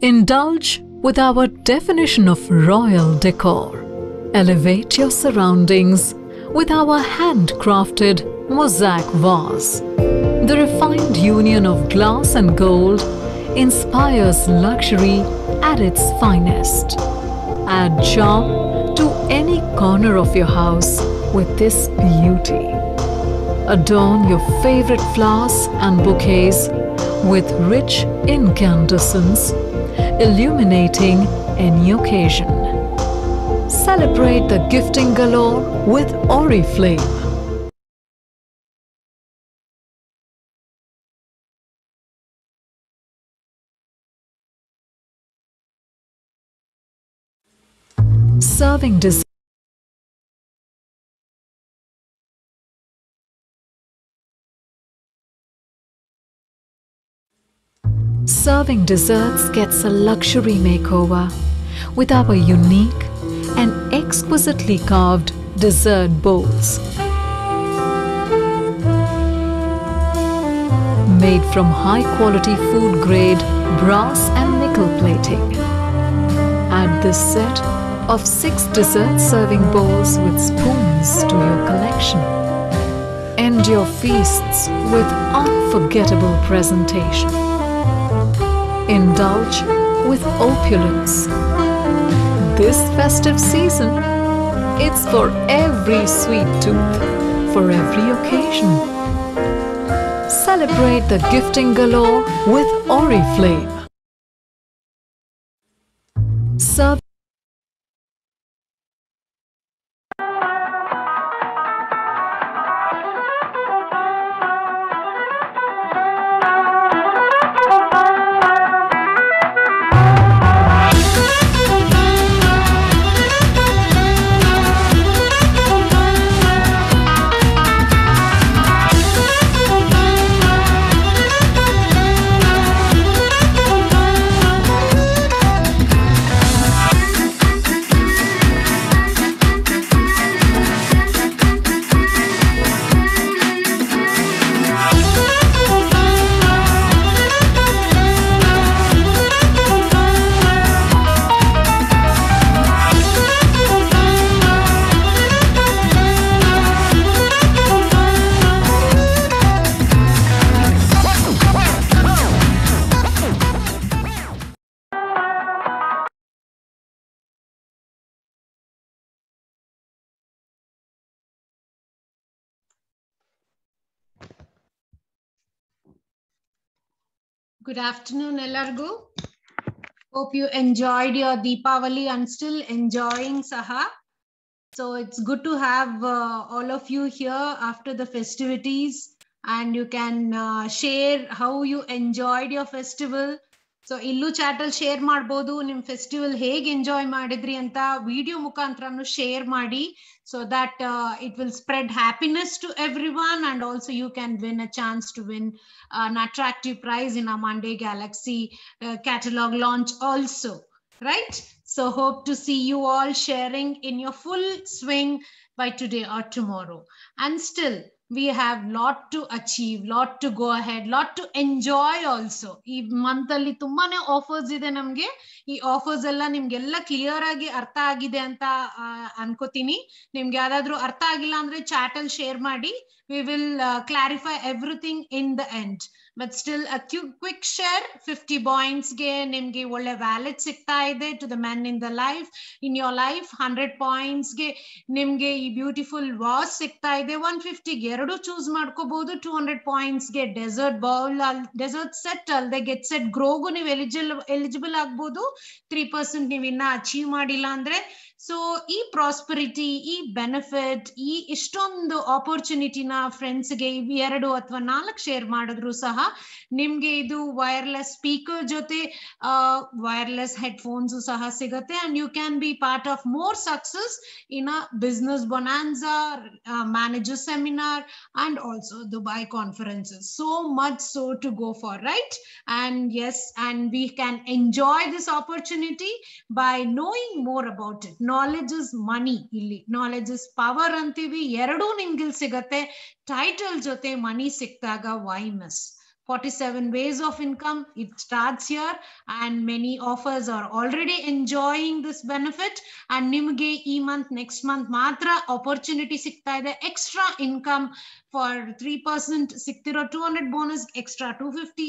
Indulge with our definition of royal decor. Elevate your surroundings with our handcrafted mosaic vase. The refined union of glass and gold inspires luxury at its finest. Add charm to any corner of your house with this beauty. Adorn your favorite flowers and bouquets with rich incandescence, illuminating any occasion. Celebrate the gifting galore with Oriflame. Serving dessert. Serving desserts gets a luxury makeover with our unique and exquisitely carved dessert bowls. Made from high-quality food-grade brass and nickel plating. Add this set of 6 dessert serving bowls with spoons to your collection. End your feasts with unforgettable presentation. Indulge with opulence. This festive season, it's for every sweet tooth, for every occasion. Celebrate the gifting galore with Oriflame. Serve Good afternoon, Elargu. Hope you enjoyed your Deepavali and still enjoying Saha. So it's good to have all of you here after the festivities, and you can share how you enjoyed your festival. So illu chat share ಮಾಡಬಹುದು ನಿಮ್ಮ festival ಹೇಗೆ enjoy ಮಾಡಿದ್ರಿ ಅಂತ video ಮುಖಾಂತರನು share ಮಾಡಿ, so that it will spread happiness to everyone, and also you can win a chance to win an attractive prize in our Monday Galaxy catalog launch also, right? So hope to see you all sharing in your full swing by today or tomorrow. And still we have lot to achieve, lot to go ahead, lot to enjoy also. Ee month alli tumbane offers ide namge. Ee offers ella nimಗೆಲ್ಲ clear ಆಗಿ ಅರ್ಥ ಆಗಿದೆ ಅಂತ ಅನ್ಕೋತೀನಿ. ನಿಮ್ಗೆ ಯಾರಾದ್ರೂ ಅರ್ಥ ಆಗಿಲ್ಲ ಅಂದ್ರೆ ಚಾಟ್ ಅಲ್ಲಿ ಶೇರ್ ಮಾಡಿ. We will clarify everything in the end. But still a quick share. 50 points ge nimge ಒಳ್ಳೆ ವ್ಯಾಲೆಟ್ ಸಿಗ್ತಾ ಇದೆ to the men in the life, in your life. 100 points ge nimge ಈ ಬ್ಯೂಟಿಫುಲ್ ವಾಸ್ ಸಿಗ್ತಾ ಇದೆ. 150 ಗೆ ಎರಡು choose ಮಾಡ್ಕೋಬಹುದು. 200 points ಗೆ ಡೆಸರ್ಟ್ ಬೌಲ್, ಡೆಸರ್ಟ್ ಸೆಟ್ ಅಲ್ಲದೆ ಗೆಟ್ ಸೆಟ್ ಗ್ರೋಗೂ ನೀವು ಎಲಿಜಿಬಲ್ ಆಗ್ಬೋದು. 3% ನೀವು ಇನ್ನ ಅಚೀವ್ ಮಾಡಿಲ್ಲ ಅಂದ್ರೆ. ಸೊ ಈ ಪ್ರಾಸ್ಪರಿಟಿ, ಈ ಬೆನಿಫಿಟ್, ಈ ಇಷ್ಟೊಂದು ಆಪರ್ಚುನಿಟಿನ ಫ್ರೆಂಡ್ಸ್ಗೆ 2 ಅಥವಾ 4 ಶೇರ್ ಮಾಡಿದ್ರು ಸಹ ನಿಮ್ಗೆ ಇದು ವೈರ್ಲೆಸ್ ಸ್ಪೀಕರ್ ಜೊತೆ ವೈರ್ಲೆಸ್ ಹೆಡ್ಫೋನ್ಸ್ ಸಹ ಸಿಗುತ್ತೆ. And you can be part of more success in a business bonanza, manager seminar, and also Dubai conferences. So much so to go for, right? And yes, and we can enjoy this opportunity by knowing more about it. Knowledge is money. Illi knowledge is power antivi. Eradu nimgil sigate. Title jote money siktaga why miss? 47 ways of income. It starts here and many offers are already enjoying this benefit. And nimge ee month, next month matra opportunity sikta ide extra income for 3% ಸಿಕ್ತಿರೋ 200 bonus extra 250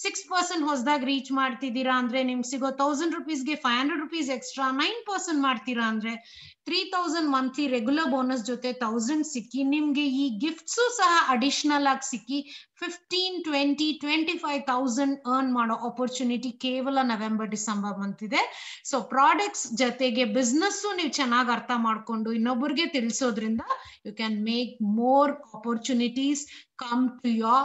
6% ಹೊಸದಾಗಿ reach ಮಾಡ್ತಿದ್ದೀರಾ ಅಂದ್ರೆ ನಿಮ್ಗೆ ಸಿಗೋ 1000 rupeesಗೆ 500 rupees extra 9% ಮಾಡ್ತೀರಾ ಅಂದ್ರೆ 3000 monthly regular bonus ಜೊತೆ 1000 ಸಿಕ್ಕಿ ನಿಮ್ಗೆ ಈ ಗಿಫ್ಟ್ಸ್ ಸಹ ಅಡಿಷನಲ್ ಆಗಿ ಸಿಕ್ಕಿ 15, 20, 25,000 ಅರ್ನ್ ಮಾಡೋ ಆಪರ್ಚುನಿಟಿ ಕೇವಲ ನವೆಂಬರ್ ಡಿಸೆಂಬರ್ ಮಂತ್ ಇದೆ. ಸೊ ಪ್ರಾಡಕ್ಟ್ಸ್ ಜೊತೆಗೆ ಬಿಸ್ನೆಸ್ ನೀವು ಚೆನ್ನಾಗಿ ಅರ್ಥ ಮಾಡ್ಕೊಂಡು ಇನ್ನೊಬ್ಬರಿಗೆ ತಿಳಿಸೋದ್ರಿಂದ you can make more opportunities come to your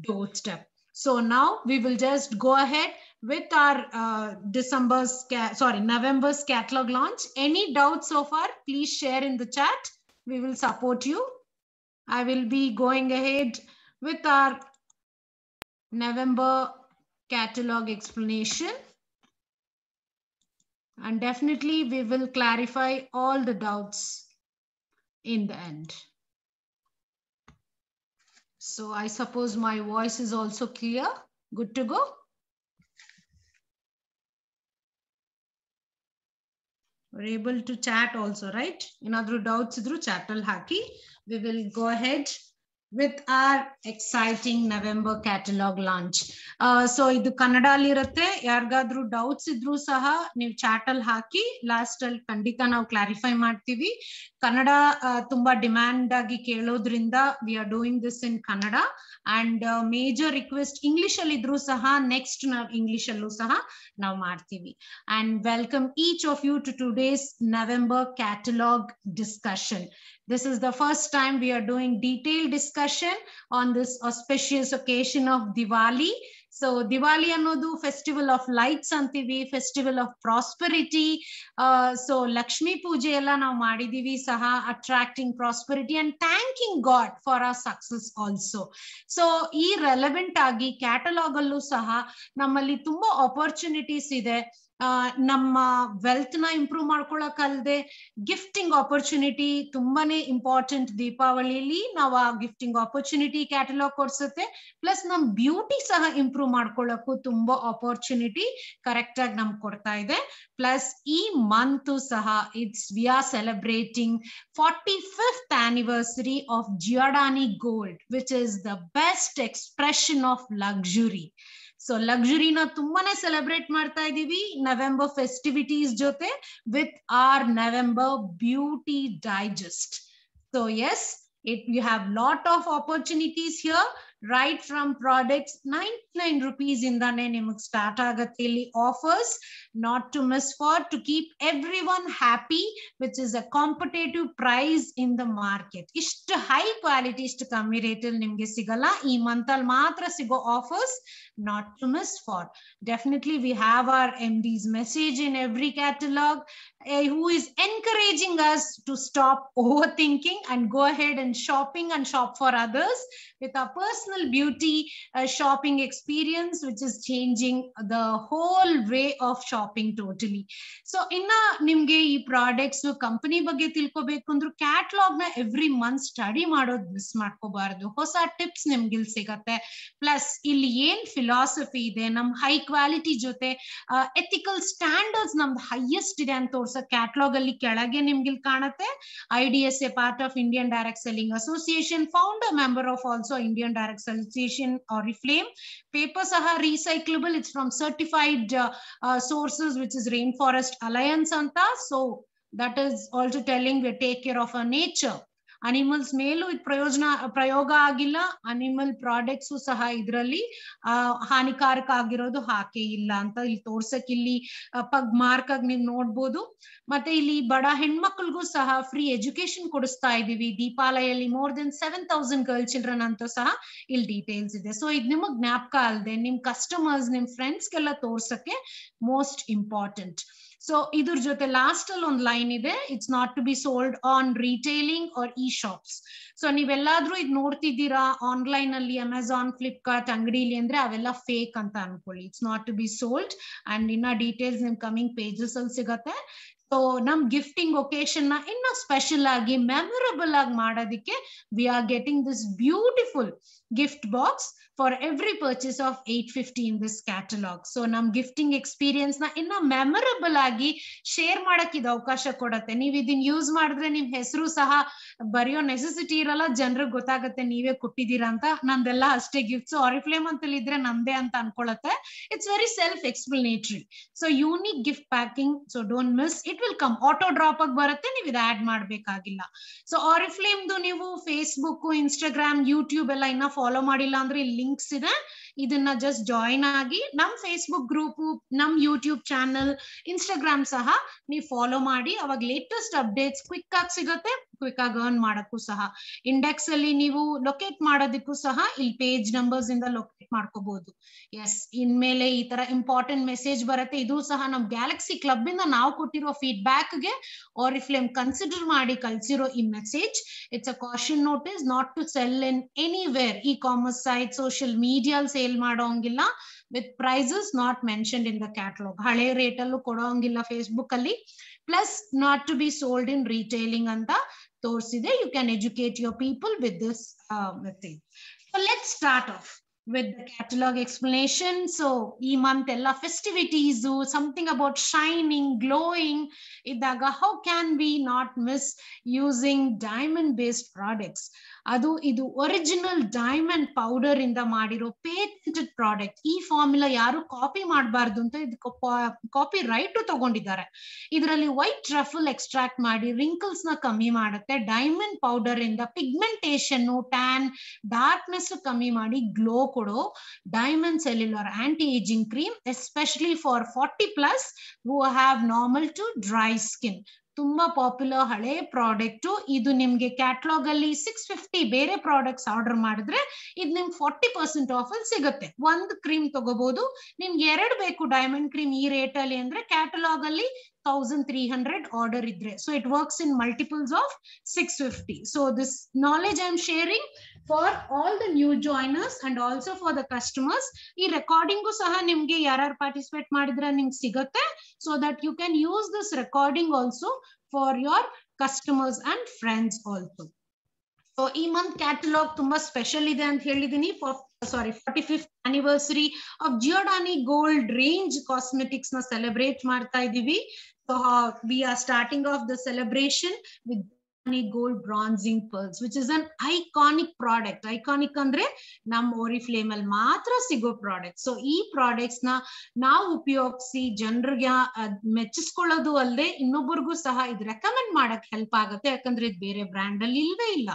doorstep. So now we will just go ahead with our November's catalog launch. Any doubts so far, please share in the chat. We will support you. I will be going ahead with our November catalog explanation. And definitely we will clarify all the doubts in the end. So I suppose my voice is also clear. Good to go. We're able to chat also, right? In other doubts through chat al haki. We will go ahead with our exciting November catalog launch. So idu kannada alli irutte, yargadru doubts idru saha ನೀವು chat al haki, last al ಖಂಡಿತ ನಾವು clarify ಮಾಡ್ತೀವಿ. ಕನ್ನಡ ತುಂಬಾ demand ಆಗಿ ಕೇಳೋದ್ರಿಂದ we are doing this in Kannada, and major request English ಅಲ್ಲಿ ಇದ್ರೂ ಸಹ next ನಾವು English ಅಲ್ಲೂ ಸಹ ನಾವು ಮಾಡ್ತೀವಿ. And welcome each of you to today's November catalog discussion. This is the first time we are doing detailed discussion on this auspicious occasion of Diwali. So Diwali ಅನ್ನೋದು festival of lights ಅಂತೀವಿ, festival of prosperity. So Lakshmi ಪೂಜೆ ಎಲ್ಲ ನಾವು ಮಾಡಿದೀವಿ ಸಹ, attracting prosperity and thanking god for our success also. So ಈ relevant ಆಗಿ catalogue ಅಲ್ಲೂ ಸಹ ನಮ್ಮಲ್ಲಿ ತುಂಬಾ ಆಪರ್ಚುನಿಟೀಸ್ ಇದೆ. ನಮ್ಮ ವೆಲ್ತ್ ನ ಇಂಪ್ರೂವ್ ಮಾಡ್ಕೊಳಕಲ್ದೆ ಗಿಫ್ಟಿಂಗ್ ಆಪರ್ಚುನಿಟಿ ತುಂಬಾನೇ ಇಂಪಾರ್ಟೆಂಟ್. ದೀಪಾವಳಿಲಿ ನಾವು ಆ ಗಿಫ್ಟಿಂಗ್ ಆಪರ್ಚುನಿಟಿ ಕ್ಯಾಟಲಾಗ್ ಕೊಡ್ಸುತ್ತೆ. ಪ್ಲಸ್ ನಮ್ ಬ್ಯೂಟಿ ಸಹ ಇಂಪ್ರೂವ್ ಮಾಡ್ಕೊಳ್ಳಕ್ಕೂ ತುಂಬಾ ಆಪರ್ಚುನಿಟಿ ಕರೆಕ್ಟ್ ಆಗಿ ನಮ್ಗೆ ಕೊಡ್ತಾ ಇದೆ. ಪ್ಲಸ್ ಈ ಮಂತ್ ಸಹ we are celebrating 45th anniversary of Giordani Gold, which is the best expression of luxury. So ಲಕ್ಸುರಿನ ತುಂಬಾನೇ ಸೆಲೆಬ್ರೇಟ್ ಮಾಡ್ತಾ ಇದೀವಿ ನವೆಂಬರ್ ಫೆಸ್ಟಿವಿಟೀಸ್ ಜೊತೆ with our November beauty digest. So yes, you have lot of opportunities here, right from products 99 rupees indane niಮಗೆ start ಆಗುತ್ತೆ ಇಲ್ಲಿ offers. not to miss for, to keep everyone happy, which is a competitive price in the market. ಇಷ್ಟು high quality ಇಷ್ಟು ಕಮ್ಮಿ rate ಅಲ್ಲಿ ನಿಮ್ಗೆ ಸಿಗಲ್ಲ. ಈ month ಅಲ್ಲಿ ಮಾತ್ರ ಸಿಗೋ offers, not to miss for. Definitely we have our MD's message in every catalog, who is encouraging us to stop overthinking and go ahead and shopping and shop for others with our personal beauty shopping experience, which is changing the whole way of shopping totally. So inna nimge ee products company ಬಗ್ಗೆ ತಿಳ್ಕೋಬೇಕು ಅಂದ್ರೆ catalogue ನ every month study ಮಾಡೋದು miss ಮಾಡ್ಕೋಬಾರ್ದು. ಹೊಸ tips ನಿಮ್ಗೆ ಇಲ್ಲಿ ಸಿಗತ್ತೆ. ಪ್ಲಸ್ ಇಲ್ಲಿ ಏನ್ ಫಿಲಾಸಫಿ ಇದೆ, ನಮ್ ಹೈ ಕ್ವಾಲಿಟಿ ಜೊತೆ ಎಥಿಕಲ್ ಸ್ಟ್ಯಾಂಡರ್ಡ್ಸ್ ನಮ್ದು ಹೈಯೆಸ್ಟ್ ಇದೆ ಅಂತ ತೋರ್ಸೋ ಕ್ಯಾಟಲಾಗ್ ಅಲ್ಲಿ ಕೆಳಗೆ ನಿಮ್ಗೆ ಇಲ್ಲಿ ಕಾಣುತ್ತೆ. IDSA part of Indian Direct Selling Association, founder member of also Indian Direct Association Oriflame. Paper saha recyclable, it's from certified sources, which is Rainforest Alliance anta. So that is also telling we take care of our nature. Animals ಮೇಲೂ ಇದು ಪ್ರಯೋಗ ಆಗಿಲ್ಲ. Animal products ಸಹ ಇದರಲ್ಲಿ ಹಾನಿಕಾರಕ ಆಗಿರೋದು ಹಾಕೇ ಇಲ್ಲ ಅಂತ ಇಲ್ಲಿ ತೋರ್ಸಕ್ ಇಲ್ಲಿ ಪಗ್ ಮಾರ್ಕ್ ಆಗಿ ನೀವು ನೋಡ್ಬೋದು. ಮತ್ತೆ ಇಲ್ಲಿ ಬಡ ಹೆಣ್ಮಕ್ಳಿಗೂ ಸಹ ಫ್ರೀ ಎಜುಕೇಶನ್ ಕೊಡಿಸ್ತಾ ಇದೀವಿ. ದೀಪಾಲಯಲ್ಲಿ more than 7,000 ಗರ್ಲ್ ಚಿಲ್ಡ್ರನ್ ಅಂತ ಸಹ ಇಲ್ಲಿ ಡೀಟೇಲ್ಸ್ ಇದೆ. ಸೊ ಇದು ನಿಮಗ್ ಜ್ಞಾಪಕ ಅಲ್ಲದೆ ನಿಮ್ ಕಸ್ಟಮರ್ಸ್, ನಿಮ್ ಫ್ರೆಂಡ್ಸ್ಗೆಲ್ಲ ತೋರ್ಸಕ್ಕೆ ಮೋಸ್ಟ್ ಇಂಪಾರ್ಟೆಂಟ್. ಸೊ ಇದ್ರ ಜೊತೆ ಲಾಸ್ಟ್ ಅಲ್ಲಿ ಒಂದು ಲೈನ್ ಇದೆ, it's not to be sold on retailing or e shops. So ನೀವೆಲ್ಲಾದ್ರೂ ಇದು ನೋಡ್ತಿದ್ದೀರಾ ಆನ್ಲೈನ್ ಅಲ್ಲಿ ಅಮೆಝಾನ್, ಫ್ಲಿಪ್ಕಾರ್ಟ್ ಅಂಗಡಿಲಿ ಅಂದ್ರೆ ಅವೆಲ್ಲ ಫೇಕ್ ಅಂತ ಅನ್ಕೊಳ್ಳಿ. It's not to be sold. And ಇನ್ನ ಡೀಟೇಲ್ಸ್ ನಿಮ್ ಕಮಿಂಗ್ ಪೇಜಸ್ ಅಲ್ಲಿ ಸಿಗತ್ತೆ. ಸೊ ನಮ್ ಗಿಫ್ಟಿಂಗ್ ಒಕೇಶನ್ ನ ಇನ್ನ ಸ್ಪೆಷಲ್ ಆಗಿ ಮೆಮೊರಬಲ್ ಆಗಿ ಮಾಡೋದಕ್ಕೆ we are getting this beautiful gift box for every purchase of 850 in this catalog. So ನಮ್ ಗಿಫ್ಟಿಂಗ್ ಎಕ್ಸ್ಪೀರಿಯನ್ಸ್ ನ ಇನ್ನ ಮೆಮೊರಬಲ್ ಆಗಿ ಶೇರ್ ಮಾಡಕ್ ಇದು ಅವಕಾಶ ಕೊಡತ್ತೆ. ನೀವ್ ಇದನ್ನ ಯೂಸ್ ಮಾಡಿದ್ರೆ ನಿಮ್ ಹೆಸರು ಸಹ ಬರೆಯೋ ನೆಸೆಸಿಟಿ ಇರಲ್ಲ, ಜನರಿಗೆ ಗೊತ್ತಾಗತ್ತೆ ನೀವೇ ಕೊಟ್ಟಿದ್ದೀರಾ ಅಂತ. ನಂದೆಲ್ಲ ಅಷ್ಟೇ ಗಿಫ್ಟ್ಸ್ ಆರಿಫ್ಲೇಮ್ ಅಂತ ಇದ್ರೆ ನಂದೇ ಅಂತ ಅನ್ಕೊಳತ್ತೆ. It's very self explanatory. So unique gift packing, so don't miss, it will come auto drop ಆಗಿ ಬರುತ್ತೆ, ನೀವು ಇದು ಆಡ್ ಮಾಡ್ಬೇಕಾಗಿಲ್ಲ. ಸೊ ಆರಿಫ್ಲೇಮ್ದು ನೀವು ಫೇಸ್ಬುಕ್, ಇನ್ಸ್ಟಾಗ್ರಾಮ್, ಯೂಟ್ಯೂಬ್ ಎಲ್ಲ ಇನ್ನ ಫಾಲೋ ಮಾಡಿಲ್ಲ ಅಂದ್ರೆ ಇಲ್ಲಿ ಲಿಂಕ್ಸ್ ಇದೆ, ಇದನ್ನ ಜಸ್ಟ್ ಜಾಯಿನ್ ಆಗಿ ನಮ್ ಫೇಸ್ಬುಕ್ ಗ್ರೂಪ್, ನಮ್ ಯೂಟ್ಯೂಬ್ ಚಾನಲ್, ಇನ್ಸ್ಟಾಗ್ರಾಮ್ ಸಹ ನೀವು ಫಾಲೋ ಮಾಡಿ. ಅವಾಗ ಲೇಟೆಸ್ಟ್ ಅಪ್ಡೇಟ್ಸ್ ಕ್ವಿಕ್ ಆಗಿ ಸಿಗುತ್ತೆ, ಕ್ವಿಕ್ ಆಗಿ ಅರ್ನ್ ಮಾಡಕ್ಕೂ ಸಹ. ಇಂಡೆಕ್ಸ್ ಅಲ್ಲಿ ನೀವು ಲೊಕೇಟ್ ಮಾಡೋದಕ್ಕೂ ಸಹ ಇಲ್ಲಿ ಪೇಜ್ ನಂಬರ್ಸ್ ಇಂದ ಲೊಕೇಟ್ ಮಾಡ್ಕೋಬಹುದು. ಎಸ್, ಇನ್ಮೇಲೆ ಈ ತರ ಇಂಪಾರ್ಟೆಂಟ್ ಮೆಸೇಜ್ ಬರುತ್ತೆ. ಇದು ಸಹ ನಮ್ ಗ್ಯಾಲಕ್ಸಿ ಕ್ಲಬ್ ಇಂದ ನಾವು ಕೊಟ್ಟಿರೋ ಫೀಡ್ಬ್ಯಾಕ್ ಗೆ ಆರಿಫ್ಲೇಮ್ ಕನ್ಸಿಡರ್ ಮಾಡಿ ಕಳ್ಸಿರೋ ಈ message. It's a caution notice not to sell in anywhere, e commerce site, social media sale ಮಾಡೋಂಗಿಲ್ಲ with prices not mentioned in the catalogue. ಹಳೆ ರೇಟ್ ಅಲ್ಲೂ ಕೊಡೋಂಗಿಲ್ಲ ಫೇಸ್ಬುಕ್ ಅಲ್ಲಿ. Plus not to be sold in retailing ಅಂತ ತೋರಿಸಿದೆ. You can educate your people with this method. So let's start off with the catalog explanation. So ee month ella festivities, something about shining, glowing idaga, how can we not miss using diamond based products? adu idu original diamond powder inda madiro patented product. ee formula yaru copy ಮಾಡಬಾರದು ಅಂತ ಇದಕ್ಕೆ copy right ತಗೊಂಡಿದ್ದಾರೆ. ಇದರಲ್ಲಿ white truffle extract ಮಾಡಿ wrinkles ನ ಕಮ್ಮಿ ಮಾಡುತ್ತೆ. Diamond powder ಇಂದ ಪಿಗ್ಮೆಂಟೇಷನ್, ಟ್ಯಾನ್, ಡಾರ್ಕ್ನೆಸ್ ಕಮ್ಮಿ ಮಾಡಿ ಗ್ಲೋ ಕೊಡೋ diamond cellular aunty ageing cream, especially for 40+ who have normal to dry skin. ತುಂಬಾ ಪಾಪ್ಯುಲರ್ ಹಳೆ ಪ್ರಾಡಕ್ಟ್ ಇದು. ನಿಮ್ಗೆ ಕ್ಯಾಟಲಾಗ್ ಅಲ್ಲಿ 650 ಬೇರೆ ಪ್ರಾಡಕ್ಟ್ಸ್ ಆರ್ಡರ್ ಮಾಡಿದ್ರೆ ಇದು ನಿಮ್ಗೆ 40% ಆಫ್ ಅಲ್ಲಿ ಸಿಗುತ್ತೆ. ಒಂದು ಕ್ರೀಮ್ ತಗೋಬಹುದು. ನಿಮ್ಗೆ 2 ಬೇಕು ಡೈಮಂಡ್ ಕ್ರೀಮ್ ಈ ರೇಟ್ ಅಲ್ಲಿ ಅಂದ್ರೆ ಕ್ಯಾಟಲಾಗ್ ಅಲ್ಲಿ 1300 ಆರ್ಡರ್ ಇದ್ರೆ, so it works in multiples of 650. So this knowledge I am sharing for all the new joiners and also for the customers. ಈ ರೆಕಾರ್ಡಿಂಗು ಸಹ ನಿಮ್ಗೆ ಯಾರು ಪಾರ್ಟಿಸಿಪೇಟ್ ಮಾಡಿದ್ರೆ ನಿಮ್ಗೆ ಸಿಗುತ್ತೆ, so that you can use this recording also for your customers and friends also. So ಈ month catalogue ತುಂಬಾ special ಇದೆ ಅಂತ ಹೇಳಿದೀನಿ. 45th anniversary of Giordani Gold range cosmetics na celebrate ಮಾಡ್ತಾ ಇದೀವಿ. So we are starting off the celebration with Giordani Gold bronzing pearls, which is an iconic product. Iconic ಅಂದ್ರೆ ನಮ್ Oriflame ಅಲ್ಲಿ ಮಾತ್ರ ಸಿಗೋ ಪ್ರಾಡಕ್ಟ್. ಸೊ ಈ ಪ್ರಾಡಕ್ಟ್ಸ್ ನ ನಾವು ಉಪಯೋಗಿಸಿ ಜನರಿಗೆ ಮೆಚ್ಚಿಸ್ಕೊಳ್ಳೋದು ಅಲ್ಲದೆ ಇನ್ನೊಬ್ಬರಿಗೂ ಸಹ ಇದು ರೆಕಮೆಂಡ್ ಮಾಡಕ್ ಹೆಲ್ಪ್ ಆಗುತ್ತೆ, ಯಾಕಂದ್ರೆ ಇದು ಬೇರೆ ಬ್ರ್ಯಾಂಡ್ ಅಲ್ಲಿ ಇಲ್ವೇ ಇಲ್ಲ.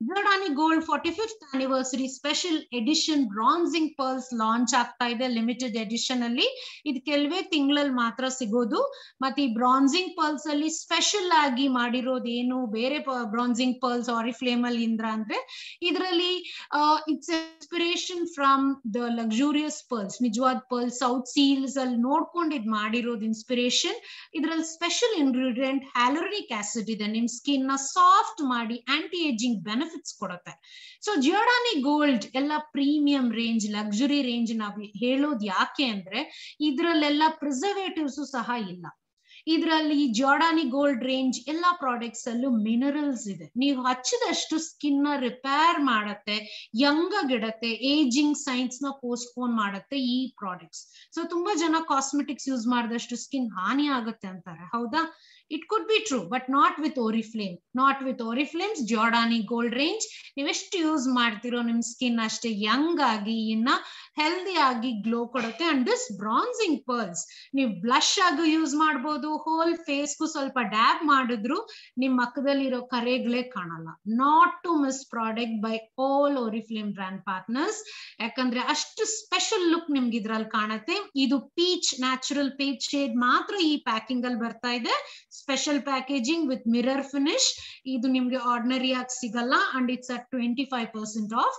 Giordani Gold 45th anniversary special edition bronzing pearls launch ಆಗ್ತಾ ಇದೆ ಲಿಮಿಟೆಡ್ ಎಡಿಷನ್ ಅಲ್ಲಿ. ಇದು ಕೆಲವೇ ತಿಂಗಳಲ್ಲಿ ಮಾತ್ರ ಸಿಗೋದು. ಮತ್ತೆ ಈ ಬ್ರಾನ್ಸಿಂಗ್ ಪರ್ಲ್ಸ್ ಅಲ್ಲಿ ಸ್ಪೆಷಲ್ ಆಗಿ ಮಾಡಿರೋದು ಏನು ಬೇರೆ ಬ್ರಾನ್ಸಿಂಗ್ ಪರ್ಲ್ಸ್ ಆರಿಫ್ಲೇಮ್ ಅಲ್ಲಿ ಇಂದ್ರ ಅಂದ್ರೆ ಇದರಲ್ಲಿ it's inspiration from the luxurious pearls, ನಿಜವಾದ ಪರ್ಲ್ಸ್ ಸೌತ್ ಸೀಲ್ಸ್ ಅಲ್ಲಿ ನೋಡ್ಕೊಂಡು ಇದು ಮಾಡಿರೋದು ಇನ್ಸ್ಪಿರೇಷನ್. ಇದರಲ್ಲಿ ಸ್ಪೆಷಲ್ ಇಂಗ್ರೀಡಿಯೆಂಟ್ ಹ್ಯಾಲುರೋನಿಕ್ ಆಸಿಡ್ ಇದೆ, ನಿಮ್ ಸ್ಕಿನ್ ನ ಸಾಫ್ಟ್ ಮಾಡಿ ಆಂಟಿ ಏಜಿಂಗ್ ಬೆನಿಫಿಟ್ಸ್ ಕೊಡುತ್ತೆ. ಸೊ ಜಿಯೋಡಾನಿ ಗೋಲ್ಡ್ ಎಲ್ಲ ಪ್ರೀಮಿಯಂ ರೇಂಜ್, ಲಕ್ಸುರಿ ರೇಂಜ್ ನಾವು ಹೇಳೋದು ಯಾಕೆ ಅಂದ್ರೆ ಇದ್ರಲ್ಲೆಲ್ಲ ಪ್ರಿಸರ್ವೇಟಿವ್ಸ್ ಸಹ ಇಲ್ಲ. ಇದರಲ್ಲಿ ಜಿಯೋಡಾನಿ ಗೋಲ್ಡ್ ರೇಂಜ್ ಎಲ್ಲಾ ಪ್ರಾಡಕ್ಟ್ಸ್ ಅಲ್ಲೂ ಮಿನರಲ್ಸ್ ಇದೆ. ನೀವು ಹಚ್ಚಿದಷ್ಟು ಸ್ಕಿನ್ ನ ರಿಪೇರ್ ಮಾಡತ್ತೆ, ಯಂಗ್ ಆಗಿಡತ್ತೆ, ಏಜಿಂಗ್ ಸೈನ್ಸ್ ನ ಪೋಸ್ಟ್ಪೋನ್ ಮಾಡತ್ತೆ ಈ ಪ್ರಾಡಕ್ಟ್ಸ್. ಸೊ ತುಂಬಾ ಜನ ಕಾಸ್ಮೆಟಿಕ್ಸ್ ಯೂಸ್ ಮಾಡಿದಷ್ಟು ಸ್ಕಿನ್ ಹಾನಿ ಆಗುತ್ತೆ ಅಂತಾರೆ, ಹೌದಾ? It could be true, but not with Oriflame. Not with Oriflame's Giordani Gold range. ನೀವು ಎಷ್ಟು ಯೂಸ್ ಮಾಡ್ತಿರೋ ನಿಮ್ ಸ್ಕಿನ್ ಅಷ್ಟೇ ಯಂಗ್ ಆಗಿ ಇನ್ನ ಹೆಲ್ದಿ ಆಗಿ ಗ್ಲೋ ಕೊಡುತ್ತೆ. ಅಂಡ್ ದಿಸ್ ಬ್ರಾನ್ಸಿಂಗ್ ಪರ್ಲ್ಸ್ ನೀವು ಬ್ಲಶ್ ಆಗಿ ಯೂಸ್ ಮಾಡಬಹುದು, ಹೋಲ್ ಫೇಸ್ಗೂ ಸ್ವಲ್ಪ ಡ್ಯಾಬ್ ಮಾಡಿದ್ರು ನಿಮ್ ಮಕ್ಕದಲ್ಲಿರೋ ಕರೆಗಳೇ ಕಾಣಲ್ಲ. Not to miss product by all Oriflame brand partners, ಯಾಕಂದ್ರೆ ಅಷ್ಟು ಸ್ಪೆಷಲ್ ಲುಕ್ ನಿಮ್ಗೆ ಇದ್ರಲ್ಲಿ ಕಾಣುತ್ತೆ. ಇದು ಪೀಚ್, ನ್ಯಾಚುರಲ್ ಪೀಚ್ ಶೇಡ್ ಮಾತ್ರ ಈ ಪ್ಯಾಕಿಂಗ್ ಅಲ್ಲಿ ಬರ್ತಾ ಇದೆ. Special packaging with mirror finish. ಇದು ನಿಮ್ಗೆ ಆರ್ಡಿನರಿ ಆಗಿ ಸಿಗಲ್ಲ. And it's at 25% of.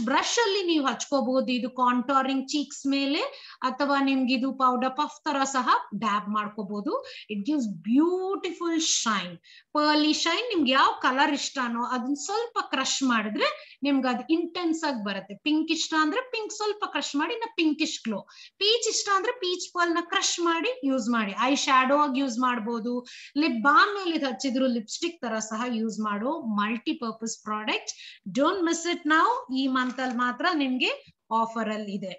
Brush ಅಲ್ಲಿ ನೀವು ಹಚ್ಕೋಬಹುದು ಇದು ಕಾಂಟೋರಿಂಗ್ ಚೀಕ್ಸ್ ಮೇಲೆ, ಅಥವಾ ನಿಮ್ಗೆ ಇದು ಪೌಡರ್ ಪಫ್ ತರ ಸಹ ಡ್ಯಾಬ್ ಮಾಡ್ಕೋಬಹುದು. It gives beautiful shine, pearly shine. ನಿಮ್ಗೆ ಯಾವ ಕಲರ್ ಇಷ್ಟನೋ ಅದನ್ನ ಸ್ವಲ್ಪ ಕ್ರಶ್ ಮಾಡಿದ್ರೆ ನಿಮ್ಗೆ ಅದು ಇಂಟೆನ್ಸ್ ಆಗಿ ಬರುತ್ತೆ. ಪಿಂಕ್ ಇಷ್ಟ ಅಂದ್ರೆ ಪಿಂಕ್ ಸ್ವಲ್ಪ ಕ್ರಶ್ ಮಾಡಿ ಇನ್ನ ಪಿಂಕಿಶ್ ಗ್ಲೋ. ಪೀಚ್ ಇಷ್ಟ ಅಂದ್ರೆ ಪೀಚ್ ಪರ್ಲ್ ನ ಕ್ರಶ್ ಮಾಡಿ ಯೂಸ್ ಮಾಡಿ. ಐ ಶ್ಯಾಡೋ ಆಗಿ ಯೂಸ್ ಮಾಡಬಹುದು. ಲಿಪ್ ಬಾಮ್ ಮೇಲೆ ಹಚ್ಚಿದ್ರು ಲಿಪ್ಸ್ಟಿಕ್ ತರ ಸಹ ಯೂಸ್ ಮಾಡೋ multipurpose product. Don't miss it now. ಈ ಮಂತ್ ಅಲ್ಲಿ ಮಾತ್ರ ನಿಮ್ಗೆ ಆಫರ್ ಅಲ್ಲಿ ಇದೆ.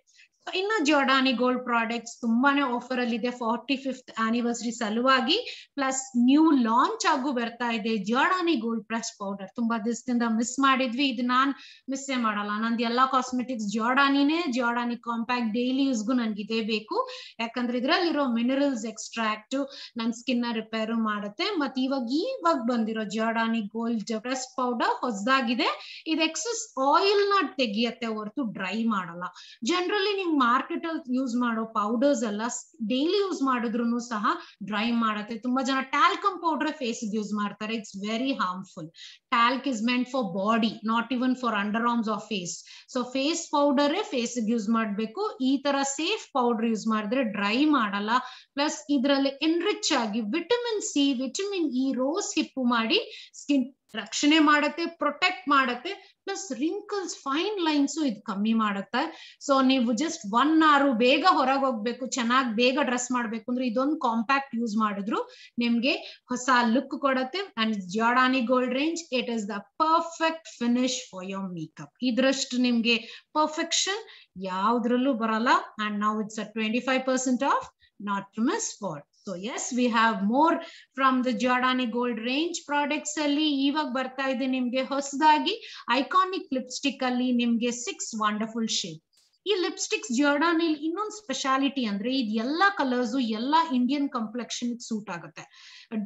ಇನ್ನು ಜೋರ್ಡಾನಿ ಗೋಲ್ಡ್ ಪ್ರಾಡಕ್ಟ್ಸ್ ತುಂಬಾನೇ ಆಫರ್ ಅಲ್ಲಿ ಇದೆ 45th ಆನಿವರ್ಸರಿ ಸಲುವಾಗಿ. ಪ್ಲಸ್ ನ್ಯೂ ಲಾಂಚ್ ಆಗು ಬರ್ತಾ ಇದೆ ಜೋರ್ಡಾನಿ ಗೋಲ್ಡ್ ಪ್ರೆಸ್ ಪೌಡರ್. ತುಂಬಾ ದಿವಸದಿಂದ ಮಿಸ್ ಮಾಡಿದ್ವಿ, ಇದು ನಾನ್ ಮಿಸ್ಸೇ ಮಾಡಲ್ಲ. ನಂದು ಎಲ್ಲಾ ಕಾಸ್ಮೆಟಿಕ್ಸ್ ಜೋರ್ಡಾನಿನೇ. ಜೋರ್ಡಾನಿ ಕಾಂಪ್ಯಾಕ್ಟ್ ಡೈಲಿ ಯೂಸ್ಗೂ ನನ್ಗೆ ಇದೇ ಬೇಕು, ಯಾಕಂದ್ರೆ ಇದ್ರಲ್ಲಿರೋ ಮಿನರಲ್ಸ್ ಎಕ್ಸ್ಟ್ರಾಕ್ಟ್ ನನ್ ಸ್ಕಿನ್ ನ ರಿಪೇರ್ ಮಾಡುತ್ತೆ. ಮತ್ತೆ ಇವಾಗ ಬಂದಿರೋ ಜೋರ್ಡಾನಿ ಗೋಲ್ಡ್ ಪ್ರೆಸ್ ಪೌಡರ್ ಹೊಸದಾಗಿದೆ. ಇದು ಎಕ್ಸಸ್ ಆಯಿಲ್ ನ ತೆಗಿಯತ್ತೆ ಹೊರತು ಡ್ರೈ ಮಾಡಲ್ಲ. ಜನರಲಿ ನೀವು ಮಾರ್ಕೆಟ್ ಅಲ್ಲಿ ಯೂಸ್ ಮಾಡೋ ಪೌಡರ್ಸ್ ಎಲ್ಲ ಡೈಲಿ ಯೂಸ್ ಮಾಡಿದ್ರು ಸಹ ಡ್ರೈ ಮಾಡುತ್ತೆ. ತುಂಬಾ ಜನ ಟ್ಯಾಲ್ಕಮ್ ಪೌಡರ್ ಫೇಸ್ ಯೂಸ್ ಮಾಡ್ತಾರೆ. It's very harmful. Talc is meant for body, not even for underarms of face. So face powder face use ಮಾಡ್ಬೇಕು. ಈ ತರ ಸೇಫ್ ಪೌಡರ್ ಯೂಸ್ ಮಾಡಿದ್ರೆ ಡ್ರೈ ಮಾಡಲ್ಲ. ಪ್ಲಸ್ ಇದರಲ್ಲಿ ಎನ್ರಿಚ್ ಆಗಿ vitamin C, vitamin E, rose hip ಮಾಡಿ skin ರಕ್ಷಣೆ ಮಾಡುತ್ತೆ, ಪ್ರೊಟೆಕ್ಟ್ ಮಾಡುತ್ತೆ. ಪ್ಲಸ್ ರಿಂಕಲ್ಸ್, ಫೈನ್ ಲೈನ್ಸ್ ಇದು ಕಮ್ಮಿ ಮಾಡುತ್ತೆ. ಸೊ ನೀವು ಜಸ್ಟ್ 1 hour ಬೇಗ ಹೊರಗೆ ಹೋಗ್ಬೇಕು, ಚೆನ್ನಾಗಿ ಬೇಗ ಡ್ರೆಸ್ ಮಾಡ್ಬೇಕು ಅಂದ್ರೆ ಇದೊಂದು ಕಾಂಪ್ಯಾಕ್ಟ್ ಯೂಸ್ ಮಾಡಿದ್ರು ನಿಮ್ಗೆ ಹೊಸ ಲುಕ್ ಕೊಡುತ್ತೆ. And Giordani Gold range, it is the perfect finish for your makeup. ಇದ್ರಷ್ಟು ನಿಮ್ಗೆ ಪರ್ಫೆಕ್ಷನ್ ಯಾವ್ದ್ರಲ್ಲೂ ಬರಲ್ಲ. And now it's a 25% off, not to miss for. So yes, we have more from the Giordani Gold range products ಅಲ್ಲಿ. ಇವಾಗ ಬರ್ತಾ ಇದೆ ನಿಮ್ಗೆ ಹೊಸದಾಗಿ ಐಕಾನಿಕ್ ಲಿಪ್ಸ್ಟಿಕ್ ಅಲ್ಲಿ ನಿಮ್ಗೆ 6 ವಂಡರ್ಫುಲ್ ಶೇಡ್. ಈ ಲಿಪ್ಸ್ಟಿಕ್ಸ್ ಜಿಯೋರ್ಡಾನಿ ಇನ್ನೊಂದು ಸ್ಪೆಷಾಲಿಟಿ ಅಂದ್ರೆ ಇದು ಎಲ್ಲಾ ಕಲರ್ಸ್ ಎಲ್ಲಾ ಇಂಡಿಯನ್ ಕಂಪ್ಲೆಕ್ಷನ್ ಸೂಟ್ ಆಗುತ್ತೆ.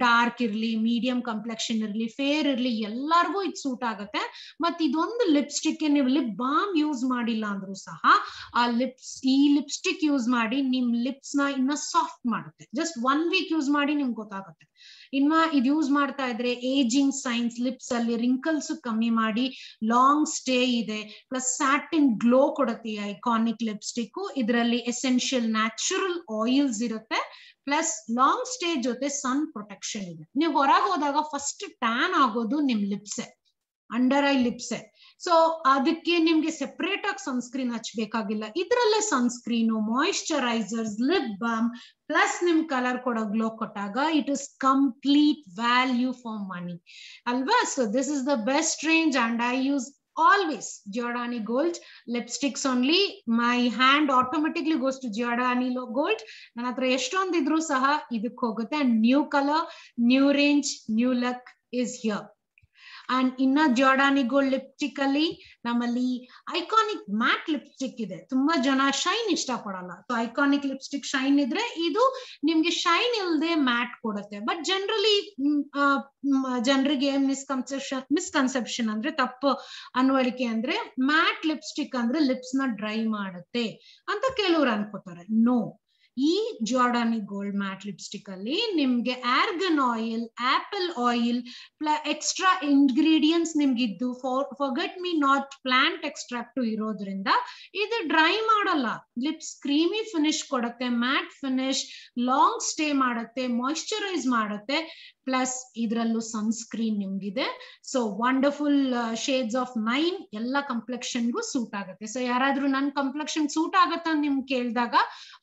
ಡಾರ್ಕ್ ಇರ್ಲಿ, ಮೀಡಿಯಂ ಕಂಪ್ಲೆಕ್ಷನ್ ಇರ್ಲಿ, ಫೇರ್ ಇರ್ಲಿ, ಎಲ್ಲಾರ್ಗೂ ಇದು ಸೂಟ್ ಆಗುತ್ತೆ. ಮತ್ತೆ ಇದೊಂದು ಲಿಪ್ಸ್ಟಿಕ್ ನೀವು ಲಿಪ್ ಬಾಮ್ ಯೂಸ್ ಮಾಡಿಲ್ಲ ಅಂದ್ರೂ ಸಹ ಈ ಲಿಪ್ಸ್ಟಿಕ್ ಯೂಸ್ ಮಾಡಿ ನಿಮ್ ಲಿಪ್ಸ್ ನ ಇನ್ನ ಸಾಫ್ಟ್ ಮಾಡುತ್ತೆ. ಜಸ್ಟ್ 1 week ಯೂಸ್ ಮಾಡಿ ನಿಮ್ಗೆ ಗೊತ್ತಾಗುತ್ತೆ. ಇನ್ನ ಇದು ಯೂಸ್ ಮಾಡ್ತಾ ಇದ್ರೆ ಏಜಿಂಗ್ ಸೈನ್ಸ್, ಲಿಪ್ಸ್ ಅಲ್ಲಿ ರಿಂಕಲ್ಸ್ ಕಮ್ಮಿ ಮಾಡಿ ಲಾಂಗ್ ಸ್ಟೇ ಇದೆ. ಪ್ಲಸ್ ಸ್ಯಾಟಿನ್ ಗ್ಲೋ ಕೊಡುತ್ತೆ ಐಕಾನಿಕ್ ಲಿಪ್ಸ್ಟಿಕ್. ಇದರಲ್ಲಿ ಎಸೆನ್ಷಿಯಲ್ ನ್ಯಾಚುರಲ್ ಆಯಿಲ್ಸ್ ಇರುತ್ತೆ. ಪ್ಲಸ್ ಲಾಂಗ್ ಸ್ಟೇ ಜೊತೆ ಸನ್ ಪ್ರೊಟೆಕ್ಷನ್ ಇದೆ. ನೀವು ಹೊರಗೆ ಹೋದಾಗ ಫಸ್ಟ್ ಟ್ಯಾನ್ ಆಗೋದು ನಿಮ್ ಲಿಪ್ಸೆ, ಅಂಡರ್ ಐ ಲಿಪ್ಸೆ. ಸೊ ಅದಕ್ಕೆ ನಿಮ್ಗೆ ಸೆಪರೇಟ್ ಆಗಿ ಸನ್ಸ್ಕ್ರೀನ್ ಹಚ್ಬೇಕಾಗಿಲ್ಲ. ಇದ್ರಲ್ಲೇ sunscreen, moisturisers, lip balm plus ನಿಮ್ ಕಲರ್ ಕೊಡೋ ಗ್ಲೋ ಕೊಟ್ಟಾಗ it is complete value for money ಅಲ್ವಾ. So this is the best range and I use always Giordani Gold lipsticks only. My hand automatically goes to Giordani Gold. ನನ್ನ ಹತ್ರ ಎಷ್ಟೊಂದಿದ್ರು ಸಹ ಇದಕ್ಕೆ ಹೋಗುತ್ತೆ. And new color, new range, new look is here. And ಇನ್ನ Giordani Gold lipstick ಅಲ್ಲಿ ನಮ್ಮಲ್ಲಿ iconic mat lipstick ಇದೆ. ತುಂಬಾ ಜನ ಶೈನ್ ಇಷ್ಟ ಪಡಲ್ಲ. ಸೊ ಐಕಾನಿಕ್ ಲಿಪ್ಸ್ಟಿಕ್ ಶೈನ್ ಇದ್ರೆ ಇದು ನಿಮ್ಗೆ ಶೈನ್ ಇಲ್ಲದೆ ಮ್ಯಾಟ್ ಕೊಡುತ್ತೆ. ಬಟ್ ಜನರಲಿ ಜನರಿಗೆ ಮಿಸ್ಕನ್ಸೆಪ್ಷನ್ ಅಂದ್ರೆ ತಪ್ಪು ಅನ್ವಳಿಕೆ ಅಂದ್ರೆ ಮ್ಯಾಟ್ ಲಿಪ್ಸ್ಟಿಕ್ ಅಂದ್ರೆ ಲಿಪ್ಸ್ ನ ಡ್ರೈ ಮಾಡುತ್ತೆ ಅಂತ ಕೆಲವ್ರು ಅನ್ಕೋತಾರೆ. ನೋ, ಈ Giordani Gold ಮ್ಯಾಟ್ ಲಿಪ್ಸ್ಟಿಕ್ ಅಲ್ಲಿ ನಿಮ್ಗೆ argan oil, apple oil, extra ingredients ನಿಮ್ಗಿದ್ದು forget me not plant extract ಇರೋದ್ರಿಂದ ಇದು ಡ್ರೈ ಮಾಡಲ್ಲ. ಲಿಪ್ಸ್ ಕ್ರೀಮಿ ಫಿನಿಶ್ ಕೊಡುತ್ತೆ, ಮ್ಯಾಟ್ ಫಿನಿಶ್, ಲಾಂಗ್ ಸ್ಟೇ ಮಾಡುತ್ತೆ, ಮಾಯಿಶ್ಚರೈಸ್ ಮಾಡುತ್ತೆ. ಪ್ಲಸ್ ಇದರಲ್ಲೂ ಸನ್ಸ್ಕ್ರೀನ್ ನಿಮ್ಗಿದೆ. ಸೊ ವಂಡರ್ಫುಲ್ ಶೇಡ್ಸ್ ಆಫ್ 9 ಎಲ್ಲ ಕಂಪ್ಲೆಕ್ಷನ್ಗೂ ಸೂಟ್ ಆಗುತ್ತೆ. ಸೊ ಯಾರಾದ್ರೂ ನನ್ ಕಂಪ್ಲೆಕ್ಷನ್ ಸೂಟ್ ಆಗತ್ತ ಅಂತ ನಿಮ್ಗೆ ಕೇಳಿದಾಗ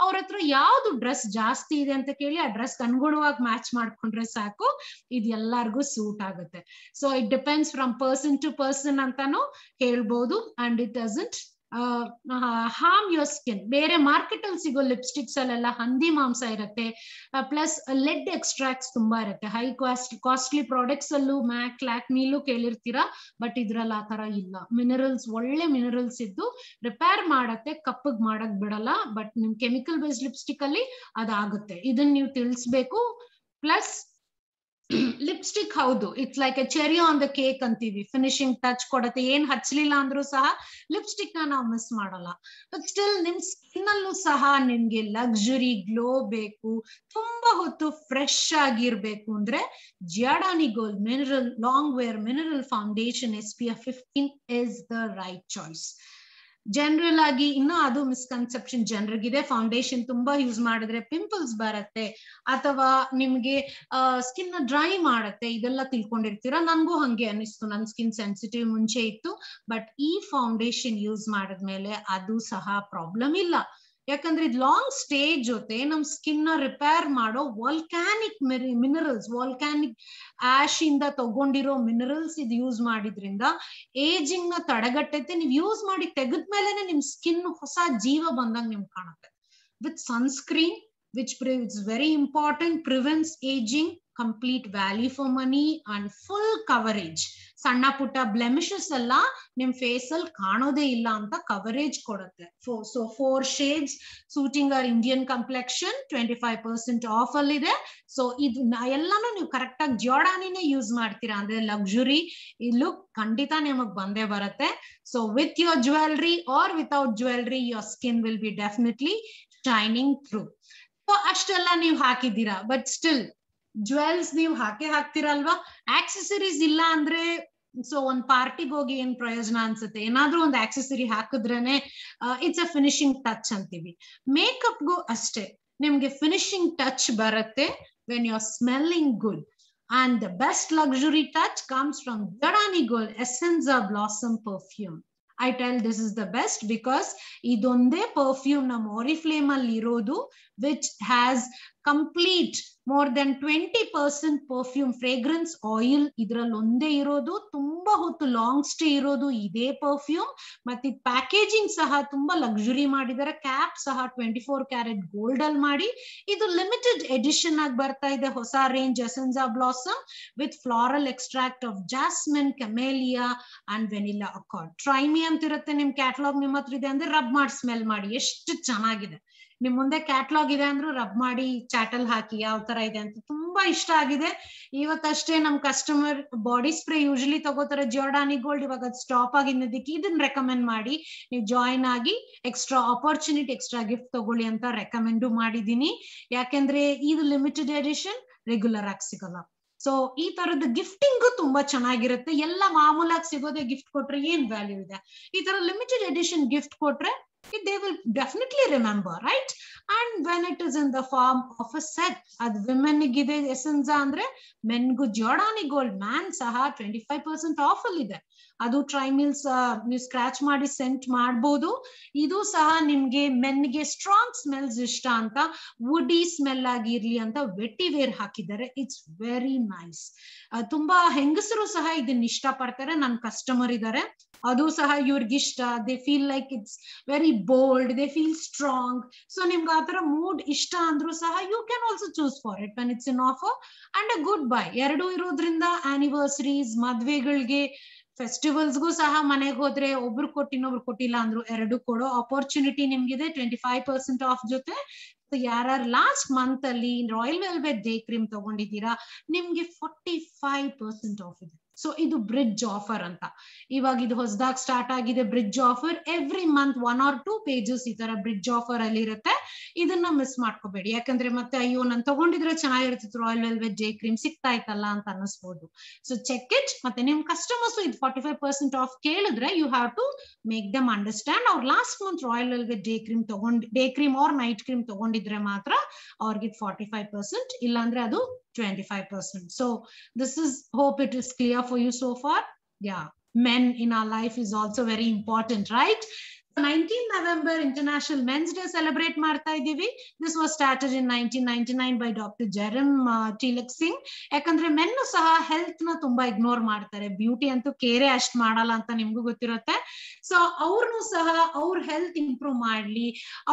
ಅವ್ರ ಹತ್ರ ಯಾವ್ದು ಡ್ರೆಸ್ ಜಾಸ್ತಿ ಇದೆ ಅಂತ ಕೇಳಿ ಆ ಡ್ರೆಸ್ ಅನುಗುಣವಾಗಿ ಮ್ಯಾಚ್ ಮಾಡ್ಕೊಂಡ್ರೆ ಸಾಕು, ಇದು ಎಲ್ಲಾರ್ಗೂ ಸೂಟ್ ಆಗುತ್ತೆ. So it depends from person to person ಅಂತಾನು ಹೇಳ್ಬೋದು. And it doesn't harm your skin. ಬೇರೆ ಮಾರ್ಕೆಟ್ ಅಲ್ಲಿ ಸಿಗೋ ಲಿಪ್ಸ್ಟಿಕ್ಸ್ ಅಲ್ಲೆಲ್ಲ ಹಂದಿ ಮಾಂಸ ಇರುತ್ತೆ, ಪ್ಲಸ್ ಲೆಡ್ ಎಕ್ಸ್ಟ್ರಾಕ್ಟ್ಸ್ ತುಂಬಾ ಇರುತ್ತೆ. ಹೈ ಕಾಸ್ಟ್ಲಿ ಪ್ರಾಡಕ್ಟ್ಸ್ ಅಲ್ಲೂ ಮ್ಯಾಕ್, ಲ್ಯಾಕ್ಮಿಲೂ ಕೇಳಿರ್ತೀರಾ. ಬಟ್ ಇದ್ರಲ್ಲಿ ಆ ತರ ಇಲ್ಲ. ಮಿನರಲ್ಸ್, ಒಳ್ಳೆ ಮಿನರಲ್ಸ್ ಇದ್ದು ರಿಪೇರ್ ಮಾಡತ್ತೆ, ಕಪ್ಪಗ್ ಮಾಡಕ್ ಬಿಡಲ್ಲ. ಬಟ್ ನಿಮ್ ಕೆಮಿಕಲ್ ಬೇಸ್ಡ್ ಲಿಪ್ಸ್ಟಿಕ್ ಅಲ್ಲಿ ಅದಾಗುತ್ತೆ. ಇದನ್ನ ನೀವು ತಿಳಿಸ್ಬೇಕು. ಪ್ಲಸ್ ಲಿಪ್ಸ್ಟಿಕ್ ಹೌದು, it's like A cherry on the cake ಅಂತೀವಿ. ಫಿನಿಶಿಂಗ್ ಟಚ್ ಕೊಡುತ್ತೆ. ಏನ್ ಹಚ್ಚಲಿಲ್ಲ ಅಂದ್ರೂ ಸಹ ಲಿಪ್ಸ್ಟಿಕ್ ನ ನಾವು ಮಿಸ್ ಮಾಡಲ್ಲ. ಬಟ್ ಸ್ಟಿಲ್ ನಿಮ್ ಸ್ಕಿನ್ ಅಲ್ಲೂ ಸಹ ನಿಮ್ಗೆ ಲಕ್ಸುರಿ ಗ್ಲೋ ಬೇಕು, ತುಂಬಾ ಹೊತ್ತು ಫ್ರೆಶ್ ಆಗಿರ್ಬೇಕು ಅಂದ್ರೆ Giordani Gold mineral long wear mineral foundation SPF 15 is the right choice. General ಆಗಿ ಇನ್ನೂ ಅದು ಮಿಸ್ಕನ್ಸೆಪ್ಷನ್ ಜನರಿಗಿದೆ, ಫೌಂಡೇಶನ್ ತುಂಬಾ ಯೂಸ್ ಮಾಡಿದ್ರೆ ಪಿಂಪಲ್ಸ್ ಬರುತ್ತೆ ಅಥವಾ ನಿಮ್ಗೆ ಸ್ಕಿನ್ ಡ್ರೈ ಮಾಡುತ್ತೆ, ಇದೆಲ್ಲ ತಿಳ್ಕೊಂಡಿರ್ತೀರಾ. ನನ್ಗೂ ಹಂಗೆ ಅನಿಸ್ತು, ನನ್ ಸ್ಕಿನ್ ಸೆನ್ಸಿಟಿವ್ ಮುಂಚೆ ಇತ್ತು, ಬಟ್ ಈ ಫೌಂಡೇಶನ್ ಯೂಸ್ ಮಾಡಿದ್ಮೇಲೆ ಅದು ಸಹ ಪ್ರಾಬ್ಲಮ್ ಇಲ್ಲ. ಯಾಕಂದ್ರೆ ಇದು ಲಾಂಗ್ ಸ್ಟೇ ಜೊತೆ ನಮ್ ಸ್ಕಿನ್ ನ ರಿಪೇರ್ ಮಾಡೋ ವಾಲ್ಕ್ಯಾನಿಕ್ ಮಿನರಲ್ಸ್, ವಾಲ್ಕ್ಯಾನಿಕ್ ಆಶ್ ಇಂದ ತಗೊಂಡಿರೋ ಮಿನರಲ್ಸ್ ಇದು ಯೂಸ್ ಮಾಡಿದ್ರಿಂದ ಏಜಿಂಗ್ ನ ತಡೆಗಟ್ಟೈತೆ. ನೀವು ಯೂಸ್ ಮಾಡಿ ತೆಗೆದ್ಮೇಲೆನೆ ನಿಮ್ ಸ್ಕಿನ್ ಹೊಸ ಜೀವ ಬಂದಂಗ್ ನಿಮ್ಗೆ ಕಾಣುತ್ತೆ. With sunscreen which is very important, prevents aging, complete value for money and full coverage. ಸಣ್ಣ ಪುಟ್ಟ ಬ್ಲೆಮಿಶಸ್ ಎಲ್ಲ ನಿಮ್ ಫೇಸ್ ಅಲ್ಲಿ ಕಾಣೋದೇ ಇಲ್ಲ ಅಂತ ಕವರೇಜ್ ಕೊಡುತ್ತೆ. So 4 shades suiting our Indian complexion, 25% of ಅಲ್ಲಿ ಇದೆ. ಸೊ ಇದು ಎಲ್ಲಾನು ನೀವು ಕರೆಕ್ಟ್ ಆಗಿ ಜಿಯೋಡಾನಿನೇ ಯೂಸ್ ಮಾಡ್ತೀರಾ ಅಂದ್ರೆ ಲಕ್ಸುರಿ ಲುಕ್ ಖಂಡಿತ ನಿಮಗ್ ಬಂದೇ ಬರುತ್ತೆ. So with your jewellery or without jewellery your skin will be definitely shining through. ಅಷ್ಟೆಲ್ಲ ನೀವು ಹಾಕಿದ್ದೀರಾ, ಬಟ್ ಸ್ಟಿಲ್ ಜ್ಯುವೆಲ್ಸ್ ನೀವು ಹಾಕ್ತಿರಲ್ವಾ, ಆಕ್ಸೆಸರೀಸ್ ಇಲ್ಲ ಅಂದ್ರೆ ಸೊ ಒಂದ್ ಪಾರ್ಟಿಗೆ ಹೋಗಿ ಏನ್ ಪ್ರಯೋಜನ ಅನ್ಸುತ್ತೆ? ಏನಾದ್ರೂ ಒಂದು ಆಕ್ಸೆಸರಿ ಹಾಕಿದ್ರೇನೆ ಇಟ್ಸ್ ಅ ಫಿನಿಶಿಂಗ್ ಟಚ್ ಅಂತೀವಿ. ಮೇಕಪ್ಗೂ ಅಷ್ಟೇ, ನಿಮ್ಗೆ ಫಿನಿಶಿಂಗ್ ಟಚ್ ಬರುತ್ತೆ when you are smelling good. And the best luxury touch comes from Giordani Gold essence blossom perfume. I tell this is the best because idonde perfume na Oriflame alli irodu which has complete more than 20% perfume fragrance oil idral onde irodu, tumba hottu long stay irodu ide perfume. Matti packaging saha tumba luxury madidare, cap saha 24 karat gold al ಮಾಡಿ. ಇದು limited edition ಆಗಿ ಬರ್ತಾ ಇದೆ, ಹೊಸ range essence blossom with floral extract of jasmine, camellia and vanilla accord. Try me ಅಂತ ಇರುತ್ತೆ ನಿಮ್ catalogue ನಿಮ್ಮ ಹತ್ರ ಇದೆ ಅಂದ್ರೆ ರಬ್ ಮಾಡಿ ಸ್ಮೆಲ್ ಮಾಡಿ, ಎಷ್ಟು ಚೆನ್ನಾಗಿದೆ. ನಿಮ್ ಮುಂದೆ ಕ್ಯಾಟಲಾಗ್ ಇದೆ ಅಂದ್ರೂ ರಬ್ ಮಾಡಿ ಚಾಟಲ್ ಹಾಕಿ ಯಾವ ತರ ಇದೆ ಅಂತ. ತುಂಬಾ ಇಷ್ಟ ಆಗಿದೆ. ಇವತ್ತಷ್ಟೇ ನಮ್ ಕಸ್ಟಮರ್ ಬಾಡಿ ಸ್ಪ್ರೇ ಯೂಶಲಿ ತಗೋತಾರೆ ಜಿಯೋಡಾನಿ ಗೋಲ್ಡ್, ಇವಾಗ ಸ್ಟಾಪ್ ಆಗಿದ್ದಕ್ಕೆ ಇದನ್ನ ರೆಕಮೆಂಡ್ ಮಾಡಿ ನೀವು ಜಾಯಿನ್ ಆಗಿ ಎಕ್ಸ್ಟ್ರಾ ಆಪರ್ಚುನಿಟಿ, ಎಕ್ಸ್ಟ್ರಾ ಗಿಫ್ಟ್ ತಗೊಳ್ಳಿ ಅಂತ ರೆಕಮೆಂಡು ಮಾಡಿದೀನಿ. ಯಾಕೆಂದ್ರೆ ಇದು ಲಿಮಿಟೆಡ್ ಎಡಿಷನ್, ರೆಗ್ಯುಲರ್ ಆಗಿ ಸಿಗಲ್ಲ. ಸೊ ಈ ತರದ ಗಿಫ್ಟಿಂಗ್ ತುಂಬಾ ಚೆನ್ನಾಗಿರುತ್ತೆ. ಎಲ್ಲ ಮಾಮೂಲಾಗಿ ಸಿಗೋದೇ ಗಿಫ್ಟ್ ಕೊಟ್ರೆ ಏನ್ ವ್ಯಾಲ್ಯೂ ಇದೆ? ಈ ತರ ಲಿಮಿಟೆಡ್ ಎಡಿಷನ್ ಗಿಫ್ಟ್ ಕೊಟ್ರೆ they will definitely remember, right? And when it is in the form of a set, ad women gide essence andre men gu Giordani Gold man saha 25% off alli ide. adu Trimils ನೀವು scratch ಮಾಡಿ scent ಮಾಡಬಹುದು. ಇದು ಸಹ ನಿಮ್ಗೆ ಮೆನ್ಗೆ strong smells ಇಷ್ಟ ಅಂತ Woody smell ಆಗಿರ್ಲಿ ಅಂತ ವೆಟ್ಟಿ ವೇರ್ ಹಾಕಿದ್ದಾರೆ. It's very nice. ತುಂಬಾ ಹೆಂಗಸರು ಸಹ ಇದನ್ನ ಇಷ್ಟ ಪಡ್ತಾರೆ. ನನ್ನ ಕಸ್ಟಮರ್ ಇದ್ದಾರೆ, ಅದು ಸಹ ಇವ್ರಿಗಿಷ್ಟ. They feel like it's very bold, they feel strong. So ನಿಮ್ಗೆ ಆ ತರ ಮೂಡ್ ಇಷ್ಟ ಅಂದ್ರೂ ಸಹ you can also choose for it when it's in offer and a good buy. ಎರಡು ಇರೋದ್ರಿಂದ ಆನಿವರ್ಸರೀಸ್, ಮದ್ವೆಗಳಿಗೆ, ಫೆಸ್ಟಿವಲ್ಸ್ಗೂ ಸಹ ಮನೆಗೆ ಹೋದ್ರೆ ಒಬ್ರು ಕೊಟ್ಟು ಇನ್ನೊಬ್ರು ಕೊಟ್ಟಿಲ್ಲ ಅಂದ್ರು ಎರಡು ಕೊಡೋ ಆಪರ್ಚುನಿಟಿ ನಿಮ್ಗಿದೆ 25% ಆಫ್ ಜೊತೆ. ಯಾರು ಲಾಸ್ಟ್ ಮಂತ್ ಅಲ್ಲಿ ರಾಯಲ್ ವೆಲ್ವೆಟ್ ಡೇ ಕ್ರೀಮ್ ತಗೊಂಡಿದ್ದೀರಾ ನಿಮ್ಗೆ 45% ಆಫ್ ಇದೆ. ಸೊ ಇದು ಬ್ರಿಡ್ಜ್ ಆಫರ್ ಅಂತ. ಇವಾಗ ಇದು ಹೊಸದಾಗಿ ಸ್ಟಾರ್ಟ್ ಆಗಿದೆ bridge offer. Every month 1 or 2 pages ಈ ತರ ಬ್ರಿಡ್ಜ್ ಆಫರ್ ಅಲ್ಲಿ ಇರುತ್ತೆ. ಇದನ್ನ ಮಿಸ್ ಮಾಡ್ಕೋಬೇಡಿ, ಯಾಕಂದ್ರೆ ಮತ್ತೆ ಅಯ್ಯೋ ನಾನು ತಗೊಂಡಿದ್ರೆ ಚೆನ್ನಾಗಿರ್ತಿತ್ತು, ರಾಯಲ್ ವೆಲ್ವೆಟ್ ಡೇ ಕ್ರೀಮ್ ಸಿಗ್ತಾ ಇತ್ತಲ್ಲ ಅಂತ ಅನಿಸ್ಬೋದು. So check it. ಮತ್ತೆ ನಿಮ್ ಕಸ್ಟಮರ್ಸ್ ಇದು 45% ಆಫ್ ಕೇಳಿದ್ರೆ you have to make them understand ಅವ್ರು last month royal Velvet day cream or night cream ತಗೊಂಡಿದ್ರೆ ಮಾತ್ರ ಅವ್ರಿಗೆ 45%, ಇಲ್ಲಾಂದ್ರೆ ಅದು 25%. So this is, hope it is clear for you so far. Yeah, men in our life is also very important, right? 19th November International Men's Day celebrate ಮಾಡ್ತಾ ಇದೀವಿ. This was started in 1999 by Dr. Jerem Tilak Singh. ಯಾಕಂದ್ರೆ ಮೆನ್ನು ಸಹ health ನ ತುಂಬಾ ignore ಮಾಡ್ತಾರೆ, beauty ಅಂತೂ ಕೇರೆ ಅಷ್ಟ್ ಮಾಡಲ್ಲ ಅಂತ ನಿಮ್ಗೂ ಗೊತ್ತಿರುತ್ತೆ. ಸೊ ಅವ್ರನ್ನು ಸಹ ಅವ್ರ ಹೆಲ್ತ್ ಇಂಪ್ರೂವ್ ಮಾಡ್ಲಿ,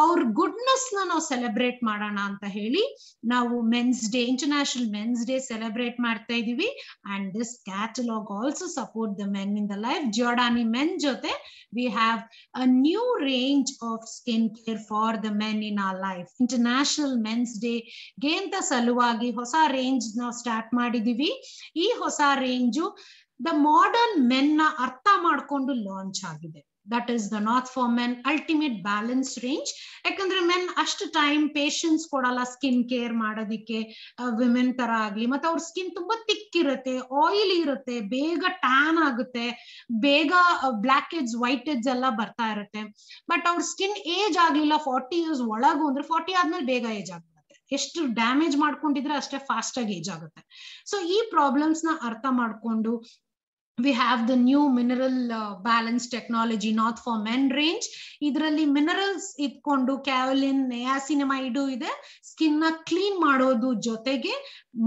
ಅವ್ರ ಗುಡ್ನೆಸ್ ನ ನಾವು ಸೆಲೆಬ್ರೇಟ್ ಮಾಡೋಣ ಅಂತ ಹೇಳಿ ನಾವು men's day, international men's day celebrate ಮಾಡ್ತಾ ಇದೀವಿ. And this catalogue also support the men in the life. Giordani men ಜೊತೆ we have a new range of skincare for the men in our life. International Men's Day ಗೆಂತ ಸಲುವಾಗಿ ಹೊಸ range ನಾವು start ಮಾಡಿದೀವಿ. ಈ ಹೊಸ range the modern men ನ ಅರ್ಥ ಮಾಡ್ಕೊಂಡು ಲಾಂಚ್ ಆಗಿದೆ. That is the not for men ultimate balance range. ಯಾಕಂದ್ರೆ ಮೆನ್ ಅಷ್ಟು ಟೈಮ್ ಪೇಶನ್ಸ್ ಕೊಡಲ್ಲ ಸ್ಕಿನ್ ಕೇರ್ ಮಾಡೋದಿಕ್ಕೆ ವಿಮೆನ್ ತರ ಆಗ್ಲಿ. ಮತ್ತೆ ಅವ್ರ ಸ್ಕಿನ್ ತುಂಬಾ ತಿಕ್ ಇರುತ್ತೆ, ಆಯಿಲ್ ಇರುತ್ತೆ, ಬೇಗ ಟ್ಯಾನ್ ಆಗುತ್ತೆ, ಬೇಗ ಬ್ಲಾಕ್ ಹೆಡ್ಸ್ ವೈಟ್ ಹೆಡ್ಸ್ ಎಲ್ಲ ಬರ್ತಾ ಇರುತ್ತೆ. ಬಟ್ ಅವ್ರ ಸ್ಕಿನ್ ಏಜ್ ಆಗ್ಲಿಲ್ಲ 40 ಇಯರ್ಸ್ ಒಳಗು ಅಂದ್ರೆ 40 ಆದ್ಮೇಲೆ ಬೇಗ ಏಜ್ ಆಗುತ್ತೆ. ಎಷ್ಟು ಡ್ಯಾಮೇಜ್ ಮಾಡ್ಕೊಂಡಿದ್ರೆ ಅಷ್ಟೇ ಫಾಸ್ಟ್ ಆಗಿ ಏಜ್ ಆಗುತ್ತೆ. ಸೊ ಈ ಪ್ರಾಬ್ಲಮ್ಸ್ ನ ಅರ್ಥ ಮಾಡ್ಕೊಂಡು we have the new mineral balance technology not for men range. ಇದರಲ್ಲಿ ಮಿನರಲ್ಸ್ ಇಟ್ಕೊಂಡು ಕ್ಯಾವಲಿನ್, ನಿಯಾಸಿನಮೈಡು ಇದೆ, ಸ್ಕಿನ್ ನ ಕ್ಲೀನ್ ಮಾಡೋದು ಜೊತೆಗೆ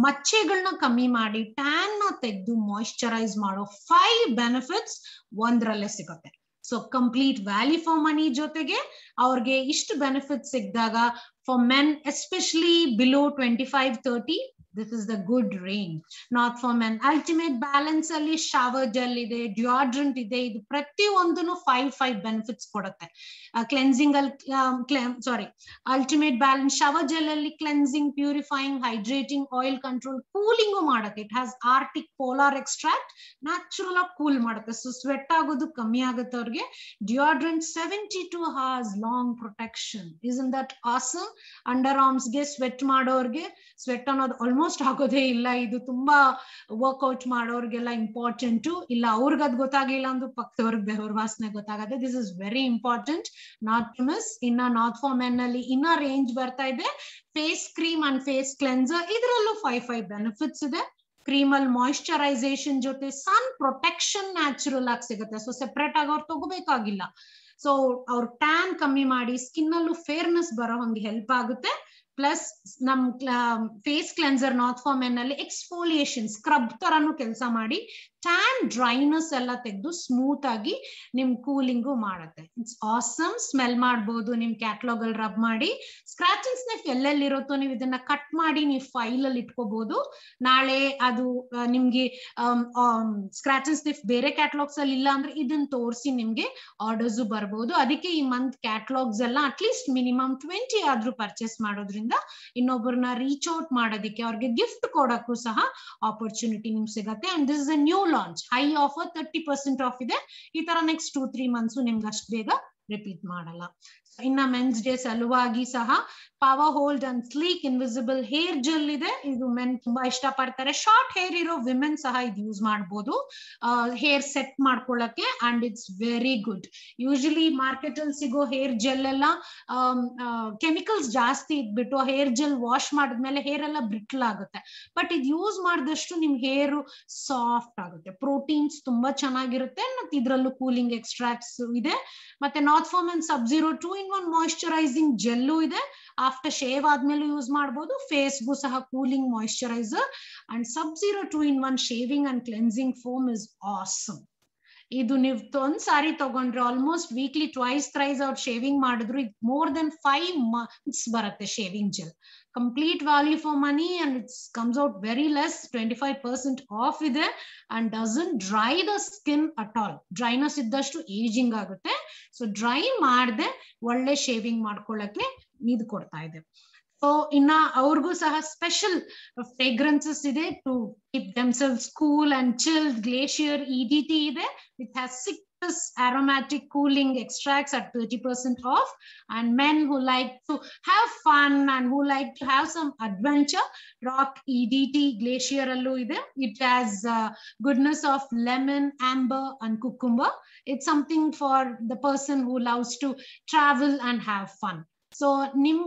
ಮಚ್ಚೆಗಳನ್ನ ಕಮ್ಮಿ ಮಾಡಿ ಟ್ಯಾನ್ ನ ತೆಗೆದು ಮಾಯಿಶ್ಚರೈಸ್ ಮಾಡೋ 5 ಬೆನಿಫಿಟ್ಸ್ ಒಂದ್ರಲ್ಲೇ ಸಿಗುತ್ತೆ. ಸೊ ಕಂಪ್ಲೀಟ್ ವ್ಯಾಲ್ಯೂ ಫಾರ್ ಮನಿ ಜೊತೆಗೆ ಅವ್ರಿಗೆ ಇಷ್ಟು ಬೆನಿಫಿಟ್ ಸಿಕ್ಕಿದಾಗ for men especially below 25-30 this is the good range. Not for men ultimate balance ಅಲ್ಲಿ ಶವರ್ ಜೆಲ್ ಇದೆ, ಡಿಯೋಡ್ರೆಂಟ್ ಇದೆ, ಇದು ಪ್ರತಿ ಒಂದನ್ನು 5 ಬೆನಿಫಿಟ್ಸ್ ಕೊಡುತ್ತೆ. ಕ್ಲೆನ್ಸಿಂಗ್ ಅಲ್ಲಿ ಅಲ್ಟಿಮೇಟ್ ಬ್ಯಾಲೆನ್ಸ್ ಶವರ್ ಜೆಲ್ ಅಲ್ಲಿ cleansing, purifying, hydrating, oil control, cooling ಮಾಡುತ್ತೆ. It has arctic polar extract, natural ಆಗಿ ಕೂಲ್ ಮಾಡುತ್ತೆ. ಸೊ ಸ್ವೆಟ್ ಆಗೋದು ಕಮ್ಮಿ ಆಗುತ್ತೆ ಅವ್ರಿಗೆ. Deodorant 72 hours long protection. isn't that awesome? Under arms ಗೆ ಸ್ವೆಟ್ ಮಾಡೋರ್ಗೆ, ಸ್ವೆಟ್ ಅನ್ನೋದು ಆಲ್ಮೋಸ್ಟ್ ಆಗೋದೇ ಇಲ್ಲ. ಇದು ತುಂಬಾ ವರ್ಕ್ಔಟ್ ಮಾಡೋರ್ಗೆಲ್ಲ ಇಂಪಾರ್ಟೆಂಟ್. ಇಲ್ಲ ಅವ್ರಿಗೆ ಅದ್ ಗೊತ್ತಾಗಿಲ್ಲ ಅಂದ್ರೆ ಪಕ್ಕದವ್ರಿಗೆ ಬೆವರ್ ವಾಸನೆ ಗೊತ್ತಾಗತ್ತೆ. This is very important, not to miss. ಇನ್ನ ನಾಟ್ ಫಾರ್ ಮೆನ್ ಅಲ್ಲಿ ಇನ್ನ ರೇಂಜ್ ಬರ್ತಾ ಇದೆ. Face cream and face cleanser, ಇದರಲ್ಲೂ 5 ಬೆನಿಫಿಟ್ಸ್ ಇದೆ. ಕ್ರೀಮ್ ಅಲ್ಲಿ ಮಾಯಿಶ್ಚರೈಸೇಷನ್ ಜೊತೆ ಸನ್ ಪ್ರೊಟೆಕ್ಷನ್ ನ್ಯಾಚುರಲ್ ಆಗಿ ಸಿಗುತ್ತೆ. ಸೊ ಸೆಪರೇಟ್ ಆಗಿ ಅವ್ರು ತಗೋಬೇಕಾಗಿಲ್ಲ. ಸೊ ಅವ್ರ ಟ್ಯಾನ್ ಕಮ್ಮಿ ಮಾಡಿ ಸ್ಕಿನ್ ಅಲ್ಲೂ ಫೇರ್ನೆಸ್ ಬರೋ ಹಂಗೆ ಹೆಲ್ಪ್ ಆಗುತ್ತೆ. ಪ್ಲಸ್ ನಮ್ face cleanser not for men ಅಲ್ಲಿ ಎಕ್ಸ್ಫೋಲಿಯೇಷನ್ ಸ್ಕ್ರಬ್ ತರಾನು ಕೆಲಸ ಮಾಡಿ ಟ್ಯಾನ್ ಡ್ರೈನೆಸ್ ಎಲ್ಲ ತೆಗೆದು ಸ್ಮೂತ್ ಆಗಿ ನಿಮ್ ಕೂಲಿಂಗು ಮಾಡುತ್ತೆ. It's awesome. ಸ್ಮೆಲ್ ಮಾಡ್ಬೋದು ನಿಮ್ ಕ್ಯಾಟ್ಲಾಗ್ ಅಲ್ಲಿ ರಬ್ ಮಾಡಿ. ಸ್ಕ್ರಾಚ್ ಅಂಡ್ ಸ್ನಿಫ್ ಎಲ್ಲೆಲ್ಲಿರುತ್ತೋ ನೀವು ಇದನ್ನ ಕಟ್ ಮಾಡಿ ನೀವು ಫೈಲ್ ಅಲ್ಲಿ ಇಟ್ಕೋಬಹುದು. ನಾಳೆ ಅದು ನಿಮ್ಗೆ ಸ್ಕ್ರಾಚ್ ಅಂಡ್ ಸ್ನಿಫ್ ಬೇರೆ ಕ್ಯಾಟ್ಲಾಗ್ಸ್ ಅಲ್ಲಿ ಇಲ್ಲ ಅಂದ್ರೆ ಇದನ್ನ ತೋರಿಸಿ ನಿಮ್ಗೆ ಆರ್ಡರ್ಸ್ ಬರ್ಬೋದು. ಅದಕ್ಕೆ ಈ ಮಂತ್ ಕ್ಯಾಟ್ಲಾಗ್ಸ್ ಎಲ್ಲ ಅಟ್ಲೀಸ್ಟ್ ಮಿನಿಮಮ್ 20 ಆದ್ರೂ ಪರ್ಚೇಸ್ ಮಾಡೋದ್ರಿಂದ ಇನ್ನೊಬ್ಬರನ್ನ ರೀಚ್ ಔಟ್ ಮಾಡೋದಿಕ್ಕೆ, ಅವ್ರಿಗೆ ಗಿಫ್ಟ್ ಕೊಡಕ್ಕೂ ಸಹ ಆಪರ್ಚುನಿಟಿ ನಿಮ್ಗೆ ಸಿಗತ್ತೆ. And this is a new launch. High offer 30% of ಇದೆ. ಈ ತರ ನೆಕ್ಸ್ಟ್ 2-3 ಮಂತ್ಸ್ ನಿಮ್ಗೆ ಅಷ್ಟು ಬೇಗ ರಿಪೀಟ್ ಮಾಡಲ್ಲ. ಇನ್ನ ಮೆನ್ಸ್ ಡೇ ಸಲುವಾಗಿ ಸಹ power hold and sleek invisible hair gel ಇದೆ. ಇದು ಮೆನ್ ತುಂಬಾ ಇಷ್ಟ ಪಡ್ತಾರೆ. ಶಾರ್ಟ್ ಹೇರ್ ಇರೋ ವಿಮೆನ್ ಸಹ ಇದು ಯೂಸ್ ಮಾಡಬಹುದು ಹೇರ್ ಸೆಟ್ ಮಾಡ್ಕೊಳ್ಳಕ್ಕೆ. And it's very good. Usually market ಅಲ್ಲಿ ಸಿಗೋ ಹೇರ್ ಜೆಲ್ ಎಲ್ಲ ಕೆಮಿಕಲ್ಸ್ ಜಾಸ್ತಿ ಇದ್ಬಿಟ್ಟು ಹೇರ್ ಜೆಲ್ ವಾಶ್ ಮಾಡಿದ್ಮೇಲೆ ಹೇರ್ ಎಲ್ಲ ಬ್ರಿಟ್ಲ್ ಆಗುತ್ತೆ. ಬಟ್ ಇದು ಯೂಸ್ ಮಾಡಿದಷ್ಟು ನಿಮ್ ಹೇರ್ ಸಾಫ್ಟ್ ಆಗುತ್ತೆ. ಪ್ರೋಟೀನ್ಸ್ ತುಂಬಾ ಚೆನ್ನಾಗಿರುತ್ತೆ. ಮತ್ತೆ ಇದ್ರಲ್ಲೂ ಕೂಲಿಂಗ್ ಎಕ್ಸ್ಟ್ರಾಕ್ಟ್ಸ್ ಇದೆ. ಮತ್ತೆ not for men subzero 2-in-1 moisturising gel ಇದೆ. ಆಫ್ಟರ್ ಶೇವ್ ಆದ್ಮೇಲೆ ಯೂಸ್ ಮಾಡಬಹುದು. ಫೇಸ್ಗೂ ಸಹ cooling moisturiser. And subzero 2-in-1 shaving and cleansing foam is awesome. ಇದು ನೀವು ಒಂದ್ ಸಾರಿ ತಗೊಂಡ್ರೆ ಆಲ್ಮೋಸ್ಟ್ ವೀಕ್ಲಿ ಟ್ವೈಸ್ ಅವ್ರು ಶೇವಿಂಗ್ ಮಾಡಿದ್ರು ಮೋರ್ ದೆನ್ 5 months ಬರುತ್ತೆ shaving gel. Complete value for money and it's comes out very less. 25% off ಇದೆ and doesn't dry the skin at all. Dryness ಇದ್ದಷ್ಟು ಏಜಿಂಗ್ ಆಗುತ್ತೆ. ಸೊ ಡ್ರೈ ಮಾಡದೆ ಒಳ್ಳೆ shaving ಮಾಡ್ಕೊಳ್ಳಕ್ಕೆ ಇದು ಕೊಡ್ತಾ ಇದೆ. ಸೊ ಇನ್ನ ಅವ್ರಿಗೂ ಸಹ ಸ್ಪೆಷಲ್ ಫ್ರೇಗ್ರೆನ್ಸಸ್ ಇದೆ to keep themselves cool and chill. Glacier EDT ಇದೆ. It has 6 aromatic cooling extracts at 30% off. And men who like to have fun and who like to have some adventure, Rock EDT Glacier allu ide. It has goodness of lemon, amber and cucumber. It's something for the person who loves to travel and have fun. So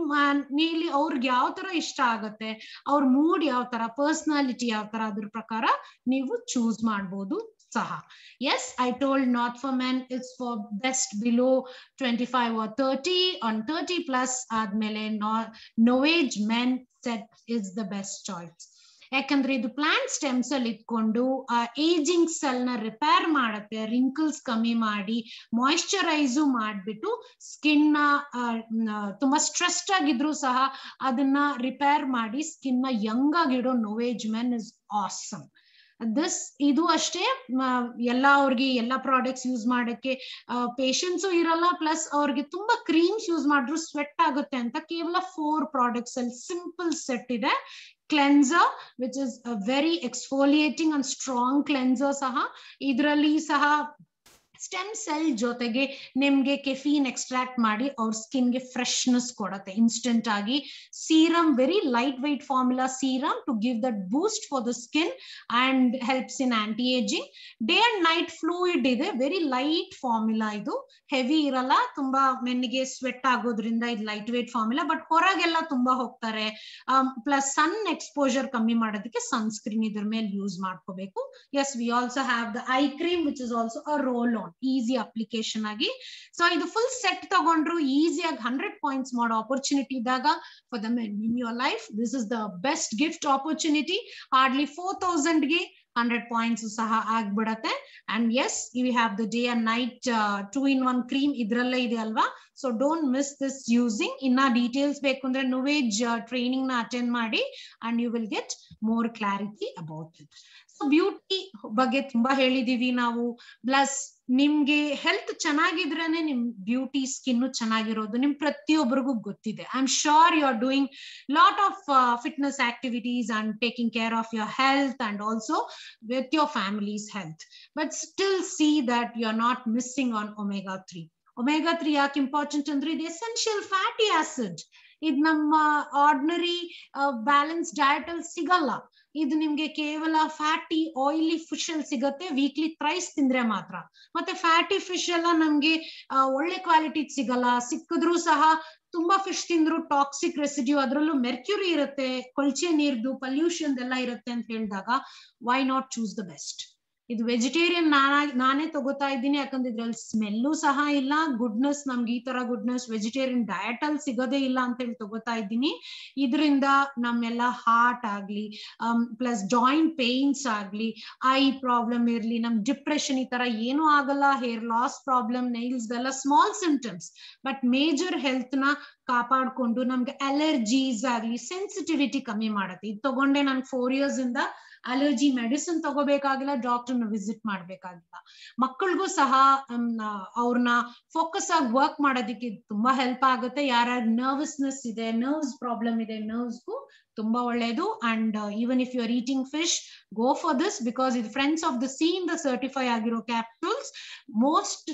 ನೀಲಿ ಅವ್ರಿಗೆ ಯಾವ ತರ ಇಷ್ಟ ಆಗುತ್ತೆ, ಅವ್ರ mood ಯಾವ ತರ, personality ಯಾವ ತರ, ಅದ್ರ ಪ್ರಕಾರ ನೀವು ಚೂಸ್ ಮಾಡ್ಬೋದು ಸಹ. Yes, I told not for men, it's for best below 25 or 30. On 30 plus ಆದ್ಮೇಲೆ no age men set is the best choice. ಯಾಕಂದ್ರೆ ಇದು ಪ್ಲಾಂಟ್ ಸ್ಟೆಮ್ಸ್ ಅಲ್ಲಿ ಇಟ್ಕೊಂಡು ಏಜಿಂಗ್ ಸೆಲ್ ನ ರಿಪೇರ್ ಮಾಡುತ್ತೆ. ರಿಂಕಲ್ಸ್ ಕಮ್ಮಿ ಮಾಡಿ ಮಾಯಿಶ್ಚರೈಸು ಮಾಡ್ಬಿಟ್ಟು ಸ್ಕಿನ್ ನ ತುಂಬಾ ಸ್ಟ್ರೆಸ್ಡ್ ಆಗಿದ್ರು ಸಹ ಅದನ್ನ ರಿಪೇರ್ ಮಾಡಿ ಸ್ಕಿನ್ ನ ಯಂಗ್ ಆಗಿಡೋ ನೋವೇಜ್ ಮೆನ್ ಇಸ್ ಆಸಮ್. ಇದು ಅಷ್ಟೇ ಎಲ್ಲ ಅವ್ರಿಗೆ ಎಲ್ಲ ಪ್ರಾಡಕ್ಟ್ಸ್ ಯೂಸ್ ಮಾಡಕ್ಕೆ ಪೇಷನ್ಸು ಇರಲ್ಲ. ಪ್ಲಸ್ ಅವ್ರಿಗೆ ತುಂಬಾ ಕ್ರೀಮ್ಸ್ ಯೂಸ್ ಮಾಡಿದ್ರು ಸ್ವೆಟ್ ಆಗುತ್ತೆ ಅಂತ ಕೇವಲ 4 ಪ್ರಾಡಕ್ಟ್ಸ್ ಅಲ್ಲಿ ಸಿಂಪಲ್ ಸೆಟ್ ಇದೆ. Cleanser, which is a very exfoliating and strong cleanser saha. Idralli saha stem cell ಜೊತೆಗೆ ನಿಮ್ಗೆ ಕೆಫೀನ್ ಎಕ್ಸ್ಟ್ರಾಕ್ಟ್ ಮಾಡಿ ಅವ್ರ ಸ್ಕಿನ್ಗೆ ಫ್ರೆಶ್ನೆಸ್ ಕೊಡುತ್ತೆ ಇನ್ಸ್ಟೆಂಟ್ ಆಗಿ. Serum, very light white formula serum to give that boost for the skin and helps in anti ageing. Day and night fluid ಇದೆ, very light formula, ಇದು heavy ಇರಲ್ಲ, ತುಂಬಾ ಮೆನ್ನಿಗೆ ಸ್ವೆಟ್ ಆಗೋದ್ರಿಂದ ಇದು ಲೈಟ್ ವೇಟ್ ಫಾರ್ಮುಲಾ. ಬಟ್ ಹೊರಗೆಲ್ಲ ತುಂಬಾ ಹೋಗ್ತಾರೆ, plus ಸನ್ exposure ಕಮ್ಮಿ ಮಾಡೋದಕ್ಕೆ ಸನ್ಸ್ಕ್ರೀನ್ ಇದ್ರ ಮೇಲೆ ಯೂಸ್ ಮಾಡ್ಕೋಬೇಕು. Yes, we also have the eye cream which is also a roll on, easy application ಆಗಿ. ಸೊ ಇದು ಫುಲ್ ಸೆಟ್ ತಗೊಂಡ್ರು ಈಸಿಯಾಗಿ 100 ಪಾಯಿಂಟ್ಸ್ ಮಾಡೋ ಆಪರ್ಚುನಿಟಿ ಇದ್ದಾಗ for the men in your life, this is the best gift opportunity. Hardly 4000ಗೆ 100 points ಸಹ ಆಗ್ಬಿಡತ್ತೆ. And yes, we have the day and night 2-in-1 cream ಇದ್ರಲ್ಲೇ ಇದೆ ಅಲ್ವಾ. So don't miss this using. ಇನ್ನ details ಬೇಕು ಅಂದ್ರೆ ನುವೇಜ್ ಟ್ರೈನಿಂಗ್ ನ ಅಟೆಂಡ್ ಮಾಡಿ and you will get more clarity about it. So beauty ಬಗ್ಗೆ ತುಂಬಾ ಹೇಳಿದೀವಿ ನಾವು. ಪ್ಲಸ್ ನಿಮ್ಗೆ ಹೆಲ್ತ್ ಚೆನ್ನಾಗಿದ್ರೇನೆ ನಿಮ್ ಬ್ಯೂಟಿ ಸ್ಕಿನ್ ಚೆನ್ನಾಗಿರೋದು ನಿಮ್ ಪ್ರತಿಯೊಬ್ಬರಿಗೂ ಗೊತ್ತಿದೆ. I am sure you are doing lot of fitness activities and taking care of your health and also with your families health. But still see that you are not missing on omega 3. Omega 3 ಯಾಕೆ important ಅಂದ್ರೆ ಇದು essential fatty acid. ಇದು ನಮ್ಮ ordinary balance diet ಅಲ್ಲಿ ಸಿಗಲ್ಲ. ಇದು ನಿಮ್ಗೆ ಕೇವಲ ಫ್ಯಾಟಿ ಆಯಿಲಿ ಫಿಶ್ ಅಲ್ಲಿ ಸಿಗತ್ತೆ, ವೀಕ್ಲಿ ಥ್ರೈಸ್ ತಿಂದ್ರೆ ಮಾತ್ರ. ಮತ್ತೆ ಫ್ಯಾಟಿ ಫಿಶ್ ಎಲ್ಲ ನಮ್ಗೆ ಒಳ್ಳೆ ಕ್ವಾಲಿಟಿ ಸಿಗಲ್ಲ, ಸಿಕ್ಕಿದ್ರು ಸಹ ತುಂಬಾ ಫಿಶ್ ತಿಂದ್ರು ಟಾಕ್ಸಿಕ್ ರೆಸಿಡ್ಯೂ, ಅದರಲ್ಲೂ ಮೆರ್ಕ್ಯೂರಿ ಇರುತ್ತೆ, ಕೊಳ್ಚೆ ನೀರ್ದು ಪಲ್ಯೂಷನ್ ಎಲ್ಲ ಇರುತ್ತೆ ಅಂತ ಹೇಳಿದಾಗ why not choose the best. ಇದು ವೆಜಿಟೇರಿಯನ್ ನಾನೇ ತಗೋತಾ ಇದ್ದೀನಿ, ಯಾಕಂದ್ರೆ ಇದ್ರಲ್ಲಿ ಸ್ಮೆಲ್ಲು ಸಹ ಇಲ್ಲ, ಗುಡ್ನೆಸ್ ನಮ್ಗೆ ಈ ತರ ಗುಡ್ನೆಸ್ ವೆಜಿಟೇರಿಯನ್ ಡಯಟ್ ಅಲ್ಲಿ ಸಿಗೋದೇ ಇಲ್ಲ ಅಂತ ಹೇಳಿ ತಗೋತಾ ಇದ್ದೀನಿ. ಇದರಿಂದ ನಮ್ಮೆಲ್ಲ ಹಾರ್ಟ್ ಆಗ್ಲಿ, ಪ್ಲಸ್ ಜಾಯಿಂಟ್ ಪೇನ್ಸ್ ಆಗ್ಲಿ, ಐ ಪ್ರಾಬ್ಲಮ್ ಇರ್ಲಿ, ನಮ್ ಡಿಪ್ರೆಷನ್ ಈ ತರ ಏನೂ ಆಗಲ್ಲ. ಹೇರ್ ಲಾಸ್ ಪ್ರಾಬ್ಲಮ್, ನೈಲ್ಸ್ ಎಲ್ಲ small symptoms, but major health ನ ಕಾಪಾಡ್ಕೊಂಡು ನಮ್ಗೆ ಅಲರ್ಜೀಸ್ ಆಗ್ಲಿ ಸೆನ್ಸಿಟಿವಿಟಿ ಕಮ್ಮಿ ಮಾಡುತ್ತೆ. ಇದು ತಗೊಂಡೆ ನಾನು 4 years ಇಂದ ಅಲರ್ಜಿ ಮೆಡಿಸಿನ್ ತಗೋಬೇಕಾಗಿಲ್ಲ, ಡಾಕ್ಟರ್ನ ವಿಸಿಟ್ ಮಾಡ್ಬೇಕಾಗಿಲ್ಲ. ಮಕ್ಕಳಿಗೂ ಸಹ ಅವ್ರನ್ನ ಫೋಕಸ್ ಆಗಿ ವರ್ಕ್ ಮಾಡೋದಕ್ಕೆ ತುಂಬಾ ಹೆಲ್ಪ್ ಆಗುತ್ತೆ. ಯಾರ್ಯಾರು ನರ್ವಸ್ನೆಸ್ ಇದೆ, ನರ್ವ್ಸ್ ಪ್ರಾಬ್ಲಮ್ ಇದೆ, ನರ್ವ್ಸ್ಗೂ ತುಂಬಾ ಒಳ್ಳೇದು. And even if you are eating fish, go for this because ಇದು ಫ್ರೆಂಡ್ಸ್ ಆಫ್ ದ ಸೀ ಇಂದ ಸರ್ಟಿಫೈ ಆಗಿರೋ capsules, most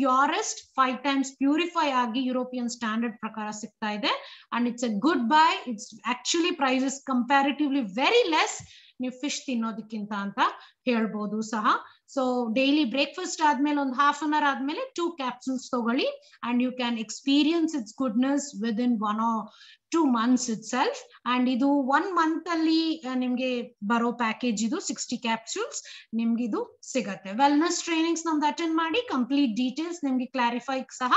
purest 5 times purify ಆಗಿ ಯುರೋಪಿಯನ್ ಸ್ಟ್ಯಾಂಡರ್ಡ್ ಪ್ರಕಾರ ಸಿಗ್ತಾ ಇದೆ. And it's a good buy. It's actually prices comparatively very less ನೀವು fish ತಿನ್ನೋದಕ್ಕಿಂತ ಅಂತ ಹೇಳ್ಬೋದು ಸಹ. ಸೊ ಡೈಲಿ ಬ್ರೇಕ್ಫಾಸ್ಟ್ ಆದ್ಮೇಲೆ ಒಂದು half an hour ಆದ್ಮೇಲೆ 2 capsules ತಗೊಳ್ಳಿ and you can experience its goodness within 1 or 2 months itself. And ಇದು 1 month ಅಲ್ಲಿ ನಿಮ್ಗೆ ಬರೋ ಪ್ಯಾಕೇಜ್ ಇದು 60 capsules ನಿಮ್ಗೆ ಇದು ಸಿಗತ್ತೆ. ವೆಲ್ನೆಸ್ ಟ್ರೈನಿಂಗ್ಸ್ ನಮ್ದು ಅಟೆಂಡ್ ಮಾಡಿ ಕಂಪ್ಲೀಟ್ ಡೀಟೇಲ್ಸ್ ನಿಮ್ಗೆ ಕ್ಲಾರಿಫೈ ಸಹ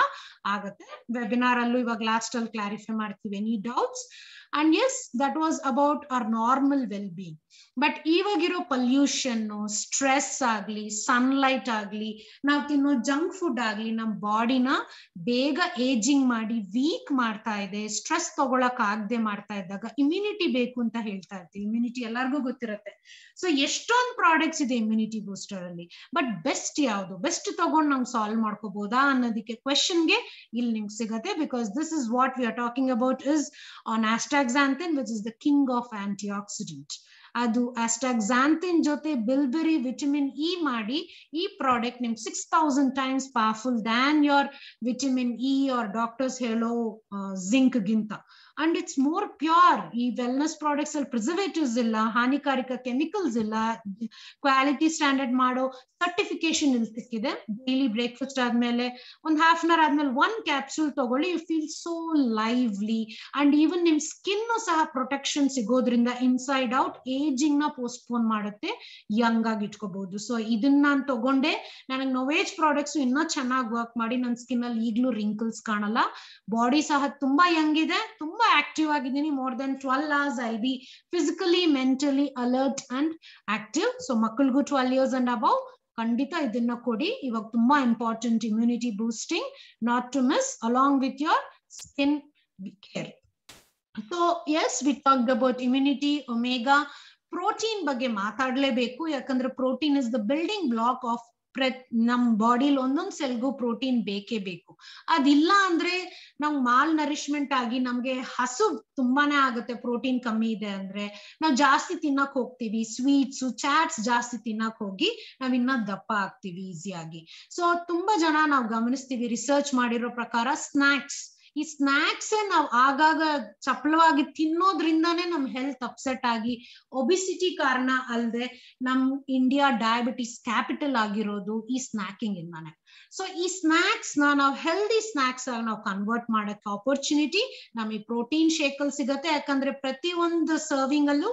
ಆಗುತ್ತೆ. ವೆಬಿನಾರ್ ಅಲ್ಲೂ ಇವಾಗ ಲಾಸ್ಟ್ ಅಲ್ಲಿ ಕ್ಲಾರಿಫೈ ಮಾಡ್ತೀವಿ any doubts. And yes, that was about our normal well-being. But ಇವಾಗಿರೋ ಪಲ್ಯೂಷನ್, ಸ್ಟ್ರೆಸ್ ಆಗ್ಲಿ, ಸನ್ಲೈಟ್ ಆಗ್ಲಿ, ನಾವು ತಿನ್ನೋ ಜಂಕ್ ಫುಡ್ ಆಗ್ಲಿ ನಮ್ಮ ಬಾಡಿನ ಬೇಗ ಏಜಿಂಗ್ ಮಾಡಿ ವೀಕ್ ಮಾಡ್ತಾ ಇದೆ. ಸ್ಟ್ರೆಸ್ ತಗೊಳಕ್ ಆಗದೆ ಮಾಡ್ತಾ ಇದ್ದಾಗ ಇಮ್ಯುನಿಟಿ ಬೇಕು ಅಂತ ಹೇಳ್ತಾ ಇರ್ತೀವಿ. ಇಮ್ಯುನಿಟಿ ಎಲ್ಲರಿಗೂ ಗೊತ್ತಿರುತ್ತೆ. ಸೊ ಎಷ್ಟೊಂದು ಪ್ರಾಡಕ್ಟ್ಸ್ ಇದೆ ಇಮ್ಯುನಿಟಿ ಬೂಸ್ಟರ್ ಅಲ್ಲಿ, ಬಟ್ ಬೆಸ್ಟ್ ಯಾವುದು, ಬೆಸ್ಟ್ ತಗೊಂಡು ನಾವು ಸಾಲ್ವ್ ಮಾಡ್ಕೋಬಹುದಾ ಅನ್ನೋದಕ್ಕೆ ಕ್ವೆಶನ್ಗೆ ಇಲ್ಲಿ ನಿಮ್ಗೆ ಸಿಗತ್ತೆ. Because this is what we are talking about is on astaxanthin, which is the king of antioxidant. ಅದು astaxanthin ಜೊತೆ ಬಿಲ್ಬೆರಿ ವಿಟಮಿನ್ ಇ ಮಾಡಿ ಈ ಪ್ರಾಡಕ್ಟ್ ನಿಮ್ಗೆ 6000 times powerful than your vitamin E R doctors ಹೇಳೋ ಜಿಂಕ್ ಗಿಂತ. And it's more pure. ಈ wellness products ಅಲ್ಲಿ preservatives ಇಲ್ಲ, ಹಾನಿಕಾರಕ ಕೆಮಿಕಲ್ಸ್ ಇಲ್ಲ, ಕ್ವಾಲಿಟಿ ಸ್ಟ್ಯಾಂಡರ್ಡ್ ಮಾಡೋ ಸರ್ಟಿಫಿಕೇಶನ್ ಇಲ್ಲಿ ಸಿಕ್ಕಿದೆ. ಡೈಲಿ ಬ್ರೇಕ್ಫಾಸ್ಟ್ ಆದ್ಮೇಲೆ ಒಂದು half an hour ಆದ್ಮೇಲೆ 1 capsule ತಗೊಳ್ಳಿ. You feel so lively and even ನಿಮ್ ಸ್ಕಿನ್ ಸಹ ಪ್ರೊಟೆಕ್ಷನ್ ಸಿಗೋದ್ರಿಂದ ಇನ್ಸೈಡ್ ಔಟ್ ಏಜಿಂಗ್ ನ ಪೋಸ್ಟ್ಪೋನ್ ಮಾಡುತ್ತೆ, ಯಂಗ್ ಆಗಿ ಇಟ್ಕೋಬಹುದು. ಸೊ ಇದನ್ನ ನಾನು ತಗೊಂಡೆ, ನನಗೆ ನೋವೇಜ್ ಪ್ರಾಡಕ್ಟ್ಸ್ ಇನ್ನೂ ಚೆನ್ನಾಗಿ ವರ್ಕ್ ಮಾಡಿ ನನ್ನ ಸ್ಕಿನ್ ಅಲ್ಲಿ ಈಗಲೂ ರಿಂಕಲ್ಸ್ ಕಾಣಲ್ಲ, ಬಾಡಿ ಸಹ ತುಂಬಾ ಯಂಗ್ ಇದೆ, ತುಂಬಾ ಆಕ್ಟಿವ್ ಆಗಿದ್ದೀನಿ. more than 12 hours I'll be physically, mentally alert and active. So ಮಕ್ಕಳಿಗೂ 12 years and above ಖಂಡಿತ ಇದನ್ನ ಕೊಡಿ. ಇವಾಗ ತುಂಬಾ important immunity boosting, not to miss, along with your skin care. So yes, we talked about immunity, omega. Protein ಬಗ್ಗೆ ಮಾತಾಡ್ಲೇಬೇಕು, ಯಾಕಂದ್ರೆ protein is the building block of ನಮ್ ಬಾಡಿಲಿ ಒಂದೊಂದ್ ಸೆಲ್ಗೂ ಪ್ರೋಟೀನ್ ಬೇಕೇ ಬೇಕು. ಅದಿಲ್ಲ ಅಂದ್ರೆ ನಾವು ಮಾಲ್ ನರಿಶ್ಮೆಂಟ್ ಆಗಿ ನಮ್ಗೆ ಹಸು ತುಂಬಾನೇ ಆಗುತ್ತೆ. ಪ್ರೋಟೀನ್ ಕಮ್ಮಿ ಇದೆ ಅಂದ್ರೆ ನಾವು ಜಾಸ್ತಿ ತಿನ್ನಕ್ ಹೋಗ್ತೀವಿ, ಸ್ವೀಟ್ಸ್ ಚಾಟ್ಸ್ ಜಾಸ್ತಿ ತಿನ್ನಕ್ ಹೋಗಿ ನಾವ್ ಇನ್ನ ದಪ್ಪ ಆಗ್ತೀವಿ ಈಸಿಯಾಗಿ. ಸೊ ತುಂಬಾ ಜನ ನಾವು ಗಮನಿಸ್ತೀವಿ, ರಿಸರ್ಚ್ ಮಾಡಿರೋ ಪ್ರಕಾರ ಈ ಸ್ನಾಕ್ಸ್ ನಾವು ಆಗಾಗ ಚಪಲವಾಗಿ ತಿನ್ನೋದ್ರಿಂದಾನೇ ನಮ್ ಹೆಲ್ತ್ ಅಪ್ಸೆಟ್ ಆಗಿ ಒಬಿಸಿಟಿ ಕಾರಣ ಅಲ್ಲದೆ ನಮ್ ಇಂಡಿಯಾ ಡಯಾಬಿಟಿಸ್ ಕ್ಯಾಪಿಟಲ್ ಆಗಿರೋದು ಈ ಸ್ನಾಕಿಂಗ್ ಇಂದಾನೆ. ಸೊ ಈ ಸ್ನಾಕ್ಸ್ ನಾವು ಹೆಲ್ದಿ ಸ್ನಾಕ್ಸ್ ಆಗಿ ನಾವು ಕನ್ವರ್ಟ್ ಮಾಡಕ್ಕೆ ಆಪರ್ಚುನಿಟಿ ನಮಗೆ ಪ್ರೋಟೀನ್ ಶೇಕ್ ಅಲ್ಲಿ ಸಿಗತ್ತೆ. ಯಾಕಂದ್ರೆ ಪ್ರತಿ ಒಂದು ಸರ್ವಿಂಗ್ ಅಲ್ಲೂ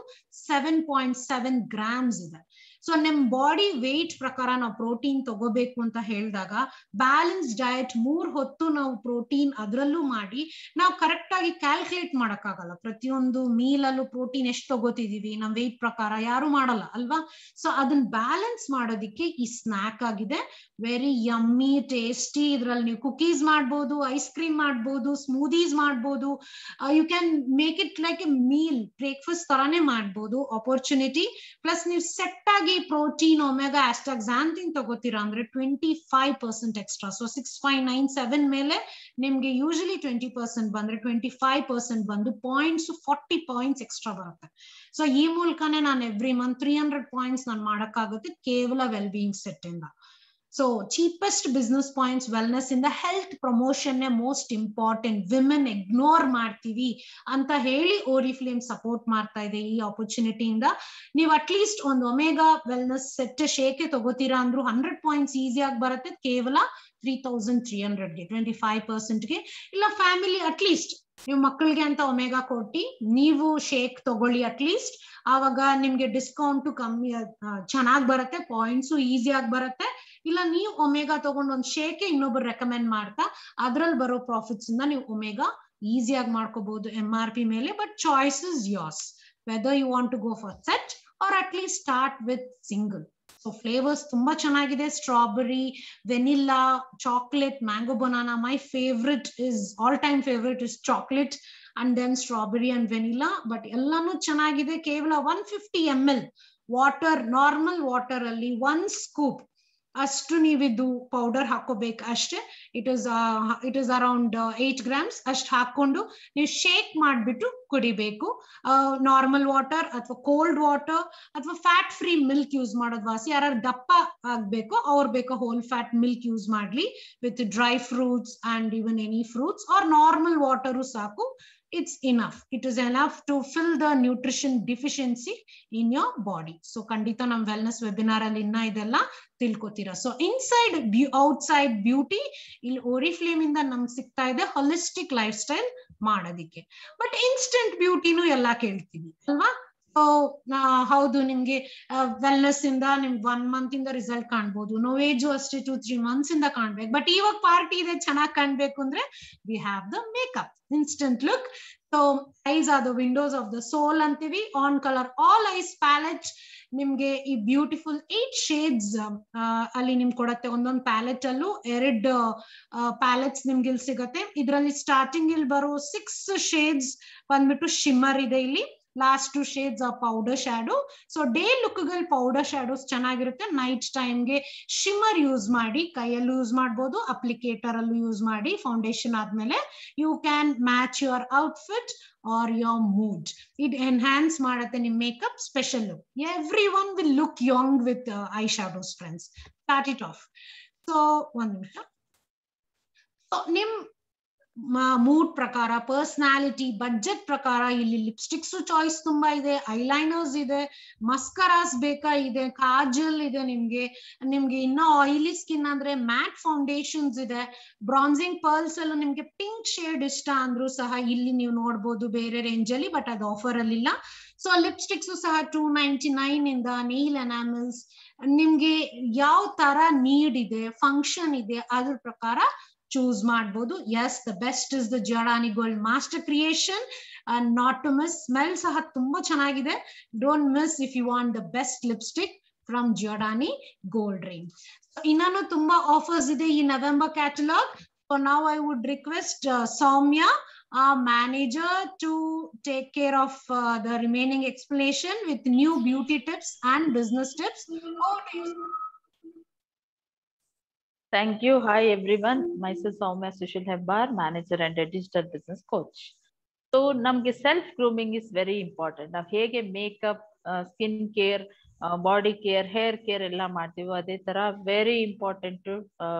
7.7 grams ಇದೆ. ಸೊ ನಿಮ್ ಬಾಡಿ ವೇಟ್ ಪ್ರಕಾರ ನಾವು ಪ್ರೋಟೀನ್ ತಗೋಬೇಕು ಅಂತ ಹೇಳಿದಾಗ ಬ್ಯಾಲೆನ್ಸ್ ಡಯಟ್ 3 ಹೊತ್ತು ನಾವು ಪ್ರೋಟೀನ್ ಅದರಲ್ಲೂ ಮಾಡಿ ನಾವು ಕರೆಕ್ಟ್ ಆಗಿ ಕ್ಯಾಲ್ಕುಲೇಟ್ ಮಾಡಕ್ಕಾಗಲ್ಲ. ಪ್ರತಿಯೊಂದು ಮೀಲ್ ಅಲ್ಲೂ ಪ್ರೋಟೀನ್ ಎಷ್ಟು ತಗೋತಿದೀವಿ ನಮ್ ವೇಟ್ ಪ್ರಕಾರ ಯಾರು ಮಾಡಲ್ಲ ಅಲ್ವಾ. ಸೊ ಅದನ್ನ ಬ್ಯಾಲೆನ್ಸ್ ಮಾಡೋದಿಕ್ಕೆ ಈ ಸ್ನಾಕ್ ಆಗಿದೆ. Very yummy tasty. ಇದ್ರಲ್ಲಿ ನೀವು ಕುಕೀಸ್ ಮಾಡ್ಬೋದು, ಐಸ್ ಕ್ರೀಮ್ ಮಾಡ್ಬೋದು, ಸ್ಮೂದೀಸ್ ಮಾಡ್ಬೋದು. You can make it like a meal, breakfast ತರಾನೇ ಮಾಡ್ಬೋದು. ಆಪರ್ಚುನಿಟಿ ಪ್ಲಸ್ ನೀವು ಸೆಟ್ ಆಗಿ ಪ್ರೋಟೀನ್ ಒಮೆಗಾ ಆಸ್ಟಾಕ್ಸಾಂಥಿನ್ ತಗೋತೀರಾ ಅಂದ್ರೆ 25% ಎಕ್ಸ್ಟ್ರಾ. ಸೊ 6597 ಮೇಲೆ ನಿಮ್ಗೆ ಯೂಶಲಿ 20% ಬಂದ್ರೆ 25% ಬಂದು ಪಾಯಿಂಟ್ಸ್ 40 ಪಾಯಿಂಟ್ಸ್ ಎಕ್ಸ್ಟ್ರಾ ಬರುತ್ತೆ. ಸೊ ಈ ಮೂಲಕನೇ ನಾನು ಎವ್ರಿ ಮಂತ್ 300 ಪಾಯಿಂಟ್ಸ್ ನಾನು ಮಾಡಕ್ಕಾಗುತ್ತೆ ಕೇವಲ ವೆಲ್ ಬೀಯಿಂಗ್ ಸೆಟ್ ಇಂದ. So cheapest business points wellness ಇಂದ health promotion most important. Women ignore ಮಾಡ್ತೀವಿ ಅಂತ ಹೇಳಿ ಓರಿಫ್ಲೇಮ್ ಸಪೋರ್ಟ್ ಮಾಡ್ತಾ ಇದೆ ಈ ಆಪರ್ಚುನಿಟಿಯಿಂದ. ನೀವು ಅಟ್ಲೀಸ್ಟ್ ಒಂದು ಒಮೆಗಾ ವೆಲ್ನೆಸ್ ಸೆಟ್ ಶೇಕೆ ತಗೋತೀರಾ ಅಂದ್ರೂ 100 ಪಾಯಿಂಟ್ಸ್ ಈಸಿಯಾಗಿ ಬರುತ್ತೆ ಕೇವಲ 3300ಗೆ 25%ಗೆ. ಇಲ್ಲ ಫ್ಯಾಮಿಲಿ ಅಟ್ಲೀಸ್ಟ್ ನೀವು ಮಕ್ಕಳಿಗೆ ಅಂತ ಒಮೆಗಾ ಕೊಟ್ಟಿ ನೀವು ಶೇಕ್ ತಗೊಳ್ಳಿ ಅಟ್ಲೀಸ್ಟ್, ಆವಾಗ ನಿಮ್ಗೆ ಡಿಸ್ಕೌಂಟ್ ಕಮ್ಮಿ ಚೆನ್ನಾಗಿ ಬರುತ್ತೆ, ಪಾಯಿಂಟ್ಸು ಈಸಿಯಾಗಿ ಬರುತ್ತೆ. ಇಲ್ಲ ನೀವು ಒಮೆಗಾ ತಗೊಂಡು ಒಂದು ಶೇಕೆ ಇನ್ನೊಬ್ರು ರೆಕಮೆಂಡ್ ಮಾಡ್ತಾ ಅದ್ರಲ್ಲಿ ಬರೋ ಪ್ರಾಫಿಟ್ಸ್ ಇಂದ ನೀವು ಒಮೆಗಾ ಈಸಿಯಾಗಿ ಮಾಡ್ಕೋಬಹುದು MRP ಮೇಲೆ. But choice is yours whether you want to go for set or at least start with single. So flavours ತುಂಬಾ ಚೆನ್ನಾಗಿದೆ. Strawberry, vanilla, chocolate, mango, banana. My favourite is all time favourite is chocolate and then strawberry and vanilla. But ಎಲ್ಲಾನು ಚೆನ್ನಾಗಿದೆ. ಕೇವಲ 150 ml water, normal water ಅಲ್ಲಿ 1 scoop ಅಷ್ಟು ನೀವಿದ್ದು powder ಹಾಕೋಬೇಕು ಅಷ್ಟೇ. It is around 8 grams ಅಷ್ಟು ಹಾಕೊಂಡು ನೀವು ಶೇಕ್ ಮಾಡ್ಬಿಟ್ಟು ಕುಡಿಬೇಕು. ನಾರ್ಮಲ್ ವಾಟರ್ ಅಥವಾ ಕೋಲ್ಡ್ ವಾಟರ್ ಅಥವಾ ಫ್ಯಾಟ್ ಫ್ರೀ ಮಿಲ್ಕ್ ಯೂಸ್ ಮಾಡೋದು ವಾಸಿ. ಯಾರು ದಪ್ಪ ಆಗ್ಬೇಕು ಅವ್ರು ಬೇಕು ಹೋಲ್ ಫ್ಯಾಟ್ ಮಿಲ್ಕ್ ಯೂಸ್ ಮಾಡ್ಲಿ with dry fruits and even any fruits or normal water ಸಾಕು. It's enough. It is enough to fill the nutrition deficiency in your body. So kandita nam wellness webinar alli inna idella tilkotira. So inside outside beauty ಇಲ್ಲಿ Oriflame ಇಂದ ನಮ್ಗೆ ಸಿಗ್ತಾ ಇದೆ holistic lifestyle ಮಾಡೋದಿಕ್ಕೆ. But instant ಬ್ಯೂಟಿನೂ ಎಲ್ಲ ಕೇಳ್ತೀವಿ ಅಲ್ವಾ. ಹೌದು, ನಿಮ್ಗೆ ವೆಲ್ನೆಸ್ ಇಂದ ನಿಮ್ಗೆ 1 month ಇಂದ ರಿಸಲ್ಟ್ ಕಾಣ್ಬೋದು, ನೋವೇಜು ಅಷ್ಟೇ 2-3 months ಇಂದ ಕಾಣ್ಬೇಕು. ಬಟ್ ಇವಾಗ ಪಾರ್ಟಿ ಇದೆ ಚೆನ್ನಾಗಿ ಕಾಣ್ಬೇಕು ಅಂದ್ರೆ we have the makeup instant look. So eyes are the windows of the soul ಅಂತೀವಿ. On colour all eyes palette ನಿಮ್ಗೆ ಈ ಬ್ಯೂಟಿಫುಲ್ 8 ಶೇಡ್ಸ್ ಅಲ್ಲಿ ನಿಮ್ಗೆ ಕೊಡತ್ತೆ. ಒಂದೊಂದು ಪ್ಯಾಲೆಟ್ ಅಲ್ಲೂ 2 ಪ್ಯಾಲೆಟ್ಸ್ ನಿಮ್ಗೆ ಇಲ್ಲಿ ಸಿಗತ್ತೆ. ಇದರಲ್ಲಿ ಸ್ಟಾರ್ಟಿಂಗ್ ಇಲ್ಲಿ ಬರೋ 6 ಶೇಡ್ಸ್ ಬಂದ್ಬಿಟ್ಟು ಶಿಮ್ಮರ್ ಇದೆ. ಇಲ್ಲಿ last 2 shades of powder shadow. So day ಲುಕ್ಗಳು ಪೌಡರ್ ಶ್ಯಾಡೋಸ್ ಚೆನ್ನಾಗಿರುತ್ತೆ. ನೈಟ್ ಟೈಮ್ಗೆ ಶಿಮ್ಮರ್ ಯೂಸ್ ಮಾಡಿ, ಕೈಯಲ್ಲೂ ಯೂಸ್ ಮಾಡ್ಬೋದು, ಅಪ್ಲಿಕೇಟರ್ ಅಲ್ಲೂ ಯೂಸ್ ಮಾಡಿ. ಫೌಂಡೇಶನ್ ಆದ್ಮೇಲೆ you can match your outfit or your mood. It enhance ಮಾಡುತ್ತೆ ನಿಮ್ makeup special look. Everyone will look young with eye shadows friends. Start it off. So 1 ನಿಮಿಷ. So ನಿಮ್ mood ಪ್ರಕಾರ, personality, budget ಪ್ರಕಾರ ಇಲ್ಲಿ lipsticks choice ತುಂಬಾ ಇದೆ, ಐಲೈನರ್ಸ್ ಇದೆ, ಮಸ್ಕರಾಸ್ ಬೇಕಾ ಇದೆ, ಕಾಜಲ್ ಇದೆ. ನಿಮ್ಗೆ ಇನ್ನ ಆಯಿಲಿ ಸ್ಕಿನ್ ಅಂದ್ರೆ ಮ್ಯಾಟ್ ಫೌಂಡೇಶನ್ಸ್ ಇದೆ. ಬ್ರಾನ್ಸಿಂಗ್ ಪರ್ಲ್ಸ್ ಅಲ್ಲೂ ನಿಮ್ಗೆ ಪಿಂಕ್ ಶೇಡ್ ಇಷ್ಟ ಅಂದ್ರೂ ಸಹ ಇಲ್ಲಿ ನೀವು ನೋಡ್ಬೋದು ಬೇರೆ ರೇಂಜ್ ಅಲ್ಲಿ, ಬಟ್ ಅದು ಆಫರ್ ಅಲ್ಲಿ ಇಲ್ಲ. ಸೊ ಲಿಪ್ಸ್ಟಿಕ್ಸ್ ಸಹ 299 ಇಂದ ನೀಲ್ ಎನಾಮಲ್ಸ್ ನಿಮ್ಗೆ ಯಾವ ತರ ನೀಡ್ ಇದೆ, ಫಂಕ್ಷನ್ ಇದೆ, ಅದ್ರ ಪ್ರಕಾರ ಚೂಸ್ ಮಾಡ್ಬೋದು. Yes, the best is the Giordani Gold master creation. Not to miss. Smell ಸಹ ತುಂಬಾ ಚೆನ್ನಾಗಿದೆ. Don't miss if you want the best lipstick from Giordani Gold range. ಇನ್ನೂ ತುಂಬಾ ಆಫರ್ಸ್ ಇದೆ ಈ November catalogue. So now I would request Soumya, our manager, to take care of the remaining explanation with new beauty tips and business tips. Thank you. Hi, everyone. Myself Soumya Sushil Hebbar, manager and a digital business coach. So, ನಮ್ಗೆ self grooming is very important. ನಾವು ಹೇಗೆ makeup, skin care, body care, hair care ಎಲ್ಲ ಮಾಡ್ತೀವೋ ಅದೇ ತರ very important.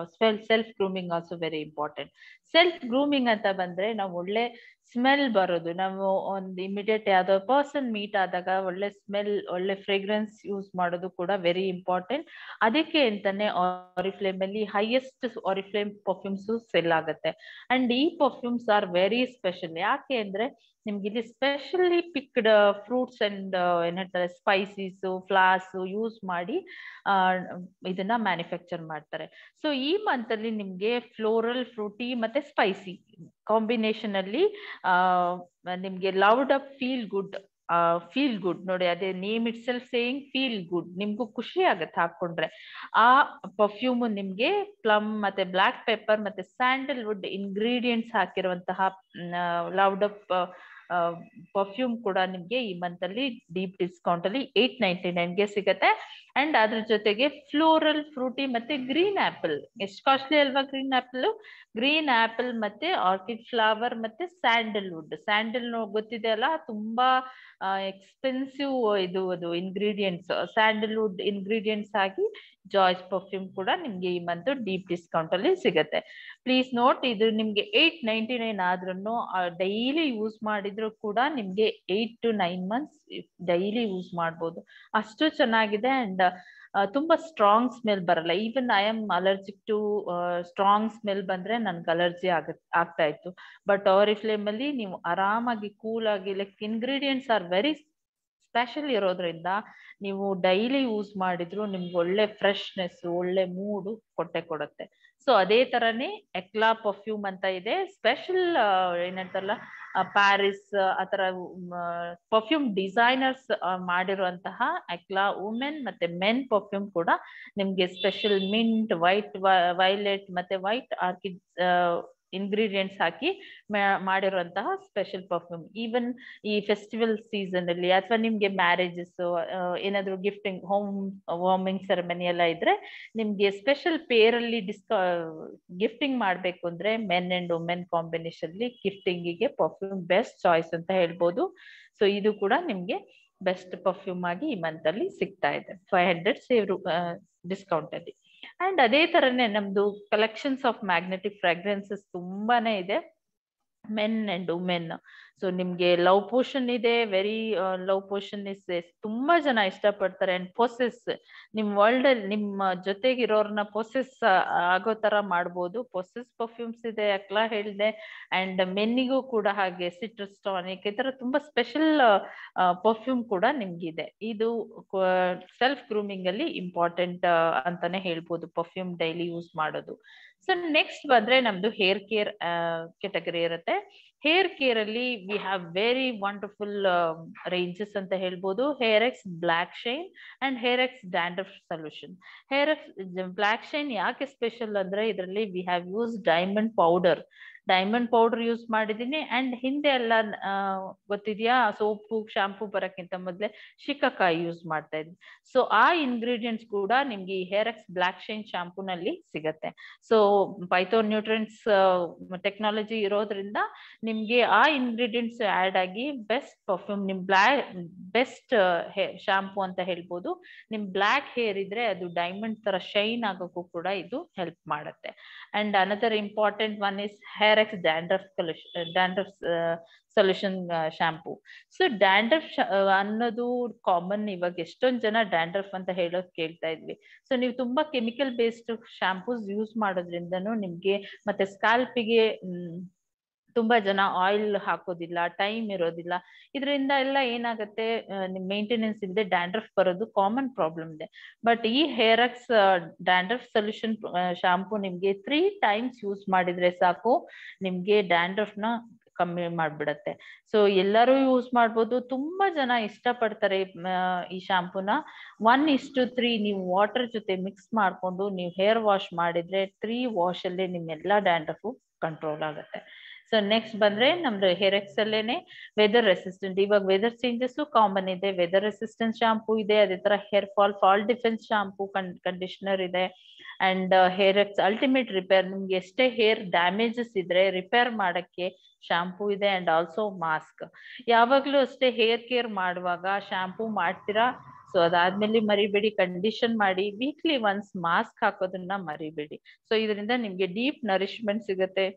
Self grooming also very important. Self grooming ಅಂತ ಬಂದ್ರೆ ನಾವು ಒಳ್ಳೆ ಸ್ಮೆಲ್ ಬರೋದು, ನಾವು ಒಂದು ಇಮಿಡಿಯೇಟ್ ಯಾವ್ದೋ ಪರ್ಸನ್ ಮೀಟ್ ಆದಾಗ ಒಳ್ಳೆ ಸ್ಮೆಲ್, ಒಳ್ಳೆ ಫ್ರೇಗ್ರೆನ್ಸ್ ಯೂಸ್ ಮಾಡೋದು ಕೂಡ ವೆರಿ ಇಂಪಾರ್ಟೆಂಟ್. ಅದಕ್ಕೆ ಅಂತಾನೆ ಆರಿಫ್ಲೇಮ್ ಅಲ್ಲಿ ಹೈಯೆಸ್ಟ್ ಆರಿಫ್ಲೇಮ್ ಪರ್ಫ್ಯೂಮ್ಸ್ ಸೆಲ್ ಆಗುತ್ತೆ. ಅಂಡ್ ಈ ಪರ್ಫ್ಯೂಮ್ಸ್ ಆರ್ ವೆರಿ ಸ್ಪೆಷಲ್. ಯಾಕೆ ಅಂದ್ರೆ ನಿಮ್ಗೆ ಇಲ್ಲಿ ಸ್ಪೆಷಲಿ ಪಿಕ್ಡ್ ಫ್ರೂಟ್ಸ್ ಅಂಡ್ ಏನ್ ಹೇಳ್ತಾರೆ ಸ್ಪೈಸೀಸ್, ಫ್ಲಾಸ್ ಯೂಸ್ ಮಾಡಿ ಇದನ್ನ ಮ್ಯಾನುಫ್ಯಾಕ್ಚರ್ ಮಾಡ್ತಾರೆ. ಸೊ ಈ ಮಂತ್ ಅಲ್ಲಿ ನಿಮ್ಗೆ ಫ್ಲೋರಲ್, ಫ್ರೂಟಿ ಮತ್ತೆ ಸ್ಪೈಸಿ ಕಾಂಬಿನೇಷನ್ ಅಲ್ಲಿ ನಿಮ್ಗೆ ಲೌಡ್ ಅಪ್ ಫೀಲ್ ಗುಡ್ ನೋಡಿ, ಅದೇ name itself saying feel good. ನಿಮ್ಗೂ ಖುಷಿ ಆಗತ್ತೆ ಹಾಕೊಂಡ್ರೆ. ಆ ಪರ್ಫ್ಯೂಮ್ ನಿಮ್ಗೆ ಪ್ಲಮ್ ಮತ್ತೆ ಬ್ಲಾಕ್ ಪೆಪ್ಪರ್ ಮತ್ತೆ ಸ್ಯಾಂಡಲ್ವುಡ್ ಇಂಗ್ರೀಡಿಯೆಂಟ್ಸ್ ಹಾಕಿರುವಂತಹ ಲೌಡ್ ಅಪ್ ಪರ್ಫ್ಯೂಮ್ ಕೂಡ ನಿಮ್ಗೆ ಈ ಮಂತ್ ಅಲ್ಲಿ ಡೀಪ್ ಡಿಸ್ಕೌಂಟ್ ಅಲ್ಲಿ 899ಗೆ ಸಿಗತ್ತೆ. ಅಂಡ್ ಅದ್ರ ಜೊತೆಗೆ ಫ್ಲೋರಲ್, ಫ್ರೂಟಿ ಮತ್ತೆ ಗ್ರೀನ್ ಆಪಲ್. ಎಷ್ಟು ಕಾಸ್ಟ್ಲಿ ಅಲ್ವಾ ಗ್ರೀನ್ ಆಪಲ್? ಗ್ರೀನ್ ಆಪಲ್ ಮತ್ತೆ ಆರ್ಕಿಡ್ ಫ್ಲವರ್ ಮತ್ತೆ ಸ್ಯಾಂಡಲ್ ಗೊತ್ತಿದೆ ಅಲ್ಲ, ತುಂಬಾ ಎಕ್ಸ್ಪೆನ್ಸಿವ್ ಅದು ಇಂಗ್ರೀಡಿಯೆಂಟ್ಸ್. ಸ್ಯಾಂಡಲ್ವುಡ್ ಇಂಗ್ರೀಡಿಯೆಂಟ್ಸ್ ಆಗಿ ಜಾಯ್ಸ್ ಪರ್ಫ್ಯೂಮ್ ಕೂಡ ನಿಮ್ಗೆ ಈ ಮಂತ್ ಡೀಪ್ ಡಿಸ್ಕೌಂಟ್ ಅಲ್ಲಿ ಸಿಗತ್ತೆ. ಪ್ಲೀಸ್ ನೋಟ್, ಇದು ನಿಮ್ಗೆ 899 ಆದ್ರೂ ಡೈಲಿ ಯೂಸ್ ಮಾಡಿದ್ರು ಕೂಡ ನಿಮ್ಗೆ 8 to 9 months ಡೈಲಿ ಯೂಸ್ ಮಾಡ್ಬೋದು. ಅಷ್ಟು ಚೆನ್ನಾಗಿದೆ. ಅಂಡ್ ತುಂಬಾ ಸ್ಟ್ರಾಂಗ್ ಸ್ಮೆಲ್ ಬರಲ್ಲ. Even I am allergic to strong smell ಬಂದ್ರೆ ನನ್ಗೆ ಅಲರ್ಜಿ ಆಗ್ತಾ ಇತ್ತು. ಬಟ್ ಆರಿಫ್ಲೇಮ್ ಅಲ್ಲಿ ನೀವು ಆರಾಮಾಗಿ ಕೂಲ್ ಆಗಿ, like ingredients are very special ಇರೋದ್ರಿಂದ ನೀವು ಡೈಲಿ ಯೂಸ್ ಮಾಡಿದ್ರು ನಿಮ್ಗೆ ಒಳ್ಳೆ ಫ್ರೆಶ್ನೆಸ್, ಒಳ್ಳೆ ಮೂಡು ಕೊಡುತ್ತೆ. ಸೊ ಅದೇ ತರನೇ ಎಕ್ಲಾ ಪರ್ಫ್ಯೂಮ್ ಅಂತ ಇದೆ, ಸ್ಪೆಷಲ್ ಏನಂತಾರಲ್ಲ ಪ್ಯಾರಿಸ್ ಆತರ ಪರ್ಫ್ಯೂಮ್ ಡಿಸೈನರ್ಸ್ ಮಾಡಿರುವಂತಹ ಎಕ್ಲಾ ವುಮೆನ್ ಮತ್ತೆ ಮೆನ್ ಪರ್ಫ್ಯೂಮ್ ಕೂಡ ನಿಮ್ಗೆ ಸ್ಪೆಷಲ್ ಮಿಂಟ್, ವೈಲೆಟ್ ಮತ್ತೆ ವೈಟ್ ಆರ್ಕಿಡ್ ಇಂಗ್ರೀಡಿಯೆಂಟ್ಸ್ ಹಾಕಿ ಮಾಡಿರುವಂತಹ ಸ್ಪೆಷಲ್ ಪರ್ಫ್ಯೂಮ್. ಈವನ್ ಈ ಫೆಸ್ಟಿವಲ್ ಸೀಸನ್ ಅಲ್ಲಿ ಅಥವಾ ನಿಮ್ಗೆ ಮ್ಯಾರೇಜಸ್, ಏನಾದ್ರು ಗಿಫ್ಟಿಂಗ್, ಹೋಮ್ ವಾರ್ಮಿಂಗ್ ಸೆರೆಮನಿ ಎಲ್ಲ ಇದ್ರೆ ನಿಮ್ಗೆ ಸ್ಪೆಷಲ್ ಪೇರ್ ಅಲ್ಲಿ ಗಿಫ್ಟಿಂಗ್ ಮಾಡ್ಬೇಕು ಅಂದ್ರೆ ಮೆನ್ ಅಂಡ್ ವುಮೆನ್ ಕಾಂಬಿನೇಷನ್ ಅಲ್ಲಿ ಗಿಫ್ಟಿಂಗಿಗೆ ಪರ್ಫ್ಯೂಮ್ ಬೆಸ್ಟ್ ಚಾಯ್ಸ್ ಅಂತ ಹೇಳ್ಬೋದು. ಸೊ ಇದು ಕೂಡ ನಿಮ್ಗೆ ಬೆಸ್ಟ್ ಪರ್ಫ್ಯೂಮ್ ಆಗಿ ಈ ಮಂತ್ ಅಲ್ಲಿ ಸಿಗ್ತಾ ಇದೆ 500 ಸೇವ್ ಡಿಸ್ಕೌಂಟ್ ಅಲ್ಲಿ. ಅಂಡ್ ಅದೇ ತರನೇ ನಮ್ದು ಕಲೆಕ್ಷನ್ಸ್ ಆಫ್ ಮ್ಯಾಗ್ನೆಟಿಕ್ ಫ್ರಾಗ್ರೆನ್ಸಸ್ ತುಂಬಾನೇ ಇದೆ, ಮೆನ್ ಅಂಡ್ ವುಮೆನ್. ಸೊ ನಿಮ್ಗೆ ಲವ್ ಪೋಷನ್ ಇದೆ, ವೆರಿ ಲವ್ ಪೋಷನ್ ಇಸ್ ತುಂಬಾ ಜನ ಇಷ್ಟಪಡ್ತಾರೆ. ಅಂಡ್ ಪೊಸೆಸ್, ನಿಮ್ ವರ್ಲ್ಡ್ ಅಲ್ಲಿ ನಿಮ್ಮ ಜೊತೆಗಿರೋರ್ನ ಪೊಸೆಸ್ ಆಗೋ ತರ ಮಾಡ್ಬೋದು. ಪೊಸೆಸ್ ಪರ್ಫ್ಯೂಮ್ಸ್ ಇದೆ, ಅಕ್ಲಾ ಹೇಳಿದೆ. ಅಂಡ್ ಮೆನ್ನಿಗೂ ಕೂಡ ಹಾಗೆ ಸಿಟ್ರಸ್ ಟಾನಿಕ್, ಈ ತರ ತುಂಬಾ ಸ್ಪೆಷಲ್ ಪರ್ಫ್ಯೂಮ್ ಕೂಡ ನಿಮ್ಗಿದೆ. ಇದು ಸೆಲ್ಫ್ ಗ್ರೂಮಿಂಗ್ ಅಲ್ಲಿ ಇಂಪಾರ್ಟೆಂಟ್ ಅಂತಾನೆ ಹೇಳ್ಬೋದು, ಪರ್ಫ್ಯೂಮ್ ಡೈಲಿ ಯೂಸ್ ಮಾಡೋದು. ಸೊ ನೆಕ್ಸ್ಟ್ ಬಂದ್ರೆ ನಮ್ದು ಹೇರ್ ಕೇರ್ ಕೆಟಗರಿ ಇರುತ್ತೆ. ಹೇರ್ ಕೇರ್ ಅಲ್ಲಿ we have very wonderful ranges ಅಂತ ಹೇಳ್ಬೋದು. Hair X black shine and hair X dandruff solution. Hair X black shine ಯಾಕೆ ಸ್ಪೆಷಲ್ ಅಂದ್ರೆ ಇದರಲ್ಲಿ we have use diamond powder use ಮಾಡಿದೀನಿ. ಅಂಡ್ ಹಿಂದೆ ಎಲ್ಲ ಗೊತ್ತಿದ್ಯಾ, ಸೋಪು ಶಾಂಪೂ ಬರಕ್ಕಿಂತ ಮೊದ್ಲೇ ಶಿಕಾಕಾಯಿ ಯೂಸ್ ಮಾಡ್ತಾ ಇದ್ವಿ. ಸೊ ಆ ಇಂಗ್ರೀಡಿಯೆಂಟ್ಸ್ ಕೂಡ ನಿಮ್ಗೆ ಈ ಹೇರ್ ಎಕ್ಸ್ ಬ್ಲಾಕ್ ಶೈನ್ ಶಾಂಪೂನಲ್ಲಿ ಸಿಗತ್ತೆ. ಸೊ ಪೈಥೋನ್ ನ್ಯೂಟ್ರಿಯೆಂಟ್ಸ್ ಟೆಕ್ನಾಲಜಿ ಇರೋದ್ರಿಂದ ನಿಮ್ಗೆ ಆ ಇಂಗ್ರೀಡಿಯೆಂಟ್ಸ್ ಆಡ್ ಆಗಿ ಬೆಸ್ಟ್ ಪರ್ಫ್ಯೂಮ್, ನಿಮ್ ಬೆಸ್ಟ್ ಶಾಂಪೂ ಅಂತ ಹೇಳ್ಬೋದು. ನಿಮ್ ಬ್ಲ್ಯಾಕ್ ಹೇರ್ ಇದ್ರೆ ಅದು ಡೈಮಂಡ್ ತರ ಶೈನ್ ಆಗೋಕ್ಕೂ ಕೂಡ ಇದು ಹೆಲ್ಪ್ ಮಾಡುತ್ತೆ. And another important one is hair X dandruff solution shampoo. So dandruff ಅನ್ನೋದು ಕಾಮನ್, ಇವಾಗ ಎಷ್ಟೊಂದ್ ಜನ ಡ್ಯಾಂಡ್ರಫ್ ಅಂತ ಹೇಳೋದ್ ಕೇಳ್ತಾ ಇದ್ವಿ. ಸೊ ನೀವು ತುಂಬಾ ಕೆಮಿಕಲ್ ಬೇಸ್ಡ್ ಶಾಂಪೂಸ್ ಯೂಸ್ ಮಾಡೋದ್ರಿಂದನೂ ನಿಮ್ಗೆ, ಮತ್ತೆ ಸ್ಕ್ಯಾಲ್ಪಿಗೆ ತುಂಬಾ ಜನ ಆಯಿಲ್ ಹಾಕೋದಿಲ್ಲ, ಟೈಮ್ ಇರೋದಿಲ್ಲ. ಇದರಿಂದ ಎಲ್ಲ ಏನಾಗುತ್ತೆ, ನಿಮ್ ಮೇಂಟೆನೆನ್ಸ್ ಇಲ್ಲದೆ ಡ್ಯಾಂಡ್ರಫ್ ಬರೋದು ಕಾಮನ್ ಪ್ರಾಬ್ಲಮ್ ಇದೆ. ಬಟ್ ಈ hair X dandruff solution shampoo ನಿಮ್ಗೆ 3 times ಯೂಸ್ ಮಾಡಿದ್ರೆ ಸಾಕು, ನಿಮ್ಗೆ ಡ್ಯಾಂಡ್ರಫ್ ನ ಕಮ್ಮಿ ಮಾಡ್ಬಿಡತ್ತೆ. ಸೊ ಎಲ್ಲರೂ ಯೂಸ್ ಮಾಡ್ಬೋದು, ತುಂಬಾ ಜನ ಇಷ್ಟಪಡ್ತಾರೆ ಈ ಶಾಂಪೂನ. 1:3 ನೀವು ವಾಟರ್ ಜೊತೆ ಮಿಕ್ಸ್ ಮಾಡ್ಕೊಂಡು ನೀವು ಹೇರ್ ವಾಶ್ ಮಾಡಿದ್ರೆ 3 ವಾಶ್ ಅಲ್ಲೇ ನಿಮ್ಮೆಲ್ಲಾ ಡ್ಯಾಂಡ್ರಫ್ ಕಂಟ್ರೋಲ್ ಆಗುತ್ತೆ. ಸೊ ನೆಕ್ಸ್ಟ್ ಬಂದ್ರೆ ನಮ್ದು ಹೇರ್ ಎಕ್ಸ್ ಅಲ್ಲೇನೆ ವೆದರ್ ರೆಸಿಸ್ಟೆಂಟ್. ಇವಾಗ ವೆದರ್ ಚೇಂಜಸ್ ಕಾಮನ್ ಇದೆ, ವೆದರ್ ರೆಸಿಸ್ಟೆಂಟ್ ಶಾಂಪೂ ಇದೆ. ಅದೇ ತರ hair fall defence shampoo conditioner ಇದೆ. And hair X ultimate repair, ನಿಮ್ಗೆ ಎಷ್ಟೇ ಹೇರ್ ಡ್ಯಾಮೇಜಸ್ ಇದ್ರೆ ರಿಪೇರ್ ಮಾಡಕ್ಕೆ ಶಾಂಪೂ ಇದೆ ಅಂಡ್ ಆಲ್ಸೋ ಮಾಸ್ಕ್. ಯಾವಾಗ್ಲೂ ಅಷ್ಟೇ ಹೇರ್ ಕೇರ್ ಮಾಡುವಾಗ ಶಾಂಪೂ ಮಾಡ್ತೀರಾ, ಸೊ ಅದಾದ್ಮೇಲೆ ಮರಿಬೇಡಿ ಕಂಡೀಷನ್ ಮಾಡಿ, ವೀಕ್ಲಿ ಒನ್ಸ್ ಮಾಸ್ಕ್ ಹಾಕೋದನ್ನ ಮರಿಬೇಡಿ. ಸೊ ಇದರಿಂದ ನಿಮ್ಗೆ ಡೀಪ್ ನರಿಶ್ಮೆಂಟ್ ಸಿಗುತ್ತೆ.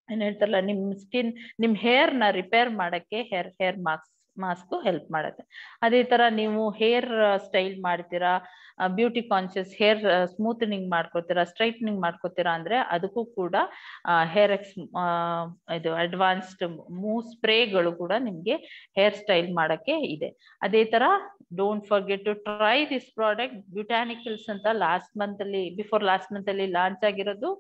ಏನ್ ಹೇಳ್ತಾರಲ್ಲ, ನಿಮ್ ಸ್ಕಿನ್, ನಿಮ್ ಹೇರ್ ನ ರಿಪೇರ್ ಮಾಡಕ್ಕೆ ಹೇರ್ ಮಾಸ್ಕ್ ಹೆಲ್ಪ್ ಮಾಡುತ್ತೆ. ಅದೇ ತರ ನೀವು ಹೇರ್ ಸ್ಟೈಲ್ ಮಾಡ್ತೀರಾ, ಬ್ಯೂಟಿ ಕಾನ್ಶಿಯಸ್ ಹೇರ್ ಸ್ಮೂತ್ನಿಂಗ್ ಮಾಡ್ಕೋತೀರಾ, ಸ್ಟ್ರೈಟ್ನಿಂಗ್ ಮಾಡ್ಕೋತೀರಾ ಅಂದ್ರೆ ಅದಕ್ಕೂ ಕೂಡ ಹೇರ್ ಎಕ್ಸ್ ಇದು ಅಡ್ವಾನ್ಸ್ಡ್ ಸ್ಪ್ರೇಗಳು ಕೂಡ ನಿಮ್ಗೆ ಹೇರ್ ಸ್ಟೈಲ್ ಮಾಡಕ್ಕೆ ಇದೆ. ಅದೇ ತರ don't forget to try this product. Botanicals ಅಂತ ಬಿಫೋರ್ ಲಾಸ್ಟ್ ಮಂತ್ ಅಲ್ಲಿ ಲಾಂಚ್ ಆಗಿರೋದು.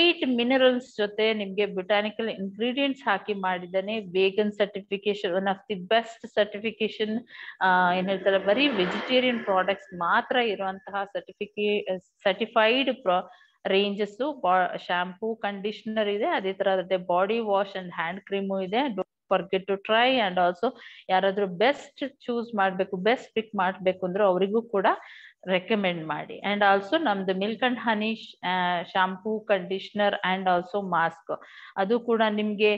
8 ಮಿನರಲ್ಸ್ ಜೊತೆ ನಿಮ್ಗೆ ಬ್ಯೂಟಾನಿಕಲ್ ಇಂಗ್ರೀಡಿಯೆಂಟ್ಸ್ ಹಾಕಿ ಮಾಡಿದ್ದಾನೆ. Vegan certification, one of the best certification. ಏನ್ ಹೇಳ್ತಾರೆ, ಬರೀ ವೆಜಿಟೇರಿಯನ್ ಪ್ರಾಡಕ್ಟ್ಸ್ ಮಾತ್ರ ಇರುವಂತಹ ಸರ್ಟಿಫೈಡ್ ರೇಂಜಸ್ ಶಾಂಪೂ, ಕಂಡೀಷನರ್ ಇದೆ. ಅದೇ ತರ body wash and hand cream ಇದೆ. Don't forget to try. And also ಯಾರಾದ್ರೂ ಬೆಸ್ಟ್ ಚೂಸ್ ಮಾಡ್ಬೇಕು, ಬೆಸ್ಟ್ ಪಿಕ್ ಮಾಡ್ಬೇಕು ಅಂದ್ರೆ ಅವರಿಗೂ ಕೂಡ ರೆಕಮೆಂಡ್ ಮಾಡಿ. ಅಂಡ್ ಆಲ್ಸೋ ನಮ್ದು milk and honey shampoo, conditioner and also mask, ಅದು ಕೂಡ ನಿಮ್ಗೆ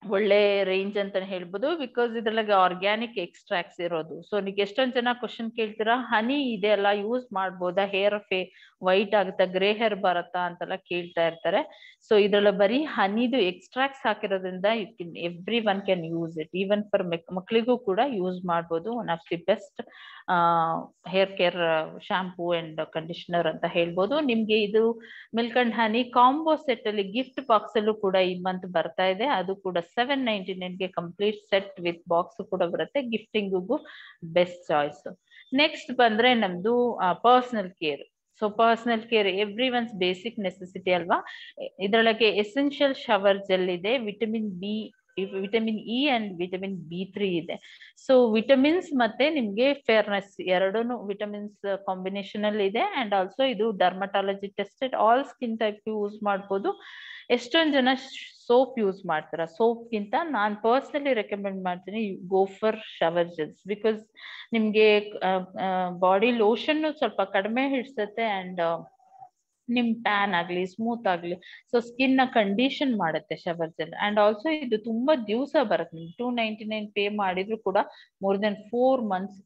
ಒಳ್ಳೆ ರೇಂಜ್ ಅಂತಾನೆ ಹೇಳ್ಬೋದು. ಬಿಕಾಸ್ ಇದ್ರೊಳಗೆ ಆರ್ಗ್ಯಾನಿಕ್ ಎಕ್ಸ್ಟ್ರಾಕ್ಟ್ಸ್ ಇರೋದು. ಸೊ ನೀವು ಎಷ್ಟೊಂದ್ ಜನ ಕ್ವಶನ್ ಕೇಳ್ತೀರಾ, ಹನಿ ಇದೆ ಅಲ್ಲ ಯೂಸ್ ಮಾಡ್ಬೋದಾ, ಹೇರ್ ವೈಟ್ ಆಗುತ್ತಾ, ಗ್ರೇ ಹೇರ್ ಬರುತ್ತಾ ಅಂತೆಲ್ಲ ಕೇಳ್ತಾ ಇರ್ತಾರೆ. ಸೊ ಇದ್ರೊಳಗೆ ಬರೀ ಹನಿದು ಎಕ್ಸ್ಟ್ರಾಕ್ಟ್ಸ್ ಹಾಕಿರೋದ್ರಿಂದ everyone can use it. Even for ಮಕ್ಕಳಿಗೂ ಕೂಡ ಯೂಸ್ ಮಾಡ್ಬೋದು. One of the best hair care shampoo and conditioner ಅಂತ ಹೇಳ್ಬೋದು. ನಿಮ್ಗೆ ಇದು milk and honey combo set ಅಲ್ಲಿ ಗಿಫ್ಟ್ ಬಾಕ್ಸ್ ಅಲ್ಲೂ ಕೂಡ ಈ ಮಂತ್ ಬರ್ತಾ ಇದೆ. ಅದು ಕೂಡ 799ಗೆ ಕಂಪ್ಲೀಟ್ ಸೆಟ್ ವಿತ್ ಬಾಕ್ಸ್ ಕೂಡ ಬರುತ್ತೆ. ಗಿಫ್ಟಿಂಗಿಗೂ ಬೆಸ್ಟ್ ಚಾಯ್ಸ್. ನೆಕ್ಸ್ಟ್ ಬಂದ್ರೆ ನಮ್ದು personal care. So personal care every once basic necessity ಅಲ್ವಾ. ಇದರೊಳಗೆ ಎಸೆನ್ಷಿಯಲ್ ಶವರ್ ಜೆಲ್ ಇದೆ, vitamin E and vitamin B3 ಇದೆ. ಸೊ ವಿಟಮಿನ್ಸ್ ಮತ್ತೆ ನಿಮ್ಗೆ ಫೇರ್ನೆಸ್ ಎರಡೂನು ವಿಟಮಿನ್ಸ್ ಕಾಂಬಿನೇಷನ್ ಅಲ್ಲಿ ಇದೆ. ಅಂಡ್ ಆಲ್ಸೋ ಇದು dermatology tested, all skin type use ಮಾಡ್ಬೋದು. ಎಷ್ಟೊಂದ್ ಜನ ಸೋಪ್ ಯೂಸ್ ಮಾಡ್ತಾರ. ಸೋಪ್ ಗಿಂತ ನಾನ್ ಪರ್ಸನಲಿ ರೆಕಮೆಂಡ್ ಮಾಡ್ತೀನಿ ಗೋ ಫಾರ್ ಶವರ್ ಜೆಲ್ಸ್. ಬಿಕಾಸ್ ನಿಮ್ಗೆ ಬಾಡಿ ಲೋಷನ್ ಸ್ವಲ್ಪ ಕಡಿಮೆ ಹಿಡ್ಸತ್ತೆ ಅಂಡ್ ನಿಮ್ ಟ್ಯಾನ್ ಆಗ್ಲಿ ಸ್ಮೂತ್ ಆಗ್ಲಿ, ಸೊ ಸ್ಕಿನ್ ನ ಕಂಡೀಷನ್ ಮಾಡುತ್ತೆ ಶವರ್ ಜೆಲ್. ಅಂಡ್ ಆಲ್ಸೋ ಇದು ತುಂಬಾ ದಿವಸ ಬರುತ್ತೆ. ನಿಮ್ಗೆ 299 ಪೇ ಮಾಡಿದ್ರು ಕೂಡ ಮೋರ್ ದೆನ್ 4 months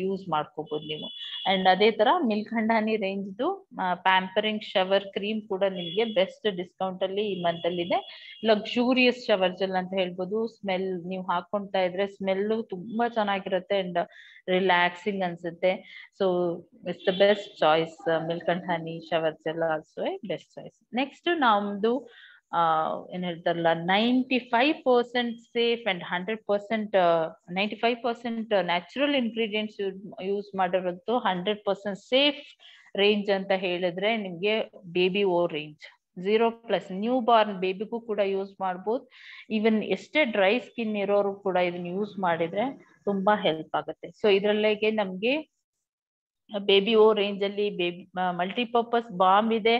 ಯೂಸ್ ಮಾಡ್ಕೋಬಹುದು ನೀವು. ಅಂಡ್ ಅದೇ ತರ milk and honey range pampering shower cream ಕೂಡ ನಿಮ್ಗೆ ಬೆಸ್ಟ್ ಡಿಸ್ಕೌಂಟ್ ಅಲ್ಲಿ ಈ ಮಂತ್ ಅಲ್ಲಿ ಇದೆ. ಲಕ್ಸುರಿಯಸ್ ಶವರ್ ಜೆಲ್ ಅಂತ ಹೇಳ್ಬೋದು. ಸ್ಮೆಲ್ ನೀವು ಹಾಕೊಂತಾ ಇದ್ರೆ ಸ್ಮೆಲ್ ತುಂಬಾ ಚೆನ್ನಾಗಿರುತ್ತೆ ಅಂಡ್ ರಿಲ್ಯಾಕ್ಸಿಂಗ್ ಅನ್ಸುತ್ತೆ. So it's the best choice. Milk and honey shower gel also best choice. Next ನಮ್ದು ಏನ್ ಹೇಳ್ತಾರಲ್ಲ 95% safe and 100% 95% natural ingredients use ಮಾಡಿರೋದು 100% ಸೇಫ್ ರೇಂಜ್ ಅಂತ ಹೇಳಿದ್ರೆ ನಿಮ್ಗೆ baby O range 0+ newborn ಬೇಬಿಗೂ ಕೂಡ ಯೂಸ್ ಮಾಡ್ಬೋದು. ಈವನ್ ಎಷ್ಟೇ ಡ್ರೈ ಸ್ಕಿನ್ ಇರೋರು ಕೂಡ ಇದನ್ನ ಯೂಸ್ ಮಾಡಿದ್ರೆ ತುಂಬಾ ಹೆಲ್ಪ್ ಆಗುತ್ತೆ. ಸೊ ಇದ್ರಲ್ಲಿಗೆ ನಮ್ಗೆ ಬೇಬಿ ಓ ರೇಂಜ್ ಅಲ್ಲಿ ಮಲ್ಟಿಪರ್ಪಸ್ ಬಾಂಬ್ ಇದೆ,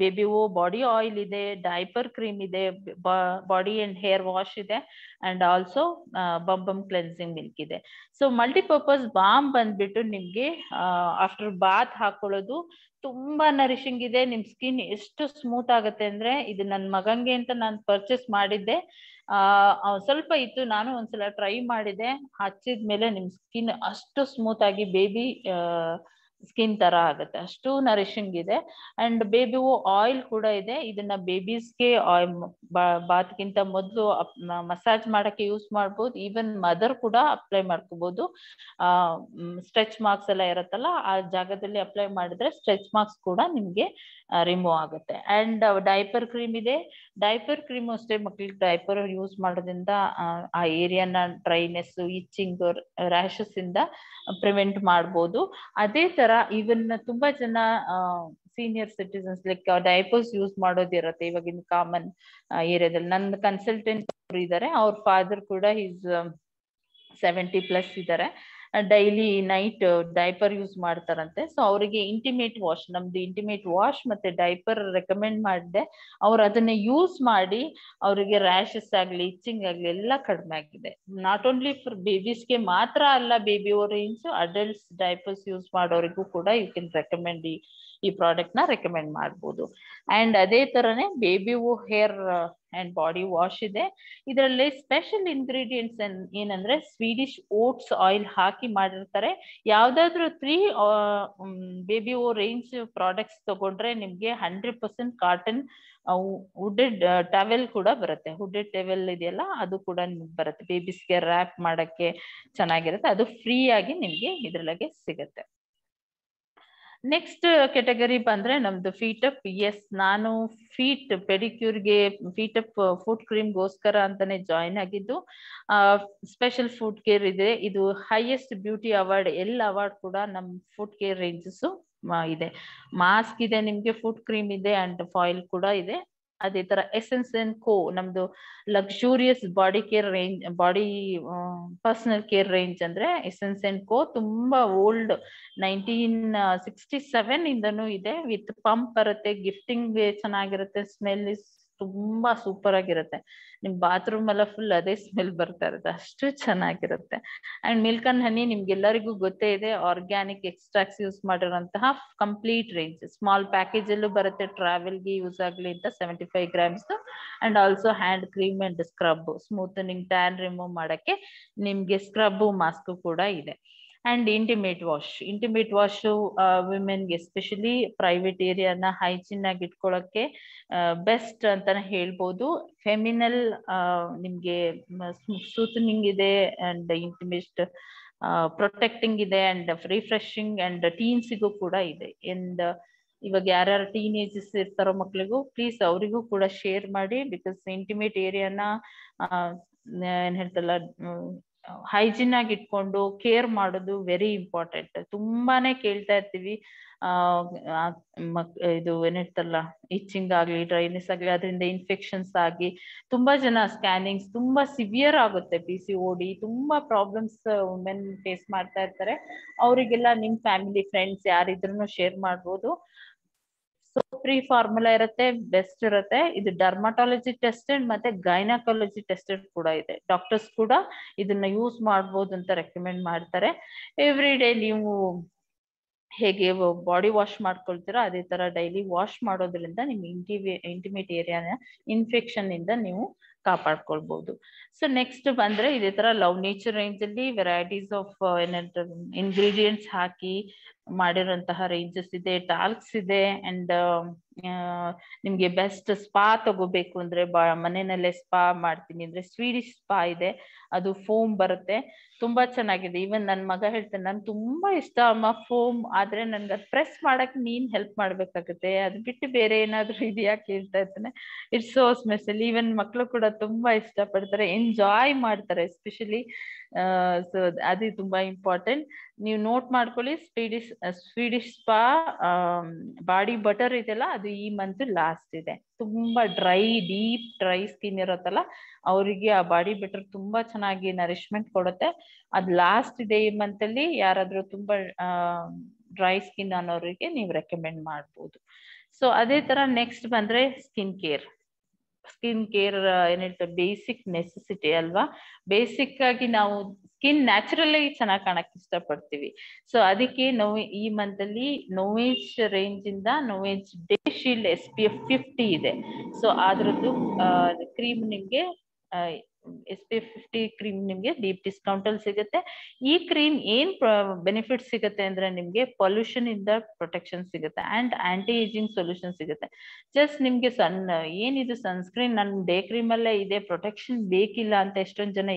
ಬೇಬಿ ಓ ಬಾಡಿ ಆಯಿಲ್ ಇದೆ, ಡೈಪರ್ ಕ್ರೀಮ್ ಇದೆ, ಬಾಡಿ ಅಂಡ್ ಹೇರ್ ವಾಶ್ ಇದೆ, ಅಂಡ್ ಆಲ್ಸೋ ಬಮ್ ಕ್ಲೆನ್ಸಿಂಗ್ ಮಿಲ್ಕ್ ಇದೆ. ಸೊ ಮಲ್ಟಿಪರ್ಪಸ್ ಬಾಂಬ್ ಬಂದ್ಬಿಟ್ಟು ನಿಮ್ಗೆ ಆಫ್ಟರ್ ಬಾತ್ ಹಾಕೊಳ್ಳೋದು ತುಂಬಾ ನರಿಶಿಂಗ್ ಇದೆ. ನಿಮ್ ಸ್ಕಿನ್ ಎಷ್ಟು ಸ್ಮೂತ್ ಆಗುತ್ತೆ ಅಂದ್ರೆ, ಇದು ನನ್ ಮಗಂಗೆ ಅಂತ ನಾನು ಪರ್ಚೇಸ್ ಮಾಡಿದ್ದೆ. ಸ್ವಲ್ಪ ಇತ್ತು, ನಾನು ಒಂದ್ಸಲ ಟ್ರೈ ಮಾಡಿದೆ. ಹಚ್ಚಿದ್ಮೇಲೆ ನಿಮ್ ಸ್ಕಿನ್ ಅಷ್ಟು ಸ್ಮೂತ್ ಆಗಿ ಬೇಬಿ ಸ್ಕಿನ್ ತರ ಆಗುತ್ತೆ, ಅಷ್ಟು ನರಿಶಿಂಗ್ ಇದೆ. ಅಂಡ್ ಬೇಬಿ ಆಯಿಲ್ ಕೂಡ ಇದೆ. ಇದನ್ನ ಬೇಬೀಸ್ಗೆ ಬಾತ್ಗಿಂತ ಮೊದಲು ಮಸಾಜ್ ಮಾಡಕ್ಕೆ ಯೂಸ್ ಮಾಡ್ಬೋದು. ಈವನ್ ಮದರ್ ಕೂಡ ಅಪ್ಲೈ ಮಾಡ್ಕೋಬಹುದು. ಸ್ಟ್ರೆಚ್ ಮಾರ್ಕ್ಸ್ ಎಲ್ಲ ಇರುತ್ತಲ್ಲ, ಆ ಜಾಗದಲ್ಲಿ ಅಪ್ಲೈ ಮಾಡಿದ್ರೆ ಸ್ಟ್ರೆಚ್ ಮಾರ್ಕ್ಸ್ ಕೂಡ ನಿಮ್ಗೆ ರಿಮೂವ್ ಆಗುತ್ತೆ. ಅಂಡ್ ಡೈಪರ್ ಕ್ರೀಮ್ ಇದೆ. ಡೈಪರ್ ಕ್ರೀಮ್ ಅಷ್ಟೇ, ಮಕ್ಳಿಗೆ ಡೈಪರ್ ಯೂಸ್ ಮಾಡೋದ್ರಿಂದ ಆ ಏರಿಯಾನ ಡ್ರೈನೆಸ್, ಇಚ್ಚಿಂಗ್, ರ್ಯಾಶಸ್ ಇಂದ ಪ್ರಿವೆಂಟ್ ಮಾಡ್ಬೋದು. ಅದೇ ತರ ಇವನ್ ತುಂಬಾ ಜನ senior citizens like diapers use ಮಾಡೋದಿರುತ್ತೆ ಇವಾಗಿನ ಕಾಮನ್ ಏರಿಯಾದಲ್ಲಿ. ನನ್ನ ಕನ್ಸಲ್ಟೆಂಟ್ ಇದ್ದಾರೆ, ಅವ್ರ ಫಾದರ್ ಕೂಡ ಈಸ್ 70+ ಇದ್ದಾರೆ. ಡೈಲಿ ನೈಟ್ ಡೈಪರ್ ಯೂಸ್ ಮಾಡ್ತಾರಂತೆ. ಸೊ ಅವರಿಗೆ ಇಂಟಿಮೇಟ್ ವಾಶ್, ನಮ್ದು ಇಂಟಿಮೇಟ್ ವಾಶ್ ಮತ್ತೆ ಡೈಪರ್ ರೆಕಮೆಂಡ್ ಮಾಡಿದೆ. ಅವ್ರು ಅದನ್ನ ಯೂಸ್ ಮಾಡಿ ಅವರಿಗೆ ರ್ಯಾಶಸ್ ಆಗ್ಲಿ ಇಚ್ಚಿಂಗ್ ಆಗ್ಲಿ ಎಲ್ಲ ಕಡಿಮೆ ಆಗಿದೆ. ನಾಟ್ ಓನ್ಲಿ ಫಾರ್ ಬೇಬೀಸ್ಗೆ ಮಾತ್ರ ಅಲ್ಲ, baby range adults diapers use ಮಾಡೋರಿಗೂ ಕೂಡ ಯು ಕ್ಯಾನ್ ರೆಕಮೆಂಡ್ ಈ ಪ್ರಾಡಕ್ಟ್ ನ ರೆಕಮೆಂಡ್ ಮಾಡ್ಬೋದು. ಅಂಡ್ ಅದೇ ತರನೇ baby hair and body wash ಇದೆ. ಇದರಲ್ಲಿ ಸ್ಪೆಷಲ್ ಇಂಗ್ರೀಡಿಯೆಂಟ್ಸ್ ಏನಂದ್ರೆ ಸ್ವೀಡಿಶ್ ಓಟ್ಸ್ ಆಯಿಲ್ ಹಾಕಿ ಮಾಡಿರ್ತಾರೆ. ಯಾವ್ದಾದ್ರು 3 ಬೇಬಿ ರೇಂಜ್ ಪ್ರಾಡಕ್ಟ್ಸ್ ತಗೊಂಡ್ರೆ ನಿಮ್ಗೆ 100% ಕಾಟನ್ ವುಡೆಡ್ ಟವೆಲ್ ಕೂಡ ಬರುತ್ತೆ. ವುಡೆಡ್ ಟವೆಲ್ ಇದೆಯಲ್ಲ ಅದು ಕೂಡ ನಿಮ್ಗೆ ಬರುತ್ತೆ. ಬೇಬೀಸ್ಗೆ ರ್ಯಾಪ್ ಮಾಡಕ್ಕೆ ಚೆನ್ನಾಗಿರುತ್ತೆ. ಅದು ಫ್ರೀ ಆಗಿ ನಿಮ್ಗೆ ಇದ್ರೊಳಗೆ ಸಿಗುತ್ತೆ. ನೆಕ್ಸ್ಟ್ ಕೆಟಗರಿ ಬಂದ್ರೆ ನಮ್ದು ಫೀಟ್ ಅಪ್. ಎಸ್, ನಾನು ಫೀಟ್ ಪೆಡಿಕ್ಯೂರ್ಗೆ ಫೀಟ್ ಅಪ್ ಫುಡ್ ಕ್ರೀಮ್ಗೋಸ್ಕರ ಅಂತಾನೆ ಜಾಯಿನ್ ಆಗಿದ್ದು. ಸ್ಪೆಷಲ್ ಫುಡ್ ಕೇರ್ ಇದೆ. ಇದು ಹೈಯೆಸ್ಟ್ ಬ್ಯೂಟಿ ಅವಾರ್ಡ್, ಅವಾರ್ಡ್ ಕೂಡ ನಮ್ ಫುಡ್ ಕೇರ್ ರೇಂಜಸ್ ಇದೆ. ಮಾಸ್ಕ್ ಇದೆ ನಿಮ್ಗೆ, ಫುಡ್ ಕ್ರೀಮ್ ಇದೆ ಅಂಡ್ ಫಾಯಿಲ್ ಕೂಡ ಇದೆ. ಅದೇ ತರ ಎಸೆನ್ಸ್ ಅಂಡ್ ಕೋ ನಮ್ದು luxurious body care range, body personal care range ಅಂದ್ರೆ ಎಸೆನ್ಸ್ ಅಂಡ್ ಕೋ ತುಂಬಾ ಓಲ್ಡ್ 1967 ಇಂದನೂ ಇದೆ. ವಿತ್ ಪಂಪ್ ಬರುತ್ತೆ, ಗಿಫ್ಟಿಂಗ್ ಚೆನ್ನಾಗಿರುತ್ತೆ, ಸ್ಮೆಲ್ ಇಸ್ ತುಂಬಾ ಸೂಪರ್ ಆಗಿರುತ್ತೆ. ನಿಮ್ ಬಾತ್ರೂಮ್ ಎಲ್ಲ ಫುಲ್ ಅದೇ ಸ್ಮೆಲ್ ಬರ್ತಾ ಇರುತ್ತೆ, ಅಷ್ಟು ಚೆನ್ನಾಗಿರುತ್ತೆ. ಅಂಡ್ ಮಿಲ್ಕ್ ಅಂಡ್ ಹನಿ ನಿಮ್ಗೆಲ್ಲರಿಗೂ ಗೊತ್ತೇ ಇದೆ, ಆರ್ಗ್ಯಾನಿಕ್ ಎಕ್ಸ್ಟ್ರಾಕ್ಟ್ಸ್ ಯೂಸ್ ಮಾಡಿರುವಂತಹ ಕಂಪ್ಲೀಟ್ ರೇಂಜ್. ಸ್ಮಾಲ್ ಪ್ಯಾಕೇಜ್ ಅಲ್ಲೂ ಬರುತ್ತೆ, ಟ್ರಾವೆಲ್ಗೆ ಯೂಸ್ ಆಗ್ಲಿ ಅಂತ 75 grams. And also hand cream and scrub, smoothening, tan remove ಮಾಡಕ್ಕೆ ನಿಮ್ಗೆ ಸ್ಕ್ರಬ್ ಮಾಸ್ಕ್ ಕೂಡ ಇದೆ. ಅಂಡ್ ಇಂಟಿಮೇಟ್ ವಾಶ್ ವಿಮೆನ್ಗೆ ಎಸ್ಪೆಷಲಿ ಪ್ರೈವೇಟ್ ಏರಿಯಾನ ಹೈಜೀನ್ ಆಗಿ ಇಟ್ಕೊಳ್ಳೋಕೆ ಬೆಸ್ಟ್ ಅಂತಾನೆ ಹೇಳ್ಬೋದು. ಫೆಮಿನಲ್ ನಿಮ್ಗೆ ಸೂತನಿಂಗ್ ಇದೆ ಅಂಡ್ ಇಂಟಿಮೇಟ್ ಪ್ರೊಟೆಕ್ಟಿಂಗ್ ಇದೆ ಅಂಡ್ ರಿಫ್ರೆಶಿಂಗ್ ಅಂಡ್ ಟೀನ್ಸಿಗೂ ಕೂಡ ಇದೆ. ಅಂಡ್ ಇವಾಗ ಯಾರ್ಯಾರು ಟೀನೇಜಸ್ ಇರ್ತಾರೋ ಮಕ್ಳಿಗೂ ಪ್ಲೀಸ್ ಅವರಿಗೂ ಕೂಡ ಶೇರ್ ಮಾಡಿ. ಬಿಕಾಸ್ ಇಂಟಿಮೇಟ್ ಏರಿಯಾನ ಏನ್ ಹೇಳ್ತಲ್ಲ ಹೈಜೀನ್ ಆಗಿ ಇಟ್ಕೊಂಡು ಕೇರ್ ಮಾಡೋದು ವೆರಿ ಇಂಪಾರ್ಟೆಂಟ್. ತುಂಬಾನೇ ಕೇಳ್ತಾ ಇರ್ತೀವಿ ಇದು ಏನಿರ್ತಲ್ಲ ಇಚ್ಚಿಂಗ್ ಆಗ್ಲಿ ಡ್ರೈನೆಸ್ ಆಗ್ಲಿ ಅದರಿಂದ ಇನ್ಫೆಕ್ಷನ್ಸ್ ಆಗಿ ತುಂಬಾ ಜನ ಸ್ಕ್ಯಾನಿಂಗ್ಸ್ ತುಂಬಾ ಸಿವಿಯರ್ ಆಗುತ್ತೆ. PCOD ತುಂಬಾ ಪ್ರಾಬ್ಲಮ್ಸ್ ವುಮೆನ್ ಫೇಸ್ ಮಾಡ್ತಾ ಇರ್ತಾರೆ. ಅವರಿಗೆಲ್ಲ ನಿಮ್ ಫ್ಯಾಮಿಲಿ ಫ್ರೆಂಡ್ಸ್ ಯಾರಿದ್ರು ಶೇರ್ ಮಾಡ್ಬೋದು. ಸೊ ಫ್ರೀ ಫಾರ್ಮುಲಾ ಇರುತ್ತೆ, ಬೆಸ್ಟ್ ಇರುತ್ತೆ. ಇದು ಡರ್ಮಟಾಲಜಿ ಟೆಸ್ಟೆಡ್ ಮತ್ತೆ ಗೈನಕಾಲಜಿ ಟೆಸ್ಟೆಡ್ ಕೂಡ ಇದೆ. ಡಾಕ್ಟರ್ಸ್ ಕೂಡ ಇದನ್ನ ಯೂಸ್ ಮಾಡ್ಬೋದು ಅಂತ ರೆಕಮೆಂಡ್ ಮಾಡ್ತಾರೆ. ಎವ್ರಿ ಡೇ ನೀವು ಹೇಗೆ ಬಾಡಿ ವಾಶ್ ಮಾಡ್ಕೊಳ್ತೀರೋ ಅದೇ ತರ ಡೈಲಿ ವಾಶ್ ಮಾಡೋದ್ರಿಂದ ನಿಮ್ ಇಂಟಿಮೇಟ್ ಏರಿಯಾನ ಇನ್ಫೆಕ್ಷನ್ ಇಂದ ನೀವು ಕಾಪಾಡ್ಕೊಳ್ಬಹುದು. ಸೊ ನೆಕ್ಸ್ಟ್ ಬಂದ್ರೆ ಇದೇ ತರ ಲವ್ ನೇಚರ್ ರೇಂಜ್ ಅಲ್ಲಿ ವೆರೈಟೀಸ್ ಆಫ್ ಇಂಗ್ರೀಡಿಯೆಂಟ್ಸ್ ಹಾಕಿ ಮಾಡಿರುವಂತಹ ರೇಂಜಸ್ ಇದೆ. ಟಾಲ್ಕ್ಸ್ ಇದೆ ಅಂಡ್ ನಿಮ್ಗೆ ಬೆಸ್ಟ್ ಸ್ಪಾ ತಗೋಬೇಕು ಅಂದ್ರೆ ಮನೆಯಲ್ಲೇ ಸ್ಪಾ ಮಾಡ್ತೀನಿ ಅಂದ್ರೆ ಸ್ವೀಡಿಶ್ ಸ್ಪಾ ಇದೆ. ಅದು ಫೋಮ್ ಬರುತ್ತೆ, ತುಂಬಾ ಚೆನ್ನಾಗಿದೆ. ಈವನ್ ನನ್ ಮಗ ಹೇಳ್ತಾನೆ ನನ್ ತುಂಬಾ ಇಷ್ಟ ಅಮ್ಮ ಫೋಮ್, ಆದ್ರೆ ನನ್ಗೆ ಅದ್ ಪ್ರೆಸ್ ಮಾಡಕ್ ನೀನ್ ಹೆಲ್ಪ್ ಮಾಡ್ಬೇಕಾಗುತ್ತೆ, ಅದ್ ಬಿಟ್ಟು ಬೇರೆ ಏನಾದ್ರು ಇದೆಯಾ ಕೇಳ್ತಾ ಇರ್ತಾನೆ. It's so special. ಈವನ್ ಮಕ್ಳು ಕೂಡ ತುಂಬಾ ಇಷ್ಟ ಪಡ್ತಾರೆ, ಎಂಜಾಯ್ ಮಾಡ್ತಾರೆ ಎಸ್ಪೆಷಲಿ. ಸೊ ಅದು ತುಂಬಾ ಇಂಪಾರ್ಟೆಂಟ್. ನೀವು ನೋಟ್ ಮಾಡ್ಕೊಳ್ಳಿ, ಸ್ವೀಡಿಶ್ ಸ್ಪಾ ಬಾಡಿ ಬಟರ್ ಇದೆಯಲ್ಲ ಅದು ಈ ಮಂತ್ ಲಾಸ್ಟ್ ಇದೆ. ತುಂಬಾ ಡೀಪ್ ಡ್ರೈ ಸ್ಕಿನ್ ಇರತ್ತಲ್ಲ ಅವರಿಗೆ ಆ ಬಾಡಿ ಬಟರ್ ತುಂಬಾ ಚೆನ್ನಾಗಿ ನರಿಶ್ಮೆಂಟ್ ಕೊಡುತ್ತೆ. ಅದ್ ಲಾಸ್ಟ್ ಇದೆ ಈ ಮಂತ್ ಅಲ್ಲಿ. ಯಾರಾದ್ರೂ ತುಂಬಾ ಡ್ರೈ ಸ್ಕಿನ್ ಅನ್ನೋರಿಗೆ ನೀವು ರೆಕಮೆಂಡ್ ಮಾಡ್ಬೋದು. ಸೊ ಅದೇ ತರ ನೆಕ್ಸ್ಟ್ ಬಂದ್ರೆ ಸ್ಕಿನ್ ಕೇರ್ ಏನ್ ಹೇಳ್ತಾರೆ ಬೇಸಿಕ್ ನೆಸೆಸಿಟಿ ಅಲ್ವಾ. ಬೇಸಿಕ್ ಆಗಿ ನಾವು ಸ್ಕಿನ್ ನ್ಯಾಚುರಲ್ ಆಗಿ ಚೆನ್ನಾಗಿ ಕಾಣಕ್ ಇಷ್ಟಪಡ್ತೀವಿ. ಸೊ ಅದಕ್ಕೆ ಈ ಮಂತ್ ಅಲ್ಲಿ ನೋವೇಜ್ ರೇಂಜ್ ಇಂದ ನೋವೇಜ್ ಡೇ ಶೀಲ್ಡ್ SPF 50 ಇದೆ. ಸೊ ಅದ್ರದ್ದು ಕ್ರೀಮ್ ನಿಮ್ಗೆ SPF 50 ಕ್ರೀಮ್ ನಿಮ್ಗೆ ಡೀಪ್ ಡಿಸ್ಕೌಂಟ್ ಅಲ್ಲಿ ಸಿಗುತ್ತೆ. ಈ ಕ್ರೀಮ್ ಏನ್ ಬೆನಿಫಿಟ್ ಸಿಗುತ್ತೆ ಅಂದ್ರೆ ನಿಮ್ಗೆ ಪೊಲ್ಯೂಷನ್ ಇಂದ ಪ್ರೊಟೆಕ್ಷನ್ ಸಿಗುತ್ತೆ ಅಂಡ್ ಆಂಟಿ ಏಜಿಂಗ್ ಸೊಲ್ಯೂಷನ್ ಸಿಗುತ್ತೆ. ಜಸ್ಟ್ ನಿಮ್ಗೆ ಏನಿದು ಸನ್ಸ್ಕ್ರೀನ್ ನನ್ ಡೇ ಕ್ರೀಮ್ ಅಲ್ಲೇ ಇದೆ, ಪ್ರೊಟೆಕ್ಷನ್ ಬೇಕಿಲ್ಲ ಅಂತ ಎಷ್ಟೊಂದ್ ಜನ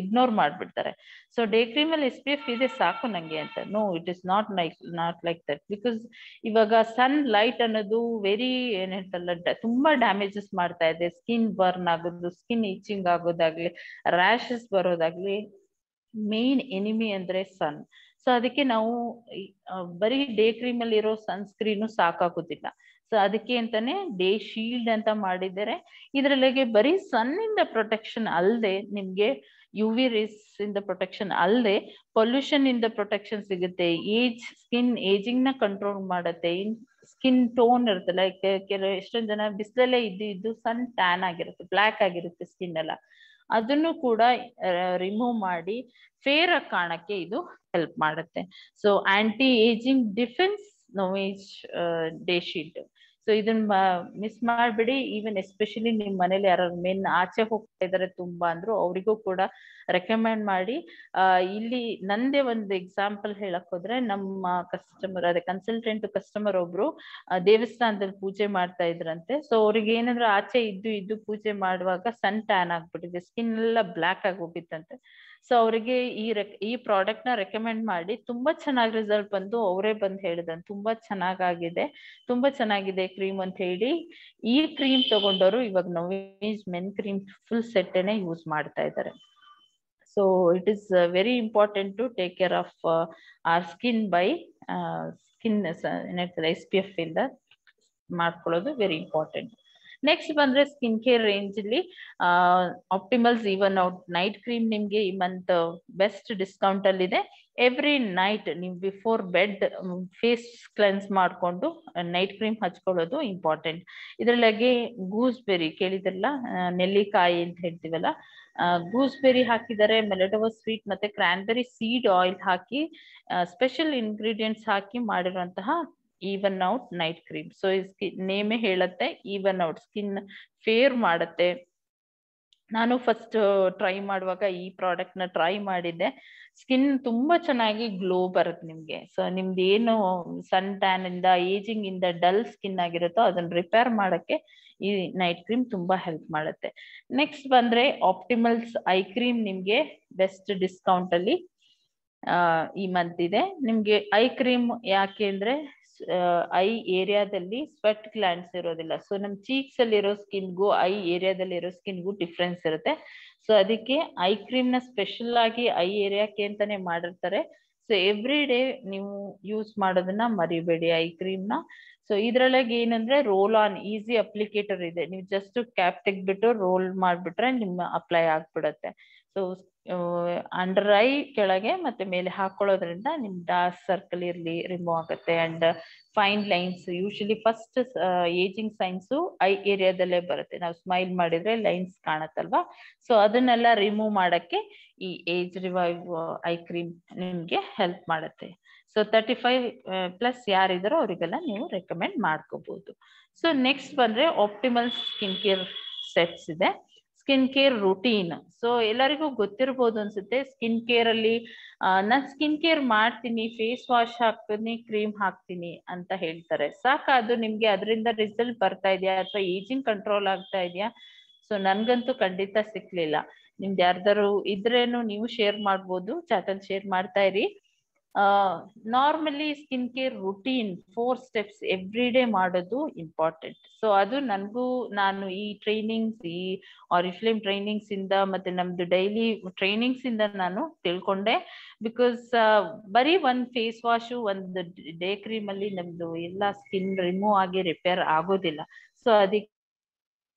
ಇಗ್ನೋರ್ ಮಾಡ್ಬಿಡ್ತಾರೆ. ಸೊ ಡೇ ಕ್ರೀಮ್ ಅಲ್ಲಿ SPF ಇದೆ ಸಾಕು ನಂಗೆ ಅಂತ. No, it is not like that. Because ಇವಾಗ ಸನ್ ಲೈಟ್ ಅನ್ನೋದು ವೆರಿ ಏನ್ ಹೇಳ್ತಲ್ಲ ತುಂಬಾ ಡ್ಯಾಮೇಜಸ್ ಮಾಡ್ತಾ ಇದೆ. ಸ್ಕಿನ್ ಬರ್ನ್ ಆಗೋದು, ಸ್ಕಿನ್ ಇಚಿಂಗ್ ಆಗೋದಾಗ್ಲಿ, ರ್ಯಾಶಸ್ ಬರೋದಾಗ್ಲಿ, ಮೇನ್ ಎನಿಮಿ ಅಂದ್ರೆ ಸನ್. ಸೊ ಅದಕ್ಕೆ ನಾವು ಬರೀ ಡೇ ಕ್ರೀಮ್ ಅಲ್ಲಿ ಇರೋ ಸನ್ಸ್ಕ್ರೀನು ಸಾಕಾಗೋದಿಲ್ಲ. ಸೊ ಅದಕ್ಕೆ ಅಂತಾನೆ ಡೇ ಶೀಲ್ಡ್ ಅಂತ ಮಾಡಿದ್ದಾರೆ. ಇದ್ರಲ್ಲಿಗೆ ಬರೀ ಸನ್ನಿಂದ ಪ್ರೊಟೆಕ್ಷನ್ ಅಲ್ಲದೆ ನಿಮ್ಗೆ UV ರೇಸ್ ಇಂದ ಪ್ರೊಟೆಕ್ಷನ್ ಅಲ್ಲದೆ ಪೊಲ್ಯೂಷನ್ ಇಂದ ಪ್ರೊಟೆಕ್ಷನ್ ಸಿಗುತ್ತೆ. ಸ್ಕಿನ್ ಏಜಿಂಗ್ ನ ಕಂಟ್ರೋಲ್ ಮಾಡುತ್ತೆ. ಸ್ಕಿನ್ ಟೋನ್ ಇರುತ್ತೆ, ಲೈಕ್ ಎಷ್ಟೊಂದ್ ಜನ ಬಿಸಿಲಲ್ಲೇ ಇದ್ದು ಸನ್ ಟ್ಯಾನ್ ಆಗಿರುತ್ತೆ, ಬ್ಲ್ಯಾಕ್ ಆಗಿರುತ್ತೆ ಸ್ಕಿನ್ ಎಲ್ಲ, ಅದನ್ನು ಕೂಡ ರಿಮೂವ್ ಮಾಡಿ ಫೇರ್ ಆಗಿ ಕಾಣಕ್ಕೆ ಇದು ಹೆಲ್ಪ್ ಮಾಡುತ್ತೆ. So anti ageing defence NovAge day shield. So ಇದನ್ನ ಮಿಸ್ ಮಾಡ್ಬಿಡಿ. ಈವನ್ ಎಸ್ಪೆಷಲಿ ನಿಮ್ ಮನೇಲಿ ಯಾರು ಮೇನ್ ಆಚೆ ಹೋಗ್ತಾ ಇದಾರೆ ತುಂಬಾ ಅಂದ್ರು ಅವರಿಗೂ ಕೂಡ ರೆಕಮೆಂಡ್ ಮಾಡಿ. ಇಲ್ಲಿ ನಂದೇ ಒಂದು ಎಕ್ಸಾಂಪಲ್ ಹೇಳಕ್ ಹೋದ್ರೆ, ನಮ್ಮ ಕಸ್ಟಮರ್ ಅದೇ ಕನ್ಸಲ್ಟೆಂಟ್ ಕಸ್ಟಮರ್ ಒಬ್ರು ದೇವಸ್ಥಾನದಲ್ಲಿ ಪೂಜೆ ಮಾಡ್ತಾ ಇದ್ರಂತೆ. ಸೊ ಅವ್ರಿಗೆ ಏನಂದ್ರೆ ಆಚೆ ಇದ್ದು ಪೂಜೆ ಮಾಡುವಾಗ ಸನ್ ಟ್ಯಾನ್ ಆಗ್ಬಿಟ್ಟಿದೆ, ಸ್ಕಿನ್ ಎಲ್ಲ ಬ್ಲ್ಯಾಕ್ ಆಗಿ ಹೋಗಿತ್ತಂತೆ. ಸೊ ಅವರಿಗೆ ಈ ಪ್ರಾಡಕ್ಟ್ ನ ರೆಕಮೆಂಡ್ ಮಾಡಿ ತುಂಬಾ ಚೆನ್ನಾಗಿ ರಿಸಲ್ಟ್ ಬಂದು ಅವರೇ ಬಂದು ಹೇಳಿದಂತೆ ತುಂಬಾ ಚೆನ್ನಾಗಿದೆ, ತುಂಬಾ ಚೆನ್ನಾಗಿದೆ ಕ್ರೀಮ್ ಅಂತ ಹೇಳಿ. ಈ ಕ್ರೀಮ್ ತಗೊಂಡವರು ಇವಾಗ NovAge men cream full set use ಮಾಡ್ತಾ ಇದ್ದಾರೆ. So it is very important to take care of our skin by skin SPF ಇಂದ ಮಾಡ್ಕೊಳ್ಳೋದು ವೆರಿ ಇಂಪಾರ್ಟೆಂಟ್. ನೆಕ್ಸ್ಟ್ ಬಂದ್ರೆ ಸ್ಕಿನ್ ಕೇರ್ ರೇಂಜ್ ಅಲ್ಲಿ Optimals even out night cream ನಿಮ್ಗೆ ಈ month best discount ಅಲ್ಲಿ ಇದೆ. ಎವ್ರಿ ನೈಟ್ ನೀವು ಬಿಫೋರ್ ಬೆಡ್ ಫೇಸ್ ಕ್ಲೆನ್ಸ್ ಮಾಡ್ಕೊಂಡು ನೈಟ್ ಕ್ರೀಮ್ ಹಚ್ಕೊಳ್ಳೋದು ಇಂಪಾರ್ಟೆಂಟ್. ಇದ್ರೊಳಗೆ ಗೂಸ್ಬೆರಿ ಕೇಳಿದ್ರಲ್ಲ, ನೆಲ್ಲಿಕಾಯಿ ಅಂತ ಹೇಳ್ತೀವಲ್ಲ, ಗೂಸ್ಬೆರಿ ಹಾಕಿದ್ದಾರೆ, ಮೆಲಡೋವಾ ಸ್ವೀಟ್ ಮತ್ತೆ ಕ್ರಾನ್ಬೆರಿ ಸೀಡ್ ಆಯಿಲ್ ಹಾಕಿ ಸ್ಪೆಷಲ್ ಇಂಗ್ರೀಡಿಯೆಂಟ್ಸ್ ಹಾಕಿ ಮಾಡಿರುವಂತಹ even out night cream. So ನೇಮೇ ಹೇಳತ್ತೆ ಈವನ್ ಔಟ್, ಸ್ಕಿನ್ ಫೇರ್ ಮಾಡುತ್ತೆ. ನಾನು ಫಸ್ಟ್ ಟ್ರೈ ಮಾಡುವಾಗ ಈ ಪ್ರಾಡಕ್ಟ್ ನ ಟ್ರೈ ಮಾಡಿದ್ದೆ, ಸ್ಕಿನ್ ತುಂಬಾ ಚೆನ್ನಾಗಿ ಗ್ಲೋ ಬರುತ್ತೆ ನಿಮ್ಗೆ. ಸೊ ನಿಮ್ದು ಏನು ಸನ್ ಟ್ಯಾನ್ ಇಂದ ಏಜಿಂಗ್ ಇಂದ ಡಲ್ ಸ್ಕಿನ್ ಆಗಿರುತ್ತೋ ಅದನ್ನ ರಿಪೇರ್ ಮಾಡಕ್ಕೆ ಈ ನೈಟ್ ಕ್ರೀಮ್ ತುಂಬಾ ಹೆಲ್ಪ್ ಮಾಡುತ್ತೆ. ನೆಕ್ಸ್ಟ್ ಬಂದ್ರೆ ಆಪ್ಟಿಮಲ್ಸ್ ಐ ಕ್ರೀಮ್ ನಿಮ್ಗೆ ಬೆಸ್ಟ್ ಡಿಸ್ಕೌಂಟ್ ಅಲ್ಲಿ ಈ ಮಂತ್ ಇದೆ. ನಿಮ್ಗೆ ಐ ಕ್ರೀಮ್ ಯಾಕೆ ಅಂದ್ರೆ ಐ ಏರಿಯಾದಲ್ಲಿ ಸ್ವೆಟ್ ಗ್ಲ್ಯಾಂಡ್ಸ್ ಇರೋದಿಲ್ಲ. ಸೊ ನಮ್ ಚೀಕ್ಸ್ ಅಲ್ಲಿ ಇರೋ ಸ್ಕಿನ್ಗೂ ಐ ಏರಿಯಾದಲ್ಲಿ ಇರೋ ಸ್ಕಿನ್ಗೂ ಡಿಫ್ರೆನ್ಸ್ ಇರುತ್ತೆ. ಸೊ ಅದಕ್ಕೆ ಐ ಕ್ರೀಮ್ ನ ಸ್ಪೆಷಲ್ ಆಗಿ ಐ ಏರಿಯಾಕ್ಕೆ ಅಂತಾನೆ ಮಾಡಿರ್ತಾರೆ. ಸೊ ಎವ್ರಿ ಡೇ ನೀವು ಯೂಸ್ ಮಾಡೋದನ್ನ ಮರಿಬೇಡಿ ಐ ಕ್ರೀಮ್ ನ. ಸೊ ಇದ್ರೊಳಗೆ ಏನಂದ್ರೆ ರೋಲ್ ಆನ್ ಈಸಿ ಅಪ್ಲಿಕೇಟರ್ ಇದೆ, ನೀವು ಜಸ್ಟ್ ಕ್ಯಾಪ್ ತೆಗ್ಬಿಟ್ಟು ರೋಲ್ ಮಾಡ್ಬಿಟ್ರೆ ನಿಮ್ಮ ಅಪ್ಲೈ ಆಗ್ಬಿಡತ್ತೆ. ಸೊ ಅಂಡರ್ ಐ ಕೆಳಗೆ ಮತ್ತೆ ಮೇಲೆ ಹಾಕೊಳ್ಳೋದ್ರಿಂದ ನಿಮ್ ಡಾರ್ಕ್ ಸರ್ಕಲ್ ಇರ್ಲಿ ರಿಮೂವ್ ಆಗುತ್ತೆ. And fine lines, usually first ageing signs eye ಏರಿಯಾದಲ್ಲೇ ಬರುತ್ತೆ. ನಾವು ಸ್ಮೈಲ್ ಮಾಡಿದ್ರೆ ಲೈನ್ಸ್ ಕಾಣತ್ತಲ್ವಾ, ಸೊ ಅದನ್ನೆಲ್ಲ ರಿಮೂವ್ ಮಾಡಕ್ಕೆ ಈ ಏಜ್ ರಿವೈವ್ ಐ ಕ್ರೀಮ್ ನಿಮ್ಗೆ ಹೆಲ್ಪ್ ಮಾಡುತ್ತೆ. ಸೊ 35+ ಯಾರಿದಾರೋ ಅವರಿಗೆಲ್ಲ ನೀವು ರೆಕಮೆಂಡ್ ಮಾಡ್ಕೋಬಹುದು. ಸೊ ನೆಕ್ಸ್ಟ್ ಬಂದ್ರೆ ಆಪ್ಟಿಮಲ್ ಸ್ಕಿನ್ ಕೇರ್ ಸೆಟ್ಸ್ ಇದೆ. ಸ್ಕಿನ್ ಕೇರ್ ರುಟೀನ್, ಸೊ ಎಲ್ಲರಿಗೂ ಗೊತ್ತಿರ್ಬೋದು ಅನ್ಸುತ್ತೆ. ಸ್ಕಿನ್ ಕೇರ್ ಅಲ್ಲಿ ನಾನ್ ಸ್ಕಿನ್ ಕೇರ್ ಮಾಡ್ತೀನಿ, ಫೇಸ್ ವಾಶ್ ಹಾಕ್ತೀನಿ, ಕ್ರೀಮ್ ಹಾಕ್ತೀನಿ ಅಂತ ಹೇಳ್ತಾರೆ. ಸಾಕ ಅದು ನಿಮ್ಗೆ ಅದರಿಂದ ರಿಸಲ್ಟ್ ಬರ್ತಾ ಇದೆಯಾ ಅಥವಾ ಏಜಿಂಗ್ ಕಂಟ್ರೋಲ್ ಆಗ್ತಾ ಇದೆಯಾ? ಸೊ ನನ್ಗಂತೂ ಖಂಡಿತ ಸಿಕ್ಲಿಲ್ಲ. ನಿಮ್ದು ಯಾರ್ದಾರು ಇದ್ರೇನು ನೀವು ಶೇರ್ ಮಾಡ್ಬೋದು, ಚಾಟಲ್ಲಿ ಶೇರ್ ಮಾಡ್ತಾ ಇರಿ. Normally skin care routine 4 steps every day ಮಾಡೋದು ಇಂಪಾರ್ಟೆಂಟ್. ಸೊ ಅದು ನಾನು ಈ ಟ್ರೈನಿಂಗ್ಸ್, ಈ ಆರಿಫ್ಲೇಮ್ ಟ್ರೈನಿಂಗ್ಸ್ ಇಂದ ಮತ್ತೆ ನಮ್ದು ಡೈಲಿ ಟ್ರೈನಿಂಗ್ಸ್ ಇಂದ ನಾನು ತಿಳ್ಕೊಂಡೆ. ಬಿಕಾಸ್ ಬರೀ ಒಂದ್ ಫೇಸ್ ವಾಶು ಒಂದು ಡೇ ಕ್ರೀಮ್ ಅಲ್ಲಿ ನಮ್ದು ಎಲ್ಲಾ ಸ್ಕಿನ್ ರಿಮೂವ್ ಆಗಿ ರಿಪೇರ್ ಆಗೋದಿಲ್ಲ. ಸೊ ಅದಕ್ಕೆ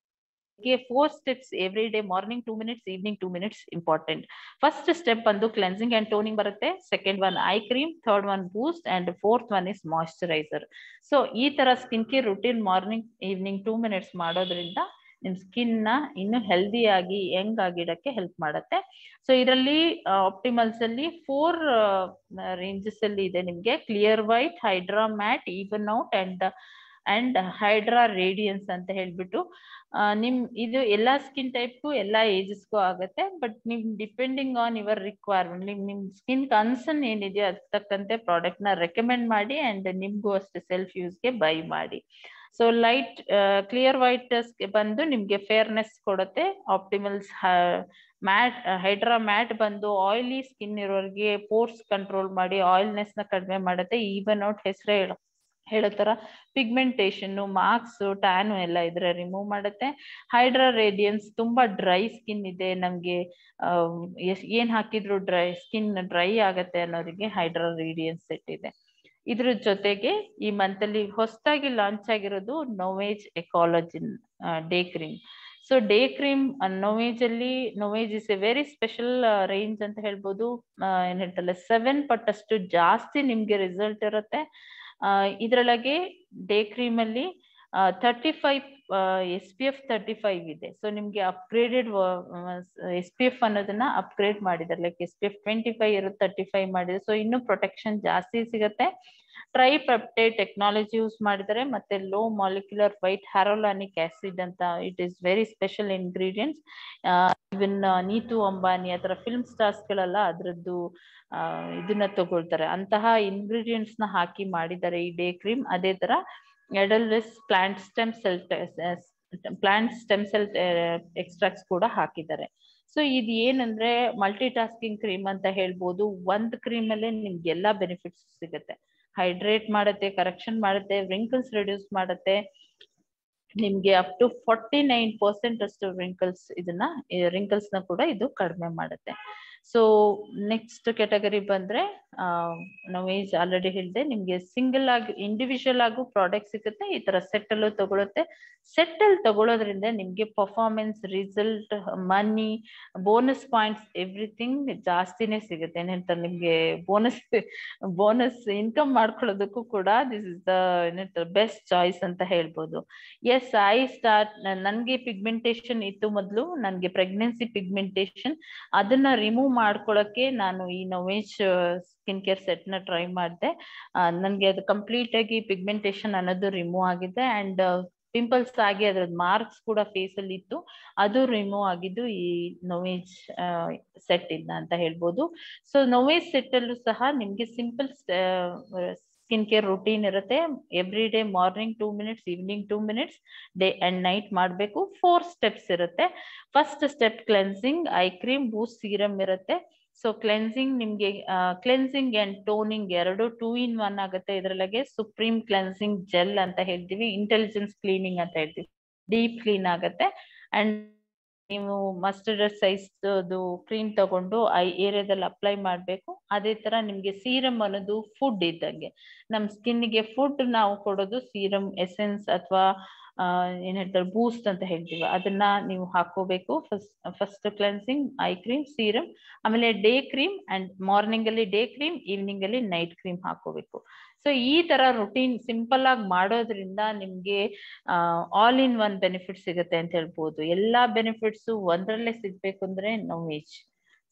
4 steps every day, morning 2 minutes, evening 2 minutes important. First step ಬಂದು ಕ್ಲೆನ್ಸಿಂಗ್ ಅಂಡ್ ಟೋನಿಂಗ್ ಬರುತ್ತೆ, second one I cream, third one Boost and fourth one is moisturiser. So ಈ ತರ skin care routine morning evening 2 minutes ಮಾಡೋದ್ರಿಂದ ನಿಮ್ skin ನ ಇನ್ನು healthy ಆಗಿ Young ಆಗಿಡಕ್ಕೆ help ಮಾಡುತ್ತೆ. ಸೊ ಇದರಲ್ಲಿ ಆಪ್ಟಿಮಲ್ಸ್ ಅಲ್ಲಿ 4 ರೇಂಜಸ್ ಅಲ್ಲಿ ಇದೆ ನಿಮ್ಗೆ. Clear white, hydra mat, even out and hydra radiance ಅಂತ ಹೇಳ್ಬಿಟ್ಟು ಇದು ಎಲ್ಲಾ ಸ್ಕಿನ್ ಟೈಪ್ಗೂ ಎಲ್ಲಾ ಏಜಸ್ಗೂ ಆಗುತ್ತೆ. ಬಟ್ ನಿಮ್ ಡಿಪೆಂಡಿಂಗ್ ಆನ್ ಯುವರ್ ರಿಕ್ವೈರ್ಮೆಂಟ್, ನಿಮ್ ಸ್ಕಿನ್ ಕನ್ಸರ್ನ್ ಏನಿದೆಯೋ ಅದ್ ತಕ್ಕಂತೆ ಪ್ರಾಡಕ್ಟ್ ನ ರೆಕಮೆಂಡ್ ಮಾಡಿ ಅಂಡ್ ನಿಮ್ಗೂ ಅಷ್ಟೇ ಸೆಲ್ಫ್ ಯೂಸ್ಗೆ ಬೈ ಮಾಡಿ. ಸೊ ಲೈಟ್ ಕ್ಲಿಯರ್ ವೈಟ್ ಬಂದು ನಿಮ್ಗೆ ಫೇರ್ನೆಸ್ ಕೊಡುತ್ತೆ. ಆಪ್ಟಿಮಲ್ಸ್ ಮ್ಯಾಟ್, ಹೈಡ್ರಾ ಮ್ಯಾಟ್ ಬಂದು ಆಯಿಲಿ ಸ್ಕಿನ್ ಇರೋರಿಗೆ ಪೋರ್ಸ್ ಕಂಟ್ರೋಲ್ ಮಾಡಿ ಆಯಿಲ್ನೆಸ್ ನ ಕಡಿಮೆ ಮಾಡುತ್ತೆ. ಈವನ್ ಔಟ್ ಹೆಸರೇ ಹೇಳೋ ತರ ಪಿಗ್ಮೆಂಟೇಶನ್, ಮಾರ್ಕ್ಸ್, ಟ್ಯಾನು ಎಲ್ಲ ಇದ್ರೆ ರಿಮೂವ್ ಮಾಡುತ್ತೆ. ಹೈಡ್ರಾ ರೇಡಿಯನ್ಸ್ ತುಂಬಾ ಡ್ರೈ ಸ್ಕಿನ್ ಇದೆ ನಮ್ಗೆ, ಏನ್ ಹಾಕಿದ್ರು ಸ್ಕಿನ್ ಡ್ರೈ ಆಗತ್ತೆ ಅನ್ನೋರಿಗೆ ಹೈಡ್ರಾ ರೇಡಿಯನ್ಸ್ ಸೆಟ್ ಇದೆ. ಇದ್ರ ಜೊತೆಗೆ ಈ ಮಂತ್ ಅಲ್ಲಿ ಹೊಸದಾಗಿ ಲಾಂಚ್ ಆಗಿರೋದು NovAge Ecollagen day cream. So day cream NovAge ಅಲ್ಲಿ, NovAge is a very special range ಅಂತ ಹೇಳ್ಬೋದು. ಏನ್ ಹೇಳ್ತಲ್ಲ 7 ಪಟ್ಟಷ್ಟು ಜಾಸ್ತಿ ನಿಮ್ಗೆ ರಿಸಲ್ಟ್ ಇರುತ್ತೆ. ಇದ್ರೊಳಗೆ ಡೇ ಕ್ರೀಮ್ ಅಲ್ಲಿ 35 SPF 35 ಇದೆ. ಸೊ ನಿಮ್ಗೆ ಅಪ್ಗ್ರೇಡೆಡ್ SPF ಅನ್ನೋದನ್ನ ಅಪ್ಗ್ರೇಡ್ ಮಾಡಿದ್ದಾರೆ. ಲೈಕ್ SPF 25 ಇರುತ್ತೆ, 35 ಮಾಡಿದ್ರೆ ಸೊ ಇನ್ನೂ ಪ್ರೊಟೆಕ್ಷನ್ ಜಾಸ್ತಿ ಸಿಗುತ್ತೆ. ಟ್ರೈಪೆಪ್ಟೈಡ್ ಟೆಕ್ನಾಲಜಿ ಯೂಸ್ ಮಾಡಿದ್ದಾರೆ, ಮತ್ತೆ low molecular weight hyaluronic acid ಅಂತ it is very special ingredients. Even Neetu Ambani ಆತರ ಫಿಲ್ಮ್ ಸ್ಟಾರ್ಸ್ ಗಳೆಲ್ಲ ಅದ್ರದ್ದು ಇದನ್ನ ತಗೊಳ್ತಾರೆ. ಅಂತಹ ಇಂಗ್ರೀಡಿಯೆಂಟ್ಸ್ ನ ಹಾಕಿ ಮಾಡಿದ್ದಾರೆ ಈ ಡೇ ಕ್ರೀಮ್. ಅದೇ ತರ ಎಡಲ್ವೆಸ್ ಪ್ಲಾಂಟ್ ಸ್ಟೆಮ್ ಸೆಲ್ ಎಕ್ಸ್ಟ್ರಾಕ್ಟ್ಸ್ ಕೂಡ ಹಾಕಿದ್ದಾರೆ. ಸೊ ಇದು ಏನಂದ್ರೆ ಮಲ್ಟಿ ಟಾಸ್ಕಿಂಗ್ ಕ್ರೀಮ್ ಅಂತ ಹೇಳ್ಬೋದು. ಒಂದ್ ಕ್ರೀಮ್ ಅಲ್ಲೇ ನಿಮ್ಗೆ ಎಲ್ಲಾ ಬೆನಿಫಿಟ್ಸ್ ಸಿಗುತ್ತೆ. ಹೈಡ್ರೇಟ್ ಮಾಡುತ್ತೆ, ಕರೆಕ್ಷನ್ ಮಾಡುತ್ತೆ, ರಿಂಕಲ್ಸ್ ರಿಡ್ಯೂಸ್ ಮಾಡುತ್ತೆ, ನಿಮ್ಗೆ ಅಪ್ ಟು 49% ಅಷ್ಟು ರಿಂಕಲ್ಸ್ ನ ಕೂಡ ಇದು ಕಡಿಮೆ ಮಾಡುತ್ತೆ. ಸೊ ನೆಕ್ಸ್ಟ್ ಕ್ಯಾಟಗರಿ ಬಂದ್ರೆ ನೋವೇಜ್ ಆಲ್ರೆಡಿ ಹೇಳಿದೆ, ನಿಮ್ಗೆ ಸಿಂಗಲ್ ಆಗಿ ಇಂಡಿವಿಜುವಲ್ ಆಗು ಪ್ರಾಡಕ್ಟ್ ಸಿಗುತ್ತೆ. ಈ ತರ ಸೆಟ್ ಅಲ್ಲೂ ತಗೊಳುತ್ತೆ. ಸೆಟ್ ಅಲ್ಲಿ ತಗೊಳ್ಳೋದ್ರಿಂದ ನಿಮ್ಗೆ ಪರ್ಫಾರ್ಮೆನ್ಸ್, ರಿಸಲ್ಟ್, ಮನಿ, ಬೋನಸ್ ಪಾಯಿಂಟ್ಸ್ ಎವ್ರಿಥಿಂಗ್ ಜಾಸ್ತಿನೇ ಸಿಗುತ್ತೆ. ಏನ್ ಹೇಳ್ತಾರೆ, ನಿಮ್ಗೆ ಬೋನಸ್ ಇನ್ಕಮ್ ಮಾಡ್ಕೊಳ್ಳೋದಕ್ಕೂ ಕೂಡ this is the best choice ಅಂತ ಹೇಳ್ಬೋದು. ಎಸ್, ನನ್ಗೆ ಪಿಗ್ಮೆಂಟೇಶನ್ ಇತ್ತು ಮೊದಲು, ನನ್ಗೆ ಪ್ರೆಗ್ನೆನ್ಸಿ ಪಿಗ್ಮೆಂಟೇಶನ್, ಅದನ್ನ ರಿಮೂವ್ ಮಾಡ್ಕೊಳಕ್ಕೆ ನಾನು ಈ ನೋವೇಜ್ ಸ್ಕಿನ್ ಕೇರ್ ಸೆಟ್ ನ ಟ್ರೈ ಮಾಡಿದೆ. ನನ್ಗೆ ಅದು ಕಂಪ್ಲೀಟ್ ಆಗಿ ಪಿಗ್ಮೆಂಟೇಶನ್ ಅನ್ನೋದು ರಿಮೂವ್ ಆಗಿದೆ. ಅಂಡ್ ಪಿಂಪಲ್ಸ್ ಆಗಿ ಅದ್ರದ್ದು ಮಾರ್ಕ್ಸ್ ಕೂಡ ಫೇಸ್ ಅಲ್ಲಿ ಇತ್ತು, ಅದು ರಿಮೂವ್ ಆಗಿದ್ದು ಈ ನೋವೇಜ್ ಸೆಟ್ ಇಂದ ಅಂತ ಹೇಳ್ಬೋದು. ಸೊ ನೋವೇಜ್ ಸೆಟ್ ಅಲ್ಲೂ ಸಹ ನಿಮ್ಗೆ ಸಿಂಪಲ್ ಸ್ಕಿನ್ ಕೇರ್ ರೂಟೀನ್ ಇರುತ್ತೆ. Every day morning 2 minutes, evening 2 minutes, day and night ಮಾಡಬೇಕು. 4 steps ಇರುತ್ತೆ. First step cleansing, eye cream, boost serum ಇರುತ್ತೆ. ಸೊ ಕ್ಲೆನ್ಸಿಂಗ್ ನಿಮ್ಗೆ ಕ್ಲೆನ್ಸಿಂಗ್ ಅಂಡ್ ಟೋನಿಂಗ್ ಎರಡು 2 in 1 ಆಗುತ್ತೆ. ಇದ್ರೊಳಗೆ ಸುಪ್ರೀಂ ಕ್ಲೆನ್ಸಿಂಗ್ ಜೆಲ್ ಅಂತ ಹೇಳ್ತೀವಿ, ಇಂಟೆಲಿಜೆನ್ಸ್ ಕ್ಲೀನಿಂಗ್ ಅಂತ ಹೇಳ್ತೀವಿ, ಡೀಪ್ ಕ್ಲೀನ್ ಆಗುತ್ತೆ. ಅಂಡ್ ನೀವು ಮಸ್ಟರ್ಡ್ ಸೈಜ್ ಕ್ರೀಮ್ ತಗೊಂಡು ಐ ಏರಿಯಾದಲ್ಲಿ ಅಪ್ಲೈ ಮಾಡ್ಬೇಕು. ಅದೇ ತರ ನಿಮ್ಗೆ ಸೀರಮ್ ಅನ್ನೋದು ಫುಡ್ ಇದ್ದಂಗೆ, ನಮ್ ಸ್ಕಿನ್ಗೆ ಫುಡ್ ನಾವು ಕೊಡೋದು ಸೀರಮ್ ಎಸೆನ್ಸ್ ಅಥವಾ ಏನ್ ಹೇಳ್ತಾರೆ ಬೂಸ್ಟ್ ಅಂತ ಹೇಳ್ತೀವಿ, ಅದನ್ನ ನೀವು ಹಾಕೋಬೇಕು. First cleansing, eye cream, serum, ಆಮೇಲೆ ಡೇ ಕ್ರೀಮ್. ಅಂಡ್ ಮಾರ್ನಿಂಗ್ ಅಲ್ಲಿ ಡೇ ಕ್ರೀಮ್, ಈವ್ನಿಂಗ್ ಅಲ್ಲಿ ನೈಟ್ ಕ್ರೀಮ್ ಹಾಕೋಬೇಕು. ಸೊ ಈ ತರ ರುಟೀನ್ ಸಿಂಪಲ್ ಆಗಿ ಮಾಡೋದ್ರಿಂದ ನಿಮ್ಗೆ ಆಲ್ ಇನ್ ಒನ್ ಬೆನಿಫಿಟ್ ಸಿಗುತ್ತೆ ಅಂತ ಹೇಳ್ಬೋದು. ಎಲ್ಲಾ ಬೆನಿಫಿಟ್ಸ್ ಒಂದ್ರಲ್ಲೇ ಸಿಗ್ಬೇಕು ಅಂದ್ರೆ ನೋವೇಜ್.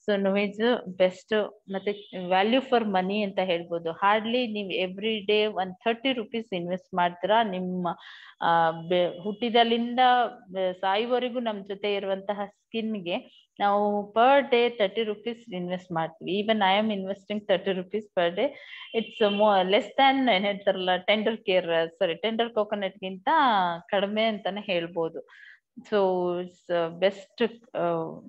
ಸೊ ನೋವೇಜ್ ಬೆಸ್ಟ್, ಮತ್ತೆ ವ್ಯಾಲ್ಯೂ ಫಾರ್ ಮನಿ ಅಂತ ಹೇಳ್ಬೋದು. ಹಾರ್ಡ್ಲಿ ನೀವು ಎವ್ರಿ ಡೇ 130 rupees ಇನ್ವೆಸ್ಟ್ ಮಾಡ್ತೀರಾ. ನಿಮ್ಮ ಹುಟ್ಟಿದಲ್ಲಿಂದ ಸಾಯುವವರೆಗೂ ನಮ್ ಜೊತೆ ಇರುವಂತಹ ಸ್ಕಿನ್ಗೆ ನಾವು ಪರ್ ಡೇ 30 rupees ಇನ್ವೆಸ್ಟ್ ಮಾಡ್ತೀವಿ. Even I am investing 30 rupees per day. It's less than ಏನ್ ಹೇಳ್ತಾರಲ್ಲ ಟೆಂಡರ್ ಕೋಕೋನಟ್ ಗಿಂತ ಕಡಿಮೆ ಅಂತಾನೆ ಹೇಳ್ಬೋದು. So it's best,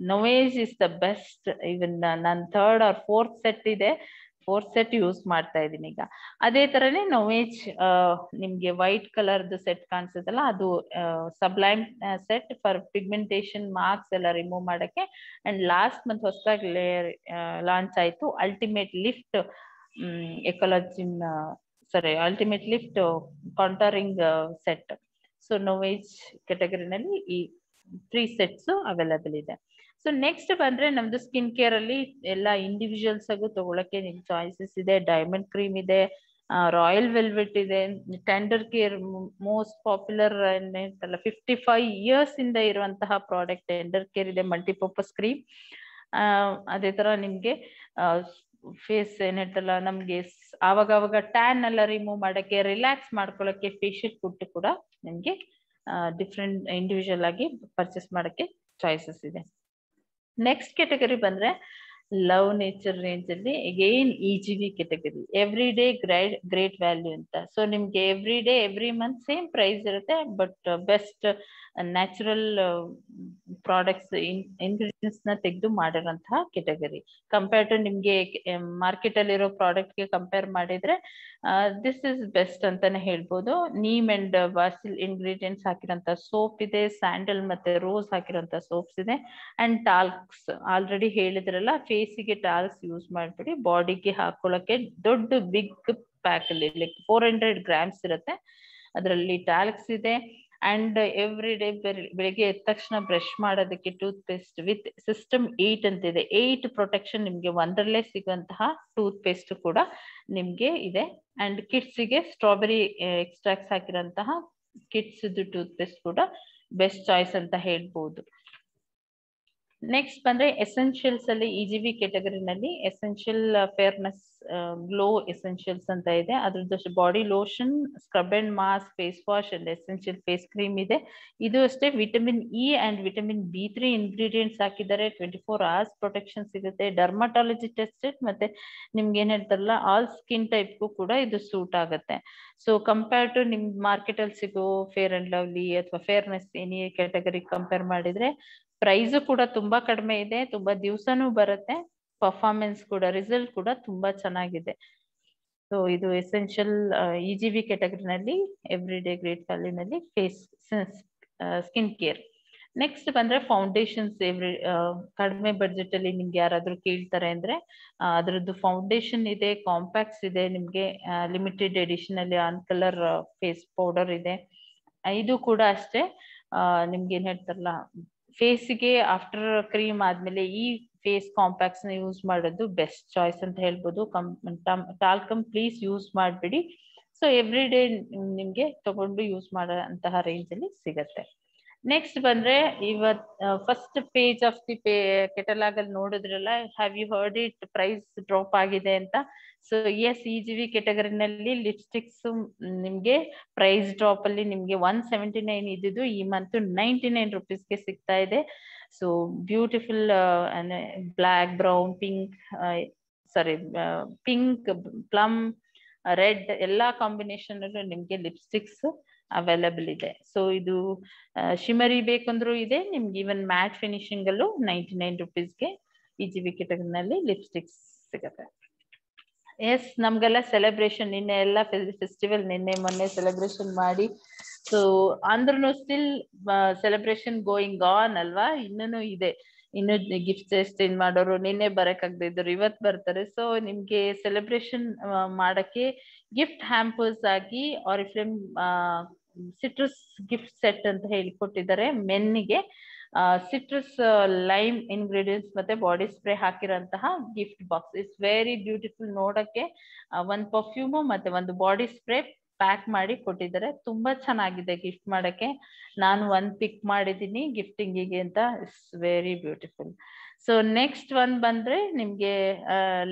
NovAge is the best. Even ನಾನು 3rd or 4th ಸೆಟ್ ಇದೆ, 4th ಸೆಟ್ ಯೂಸ್ ಮಾಡ್ತಾ ಇದ್ದೀನಿ ಈಗ. ಅದೇ ತರನೇ ನೋವೇಜ್ ನಿಮ್ಗೆ ವೈಟ್ ಕಲರ್ದು ಸೆಟ್ ಕಾಣಿಸುತ್ತಲ್ಲ, ಅದು sublime set for pigmentation marks ಎಲ್ಲ ರಿಮೂವ್ ಮಾಡಕ್ಕೆ. ಅಂಡ್ ಲಾಸ್ಟ್ ಮಂತ್ ಹೊಸದಾಗಿ ಲಾಂಚ್ ಆಯ್ತು ಅಲ್ಟಿಮೇಟ್ ಲಿಫ್ಟ್ ಎಕಾಲಜಿನ್ ultimate lift contouring set. So Novage ಕ್ಯಾಟಗರಿನಲ್ಲಿ ಈ 3 sets ಅವೈಲಬಲ್ ಇದೆ. ಸೊ ನೆಕ್ಸ್ಟ್ ಬಂದ್ರೆ ನಮ್ದು ಸ್ಕಿನ್ ಕೇರ್ ಅಲ್ಲಿ ಎಲ್ಲ ಇಂಡಿವಿಜುವಲ್ಸ್ ಆಗು ತಗೊಳಕ್ಕೆ ನಿಮ್ ಚಾಯ್ಸಸ್ ಇದೆ. ಡೈಮಂಡ್ ಕ್ರೀಮ್ ಇದೆ, ರಾಯಲ್ ವೆಲ್ವೆಟ್ ಇದೆ, tender care most popular 55 years ಇಂದ ಇರುವಂತಹ ಪ್ರಾಡಕ್ಟ್ ಟೆಂಡರ್ ಕೇರ್ ಇದೆ, ಮಲ್ಟಿಪರ್ಪಸ್ ಕ್ರೀಮ್. ಅದೇ ತರ ನಿಮ್ಗೆ ಫೇಸ್ ಏನ್ ಹೇಳ್ತಲ್ಲ, ನಮ್ಗೆ ಆವಾಗ ಟ್ಯಾನ್ ಎಲ್ಲ ರಿಮೂವ್ ಮಾಡಕ್ಕೆ, ರಿಲ್ಯಾಕ್ಸ್ ಮಾಡ್ಕೊಳಕ್ಕೆ ಫೇಶಿಯಲ್ ಕಿಟ್ ಕೂಡ ನಿಮ್ಗೆ ಡಿಫ್ರೆಂಟ್ ಇಂಡಿವಿಜುವಲ್ ಆಗಿ ಪರ್ಚೇಸ್ ಮಾಡಕ್ಕೆ ಚಾಯ್ಸಸ್ ಇದೆ. ನೆಕ್ಸ್ಟ್ ಕ್ಯಾಟಗರಿ ಬಂದ್ರೆ ಲವ್ ನೇಚರ್ ರೇಂಜ್ ಅಲ್ಲಿ again EGV category, every day great value ಅಂತ. ಸೊ ನಿಮ್ಗೆ every day every month same price ಇರುತ್ತೆ, but best natural products ingredients ನ ತೆಗೆದು ಮಾಡಿರುವಂತಹ ಕ್ಯಾಟಗರಿ. ಕಂಪೇರ್ ಟು ನಿಮ್ಗೆ ಮಾರ್ಕೆಟ್ ಅಲ್ಲಿರೋ ಪ್ರಾಡಕ್ಟ್ ಗೆ ಕಂಪೇರ್ ಮಾಡಿದ್ರೆ ದಿಸ್ ಇಸ್ ಬೆಸ್ಟ್ ಅಂತಾನೆ ಹೇಳ್ಬೋದು. ನೀಮ್ ಅಂಡ್ ಬಾಸಿಲ್ ಇಂಗ್ರೀಡಿಯೆಂಟ್ಸ್ ಹಾಕಿರೋಂತ ಸೋಪ್ ಇದೆ, ಸ್ಯಾಂಡಲ್ ಮತ್ತೆ ರೋಸ್ ಹಾಕಿರೋಂತ ಸೋಪ್ಸ್ ಇದೆ. ಅಂಡ್ ಟಾಲ್ಕ್ಸ್ ಆಲ್ರೆಡಿ ಹೇಳಿದ್ರಲ್ಲ, ಫೇಸಿಗೆ ಟಾಲ್ಕ್ಸ್ ಯೂಸ್ ಮಾಡ್ಬಿಡಿ, ಬಾಡಿಗೆ ಹಾಕೊಳ್ಳಕ್ಕೆ ದೊಡ್ಡ ಬಿಗ್ ಪ್ಯಾಕ್ ಅಲ್ಲಿ ಲೈಕ್ 400 grams ಇರುತ್ತೆ. ಅದರಲ್ಲಿ ಟಾಲ್ಕ್ಸ್ ಇದೆ. ಅಂಡ್ ಎವ್ರಿ ಡೇ ಬೆಳಿಗ್ಗೆ ಎದ್ದ ತಕ್ಷಣ ಬ್ರಷ್ ಮಾಡೋದಕ್ಕೆ ಟೂತ್ ಪೇಸ್ಟ್ ವಿತ್ ಸಿಸ್ಟಮ್ 8 ಅಂತಿದೆ. 8 ಪ್ರೊಟೆಕ್ಷನ್ ನಿಮ್ಗೆ ಒಂದರಲ್ಲೇ ಸಿಗುವಂತಹ ಟೂತ್ ಪೇಸ್ಟ್ ಕೂಡ ನಿಮ್ಗೆ ಇದೆ. ಅಂಡ್ ಕಿಡ್ಸ್ಗೆ ಸ್ಟ್ರಾಬೆರಿ ಎಕ್ಸ್ಟ್ರಾಕ್ಟ್ಸ್ ಹಾಕಿರೋಂತಹ ಕಿಡ್ಸ್ ಟೂತ್ ಪೇಸ್ಟ್ ಕೂಡ ಬೆಸ್ಟ್ ಚಾಯ್ಸ್ ಅಂತ ಹೇಳ್ಬೋದು. ನೆಕ್ಸ್ಟ್ ಬಂದ್ರೆ ಎಸೆನ್ಷಿಯಲ್ಸ್ ಅಲ್ಲಿ EGV ಕ್ಯಾಟಗರಿನಲ್ಲಿ ಎಸೆನ್ಷಿಯಲ್ ಫೇರ್ನೆಸ್ ಗ್ಲೋ ಎಸೆನ್ಷಿಯಲ್ಸ್ ಅಂತ ಇದೆ. ಅದ್ರದ್ದು body lotion, scrub and mask, face wash and essential face cream ಇದೆ. ಇದು ಅಷ್ಟೇ vitamin E and vitamin B3 ingredients ಹಾಕಿದ್ದಾರೆ. 24 hours ಪ್ರೊಟೆಕ್ಷನ್ ಸಿಗುತ್ತೆ. ಡರ್ಮಟಾಲಜಿ ಟೆಸ್ಟೆಡ್ ಮತ್ತೆ ನಿಮ್ಗೆ ಏನ್ ಹೇಳ್ತಾರಲ್ಲ ಆಲ್ ಸ್ಕಿನ್ ಟೈಪ್ಗೂ ಕೂಡ ಇದು ಸೂಟ್ ಆಗುತ್ತೆ. ಸೊ ಕಂಪೇರ್ ಟು ನಿಮ್ ಮಾರ್ಕೆಟ್ ಅಲ್ಲಿ ಸಿಗೋ ಫೇರ್ ಅಂಡ್ ಲವ್ಲಿ ಅಥವಾ ಫೇರ್ನೆಸ್ ಎನಿ ಕ್ಯಾಟಗರಿ ಕಂಪೇರ್ ಮಾಡಿದ್ರೆ ಪ್ರೈಸ್ ಕೂಡ ತುಂಬಾ ಕಡಿಮೆ ಇದೆ. ತುಂಬಾ ದಿವಸನೂ ಬರುತ್ತೆ. ಪರ್ಫಾರ್ಮೆನ್ಸ್ ಕೂಡ ರಿಸಲ್ಟ್ ಕೂಡ ತುಂಬಾ ಚೆನ್ನಾಗಿದೆ. ಸೊ ಇದು ಎಸೆನ್ಷಿಯಲ್ EGV ಕ್ಯಾಟಗರಿನಲ್ಲಿ ಎವ್ರಿ ಡೇ ಗ್ರೇಟ್ ವ್ಯಾಲ್ಯೂನಲ್ಲಿ ಫೇಸ್ ಸ್ಕಿನ್ ಕೇರ್. ನೆಕ್ಸ್ಟ್ ಬಂದ್ರೆ ಫೌಂಡೇಶನ್ಸ್. ಕಡಿಮೆ ಬಡ್ಜೆಟ್ ಅಲ್ಲಿ ನಿಮ್ಗೆ ಯಾರಾದ್ರೂ ಕೇಳ್ತಾರೆ ಅಂದ್ರೆ ಅದ್ರದ್ದು ಫೌಂಡೇಶನ್ ಇದೆ, ಕಾಂಪ್ಯಾಕ್ಟ್ಸ್ ಇದೆ, ನಿಮ್ಗೆ ಲಿಮಿಟೆಡ್ ಎಡಿಷನ್ ಅಲ್ಲಿ ಆನ್ ಕಲರ್ ಫೇಸ್ ಪೌಡರ್ ಇದೆ. ಇದು ಕೂಡ ಅಷ್ಟೇ ನಿಮ್ಗೆ ಏನ್ ಹೇಳ್ತಾರಲ್ಲ ಫೇಸ್ಗೆ ಆಫ್ಟರ್ ಕ್ರೀಮ್ ಆದ್ಮೇಲೆ ಈ ಫೇಸ್ ಕಾಂಪ್ಯಾಕ್ಟ್ಸ್ ನ ಯೂಸ್ ಮಾಡೋದು ಬೆಸ್ಟ್ ಚಾಯ್ಸ್ ಅಂತ ಹೇಳ್ಬೋದು. ಟಾಲ್ಕಮ್ ಪ್ಲೀಸ್ ಯೂಸ್ ಮಾಡ್ಬಿಡಿ. ಸೊ ಎವ್ರಿ ಡೇ ನಿಮ್ಗೆ ತಗೊಂಡು ಯೂಸ್ ಮಾಡೋ ಅಂತಹ ರೇಂಜ್ ಅಲ್ಲಿ ಸಿಗತ್ತೆ. ನೆಕ್ಸ್ಟ್ ಬಂದ್ರೆ ಇವತ್ first page of the catalogue ಅಲ್ಲಿ ನೋಡಿದ್ರಲ್ಲ, have you heard it price drop ಆಗಿದೆ ಅಂತ. ಸೊ ಎಸ್, EGV ಕ್ಯಾಟಗರಿನಲ್ಲಿ ಲಿಪ್ಸ್ಟಿಕ್ಸ್ ನಿಮ್ಗೆ ಪ್ರೈಸ್ ಡ್ರಾಪ್ ಅಲ್ಲಿ ನಿಮ್ಗೆ 179 ಇದ್ದಿದ್ದು ಈ ಮಂತ್ 99 rupeesಗೆ ಸಿಗ್ತಾ ಇದೆ. So beautiful black, brown, pink, plum, red ಎಲ್ಲಾ ಕಾಂಬಿನೇಷನ್ ಅಲ್ಲೂ ನಿಮ್ಗೆ ಲಿಪ್ಸ್ಟಿಕ್ಸ್ ಅವೈಲಬಲ್ ಇದೆ. ಸೊ ಇದು ಶಿಮರಿ ಬೇಕಂದ್ರೂ ಇದೆ ನಿಮ್ಗೆ. ಈವನ್ ಮ್ಯಾಟ್ ಫಿನಿಶಿಂಗ್ ಅಲ್ಲೂ 99 rupeesಗೆ EGV ಕ್ಯಾಟಗರಿನಲ್ಲಿ ಲಿಪ್ಸ್ಟಿಕ್ಸ್ ಸಿಗುತ್ತೆ. ಎಸ್, ನಮ್ಗೆಲ್ಲ ಸೆಲೆಬ್ರೇಷನ್ ನಿನ್ನೆ ಎಲ್ಲ ಫೆಸ್ಟಿವಲ್ ನಿನ್ನೆ ಮೊನ್ನೆ ಸೆಲೆಬ್ರೇಷನ್ ಮಾಡಿ, ಸೊ ಅಂದ್ರೂ ಸ್ಟಿಲ್ ಸೆಲೆಬ್ರೇಷನ್ ಗೋಯಿಂಗ್ ಆನ್ ಅಲ್ವಾ. ಇನ್ನೂ ಇದೆ, ಇನ್ನು ಗಿಫ್ಟ್ ಎಕ್ಸ್ಚೇಂಜ್ ಮಾಡೋರು ನಿನ್ನೆ ಬರಕಾಗದಿದ್ರು ಇವತ್ ಬರ್ತಾರೆ. ಸೊ ನಿಮ್ಗೆ ಸೆಲೆಬ್ರೇಷನ್ ಮಾಡಕ್ಕೆ ಗಿಫ್ಟ್ ಹ್ಯಾಂಪರ್ಸ್ ಆಗಿ ಆರಿಫ್ಲೇಮ್ ಸಿಟ್ರಸ್ ಗಿಫ್ಟ್ ಸೆಟ್ ಅಂತ ಹೇಳಿಕೊಟ್ಟಿದ್ದಾರೆ. ಮೆನ್ನಿಗೆ ಸಿಟ್ರಸ್ ಲೈಮ್ ಇಂಗ್ರೀಡಿಯೆಂಟ್ಸ್ ಮತ್ತೆ ಬಾಡಿ ಸ್ಪ್ರೇ ಹಾಕಿರೋಂತಹ gift box. It's very beautiful. ನೋಡಕ್ಕೆ ಒಂದು ಪರ್ಫ್ಯೂಮು ಮತ್ತೆ ಒಂದು ಬಾಡಿ ಸ್ಪ್ರೇ ಪ್ಯಾಕ್ ಮಾಡಿ ಕೊಟ್ಟಿದ್ದಾರೆ. ತುಂಬಾ ಚೆನ್ನಾಗಿದೆ ಗಿಫ್ಟ್ ಮಾಡಕ್ಕೆ. ನಾನು ಒಂದ್ ಪಿಕ್ ಮಾಡಿದೀನಿ ಗಿಫ್ಟಿಂಗಿಗೆ ಅಂತ. It's very beautiful. So next ಒಂದ್ ಬಂದ್ರೆ ನಿಮ್ಗೆ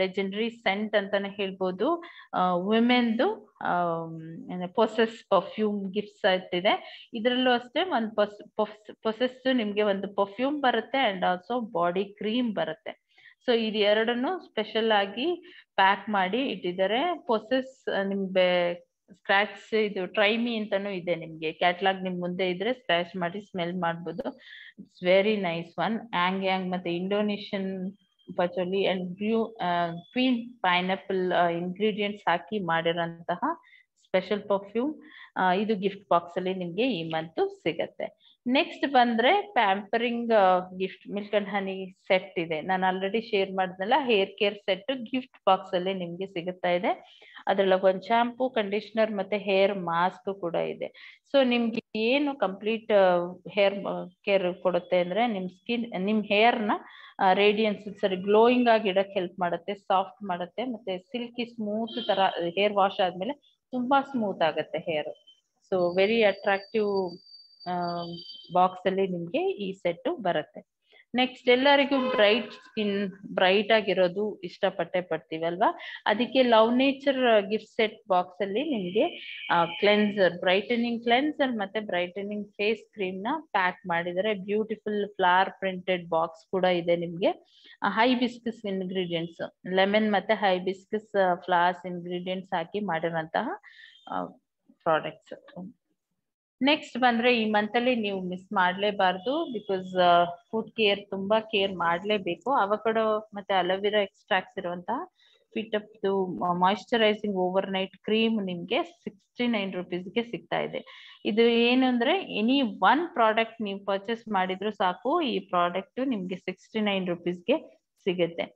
ಲೆಜೆಂಡರಿ ಸೆಂಟ್ ಅಂತಾನೆ ಹೇಳ್ಬೋದು. ವುಮೆನ್ದು ಪೊಸೆಸ್ ಪರ್ಫ್ಯೂಮ್ ಗಿಫ್ಟ್ ಸೆಟ್ ಇದೆ. ಇದರಲ್ಲೂ ಅಷ್ಟೇ ಒಂದು ಪೊಸೆಸ್ ನಿಮ್ಗೆ ಒಂದು ಪರ್ಫ್ಯೂಮ್ ಬರುತ್ತೆ ಅಂಡ್ ಆಲ್ಸೋ ಬಾಡಿ ಕ್ರೀಮ್ ಬರುತ್ತೆ. ಸೊ ಇದು ಎರಡನ್ನು ಸ್ಪೆಷಲ್ ಆಗಿ ಪ್ಯಾಕ್ ಮಾಡಿ ಇಟ್ಟಿದ್ದಾರೆ. ಪೊಸೆಸ್ ನಿಮ್ಗೆ ಸ್ಕ್ರಾಚ್ ಇದು ಟ್ರೈಮಿ ಅಂತಾನು ಇದೆ. ನಿಮ್ಗೆ ಕ್ಯಾಟ್ಲಾಗ್ ನಿಮ್ ಮುಂದೆ ಇದ್ರೆ ಸ್ಕ್ರಾಚ್ ಮಾಡಿ ಸ್ಮೆಲ್ ಮಾಡ್ಬೋದು. It's very nice one. Ylang ಮತ್ತೆ Indonesian patchouli and queen pineapple ingredients ಹಾಕಿ ಮಾಡಿರೋಂತಹ ಸ್ಪೆಷಲ್ ಪರ್ಫ್ಯೂಮ್. ಇದು ಗಿಫ್ಟ್ ಬಾಕ್ಸ್ ಅಲ್ಲಿ ನಿಮ್ಗೆ ಈ ಮಂತ್ ಸಿಗತ್ತೆ. ನೆಕ್ಸ್ಟ್ ಬಂದ್ರೆ pampering gift milk and honey set ಇದೆ. ನಾನು ಆಲ್ರೆಡಿ ಶೇರ್ ಮಾಡಿದ್ನಲ್ಲ, hair care set gift box ಅಲ್ಲಿ ನಿಮ್ಗೆ ಸಿಗುತ್ತಾ ಇದೆ. ಅದ್ರಲ್ಲಿ ಒಂದು ಶಾಂಪೂ, ಕಂಡೀಷನರ್ ಮತ್ತೆ ಹೇರ್ ಮಾಸ್ಕ್ ಕೂಡ ಇದೆ. ಸೊ ನಿಮ್ಗೆ ಏನು ಕಂಪ್ಲೀಟ್ ಹೇರ್ ಕೇರ್ ಕೊಡುತ್ತೆ ಅಂದ್ರೆ ನಿಮ್ ಹೇರ್ ನ ರೇಡಿಯನ್ಸ್ ಗ್ಲೋಯಿಂಗ್ ಆಗಿ ಇಡಕ್ ಹೆಲ್ಪ್ ಮಾಡುತ್ತೆ, ಸಾಫ್ಟ್ ಮಾಡುತ್ತೆ ಮತ್ತೆ ಸಿಲ್ಕಿ ಸ್ಮೂತ್ ತರ ಹೇರ್ ವಾಶ್ ಆದ್ಮೇಲೆ ತುಂಬಾ ಸ್ಮೂತ್ ಆಗುತ್ತೆ hair. So very attractive box ಅಲ್ಲಿ ನಿಮ್ಗೆ ಈ ಸೆಟ್ ಬರುತ್ತೆ. ನೆಕ್ಸ್ಟ್ ಎಲ್ಲರಿಗೂ ಬ್ರೈಟ್ ಸ್ಕಿನ್, ಬ್ರೈಟ್ ಆಗಿರೋದು ಇಷ್ಟಪಟ್ಟೆ ಪಡ್ತೀವಲ್ವಾ, ಅದಕ್ಕೆ love nature gift set box ಅಲ್ಲಿ ನಿಮ್ಗೆ ಕ್ಲೆನ್ಸರ್, ಬ್ರೈಟನಿಂಗ್ ಕ್ಲೆನ್ಸರ್ ಮತ್ತೆ ಬ್ರೈಟನಿಂಗ್ ಫೇಸ್ ಕ್ರೀಮ್ ನ ಪ್ಯಾಕ್ ಮಾಡಿದರೆ. ಬ್ಯೂಟಿಫುಲ್ ಫ್ಲವರ್ ಪ್ರಿಂಟೆಡ್ ಬಾಕ್ಸ್ ಕೂಡ ಇದೆ ನಿಮ್ಗೆ. ಹೈಬಿಸ್ಕಸ್ ಇಂಗ್ರೀಡಿಯೆಂಟ್ಸ್, ಲೆಮನ್ ಮತ್ತೆ ಹೈಬಿಸ್ಕಸ್ ಫ್ಲವರ್ಸ್ ಇಂಗ್ರೀಡಿಯೆಂಟ್ಸ್ ಹಾಕಿ ಮಾಡಿರುವಂತಹ ಪ್ರಾಡಕ್ಟ್ಸ್. ನೆಕ್ಸ್ಟ್ ಬಂದ್ರೆ ಈ ಮಂತ್ ಅಲ್ಲಿ ನೀವು ಮಿಸ್ ಮಾಡ್ಲೇಬಾರ್ದು, ಬಿಕಾಸ್ ಫುಡ್ ಕೇರ್ ತುಂಬಾ ಕೇರ್ ಮಾಡ್ಲೇಬೇಕು. ಅವಕಾಡೋ ಮತ್ತೆ ಅಲೋವೆರಾ ಎಕ್ಸ್ಟ್ರಾಕ್ಟ್ಸ್ ಇರುವಂತಹ fit up moisturising over night cream ನಿಮ್ಗೆ 69 rupeesಗೆ ಸಿಗ್ತಾ ಇದೆ. ಇದು ಏನು ಅಂದ್ರೆ ಎನಿ ಒನ್ ಪ್ರಾಡಕ್ಟ್ ನೀವು ಪರ್ಚೇಸ್ ಮಾಡಿದ್ರು ಸಾಕು, ಈ ಪ್ರಾಡಕ್ಟ್ ನಿಮ್ಗೆ 69 rupeesಗೆ ಸಿಗುತ್ತೆ.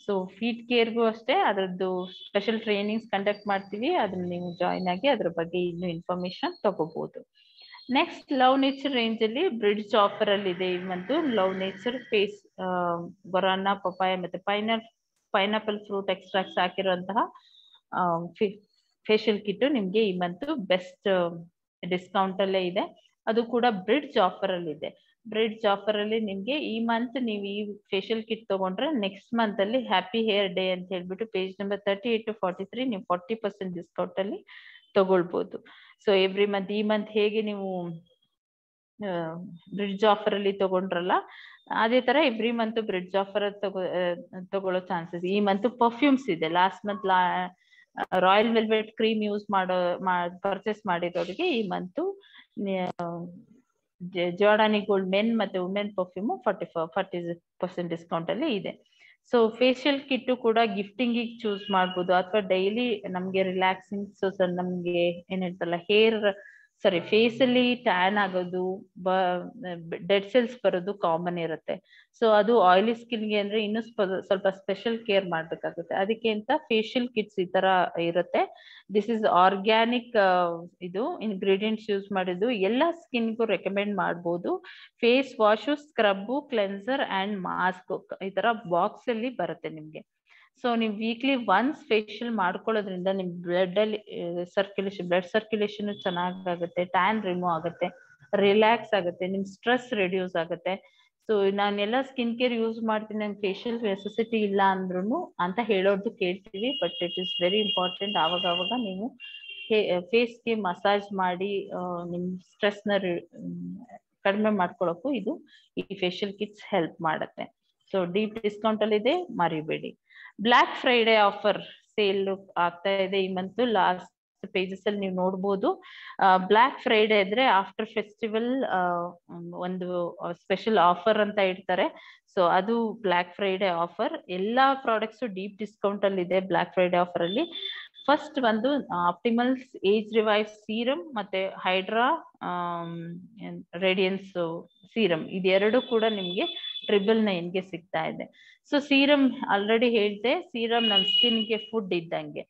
ಸೊ ಫೀಟ್ ಕೇರ್ಗೂ ಅಷ್ಟೇ ಅದರದ್ದು ಸ್ಪೆಷಲ್ ಟ್ರೈನಿಂಗ್ಸ್ ಕಂಡಕ್ಟ್ ಮಾಡ್ತೀವಿ, ಅದನ್ನ ನೀವು ಜಾಯಿನ್ ಆಗಿ ಅದ್ರ ಬಗ್ಗೆ ಇನ್ನೂ ಇನ್ಫಾರ್ಮೇಶನ್ ತಗೋಬಹುದು. ನೆಕ್ಸ್ಟ್ ಲವ್ ನೇಚರ್ ರೇಂಜ್ ಅಲ್ಲಿ ಬ್ರಿಡ್ಜ್ ಆಫರ್ ಅಲ್ಲಿ ಇದೆ ಇವಂತೂ ಲವ್ ನೇಚರ್ ಫೇಸ್ ಬೊರಾನಾ ಪಪಾಯ ಮತ್ತೆ ಪೈನಾಪಲ್ ಫ್ರೂಟ್ ಎಕ್ಸ್ಟ್ರಾಕ್ಟ್ಸ್ ಹಾಕಿರುವಂತಹ ಫೇಶಿಯಲ್ ಕಿಟ್ ನಿಮ್ಗೆ ಈ ಮಂತ್ ಬೆಸ್ಟ್ ಡಿಸ್ಕೌಂಟ್ ಅಲ್ಲೇ ಇದೆ. ಅದು ಕೂಡ ಬ್ರಿಡ್ಜ್ ಆಫರ್ ಅಲ್ಲಿ ಇದೆ. ಬ್ರಿಡ್ಜ್ ಆಫರ್ ಅಲ್ಲಿ ನಿಮ್ಗೆ ಈ ಮಂತ್ ನೀವು ಈ ಫೇಶಿಯಲ್ ಕಿಟ್ ತಗೊಂಡ್ರೆ ನೆಕ್ಸ್ಟ್ ಮಂತ್ ಅಲ್ಲಿ ಹ್ಯಾಪಿ ಹೇರ್ ಡೇ ಅಂತ ಹೇಳ್ಬಿಟ್ಟು ಪೇಜ್ ನಂಬರ್ 38 to 43 ನೀವು 40% ಡಿಸ್ಕೌಂಟ್ ಅಲ್ಲಿ ತಗೊಳ್ಬಹುದು. ಸೊ ಎವ್ರಿ ಮಂತ್ ಈ ಮಂತ್ ಹೇಗೆ ನೀವು ಬ್ರಿಡ್ಜ್ ಆಫರ್ ಅಲ್ಲಿ ತಗೊಂಡ್ರಲ್ಲ ಅದೇ ತರ ಎವ್ರಿ ಮಂತ್ ಬ್ರಿಡ್ಜ್ ಆಫರ್ ತಗೊಳ್ಳೋ ಚಾನ್ಸಸ್. ಈ ಮಂತ್ ಪರ್ಫ್ಯೂಮ್ಸ್ ಇದೆ. Last month royal velvet cream use purchase ಮಾಡಿರೋರಿಗೆ ಈ ಮಂತ್ ಜಾರ್ಡಾನಿ ಗೋಲ್ಡ್ ಮೆನ್ ಮತ್ತೆ ವುಮೆನ್ ಪರ್ಫ್ಯೂಮ್ 40% ಡಿಸ್ಕೌಂಟ್ ಅಲ್ಲಿ ಇದೆ. ಸೊ ಫೇಶಿಯಲ್ ಕಿಟ್ ಕೂಡ ಗಿಫ್ಟಿಂಗ್ ಚೂಸ್ ಮಾಡ್ಬೋದು ಅಥವಾ ಡೈಲಿ ನಮ್ಗೆ ರಿಲ್ಯಾಕ್ಸಿಂಗ್. ಸೊ ನಮ್ಗೆ ಏನ್ ಹೇಳ್ತಾರಲ್ಲ ಫೇಸ್ ಅಲ್ಲಿ ಟ್ಯಾನ್ ಆಗೋದು ಡೆಡ್ ಸೆಲ್ಸ್ ಬರೋದು ಕಾಮನ್ ಇರುತ್ತೆ. ಸೊ ಅದು ಆಯಿಲಿ ಸ್ಕಿನ್ಗೆ ಅಂದ್ರೆ ಇನ್ನೂ ಸ್ವಲ್ಪ ಸ್ಪೆಷಲ್ ಕೇರ್ ಮಾಡ್ಬೇಕಾಗುತ್ತೆ. ಅದಕ್ಕೆ ಅಂತ ಫೇಶಿಯಲ್ ಕಿಟ್ಸ್ ಈ ತರ ಇರುತ್ತೆ. ದಿಸ್ ಇಸ್ ಆರ್ಗ್ಯಾನಿಕ್ ಇದು ಇಂಗ್ರೀಡಿಯೆಂಟ್ಸ್ ಯೂಸ್ ಮಾಡಿದ್ದು ಎಲ್ಲ ಸ್ಕಿನ್ಗೂ ರೆಕಮೆಂಡ್ ಮಾಡ್ಬೋದು. Face wash, scrub, cleanser and mask ಈ ತರ ಬಾಕ್ಸ್ ಅಲ್ಲಿ ಬರುತ್ತೆ ನಿಮ್ಗೆ. ಸೊ ನೀವು ವೀಕ್ಲಿ ಒನ್ಸ್ ಫೇಶಿಯಲ್ ಮಾಡ್ಕೊಳ್ಳೋದ್ರಿಂದ ನಿಮ್ ಬ್ಲಡ್ ಸರ್ಕ್ಯುಲೇಷನ್ ಚೆನ್ನಾಗುತ್ತೆ, ಟ್ಯಾನ್ ರಿಮೂವ್ ಆಗುತ್ತೆ, ರಿಲ್ಯಾಕ್ಸ್ ಆಗುತ್ತೆ, ನಿಮ್ ಸ್ಟ್ರೆಸ್ ರಿಡ್ಯೂಸ್ ಆಗುತ್ತೆ. ಸೊ ನಾನೆಲ್ಲ ಸ್ಕಿನ್ ಕೇರ್ ಯೂಸ್ ಮಾಡ್ತೀನಿ, ನಂಗೆ ಫೇಶಿಯಲ್ ನೆಸೆಸಿಟಿ ಇಲ್ಲ ಅಂದ್ರೂ ಅಂತ ಹೇಳೋದು ಕೇಳ್ತೀವಿ. But it is very important. ಆವಾಗ ನೀವು ಫೇಸ್ಗೆ ಮಸಾಜ್ ಮಾಡಿ ನಿಮ್ ಸ್ಟ್ರೆಸ್ ನ ಕಡಿಮೆ ಮಾಡ್ಕೊಳಕ್ಕೂ ಇದು ಈ ಫೇಶಿಯಲ್ ಕಿಟ್ಸ್ ಹೆಲ್ಪ್ ಮಾಡುತ್ತೆ. ಸೊ ಡೀಪ್ ಡಿಸ್ಕೌಂಟ್ ಅಲ್ಲಿ ಇದೆ, ಮರಿಬೇಡಿ. ಬ್ಲ್ಯಾಕ್ ಫ್ರೈಡೆ ಆಫರ್ ಸೇಲ್ ಆಗ್ತಾ ಇದೆ ಈ ಮಂತ್. ಲಾಸ್ಟ್ ಪೇಜಸ್ ಅಲ್ಲಿ ನೀವು ನೋಡ್ಬೋದು. ಬ್ಲ್ಯಾಕ್ ಫ್ರೈಡೆ ಅಂದ್ರೆ ಆಫ್ಟರ್ ಫೆಸ್ಟಿವಲ್ ಒಂದು ಸ್ಪೆಷಲ್ ಆಫರ್ ಅಂತ ಇಡ್ತಾರೆ. ಸೊ ಅದು ಬ್ಲ್ಯಾಕ್ ಫ್ರೈಡೆ ಆಫರ್. ಎಲ್ಲಾ ಪ್ರಾಡಕ್ಟ್ಸ್ ಡೀಪ್ ಡಿಸ್ಕೌಂಟ್ ಅಲ್ಲಿ ಇದೆ ಬ್ಲ್ಯಾಕ್ ಫ್ರೈಡೆ ಆಫರ್ ಅಲ್ಲಿ. ಫಸ್ಟ್ ಒಂದು ಆಪ್ಟಿಮಲ್ಸ್ ಏಜ್ ರಿವೈವ್ ಸೀರಮ್ ಮತ್ತೆ ಹೈಡ್ರಾ ರೇಡಿಯನ್ಸ್ ಸೀರಮ್ ಇದೆರಡು ಕೂಡ ನಿಮ್ಗೆ 999 ಸಿಗ್ತಾ ಇದೆ. ಸೊ ಸೀರಮ್ ಆಲ್ರೆಡಿ ಹೇಳ್ದೆ, ಸೀರಮ್ ನಮ್ ಸ್ಕಿನ್ಗೆ ಫುಡ್ ಇದ್ದಂಗೆ.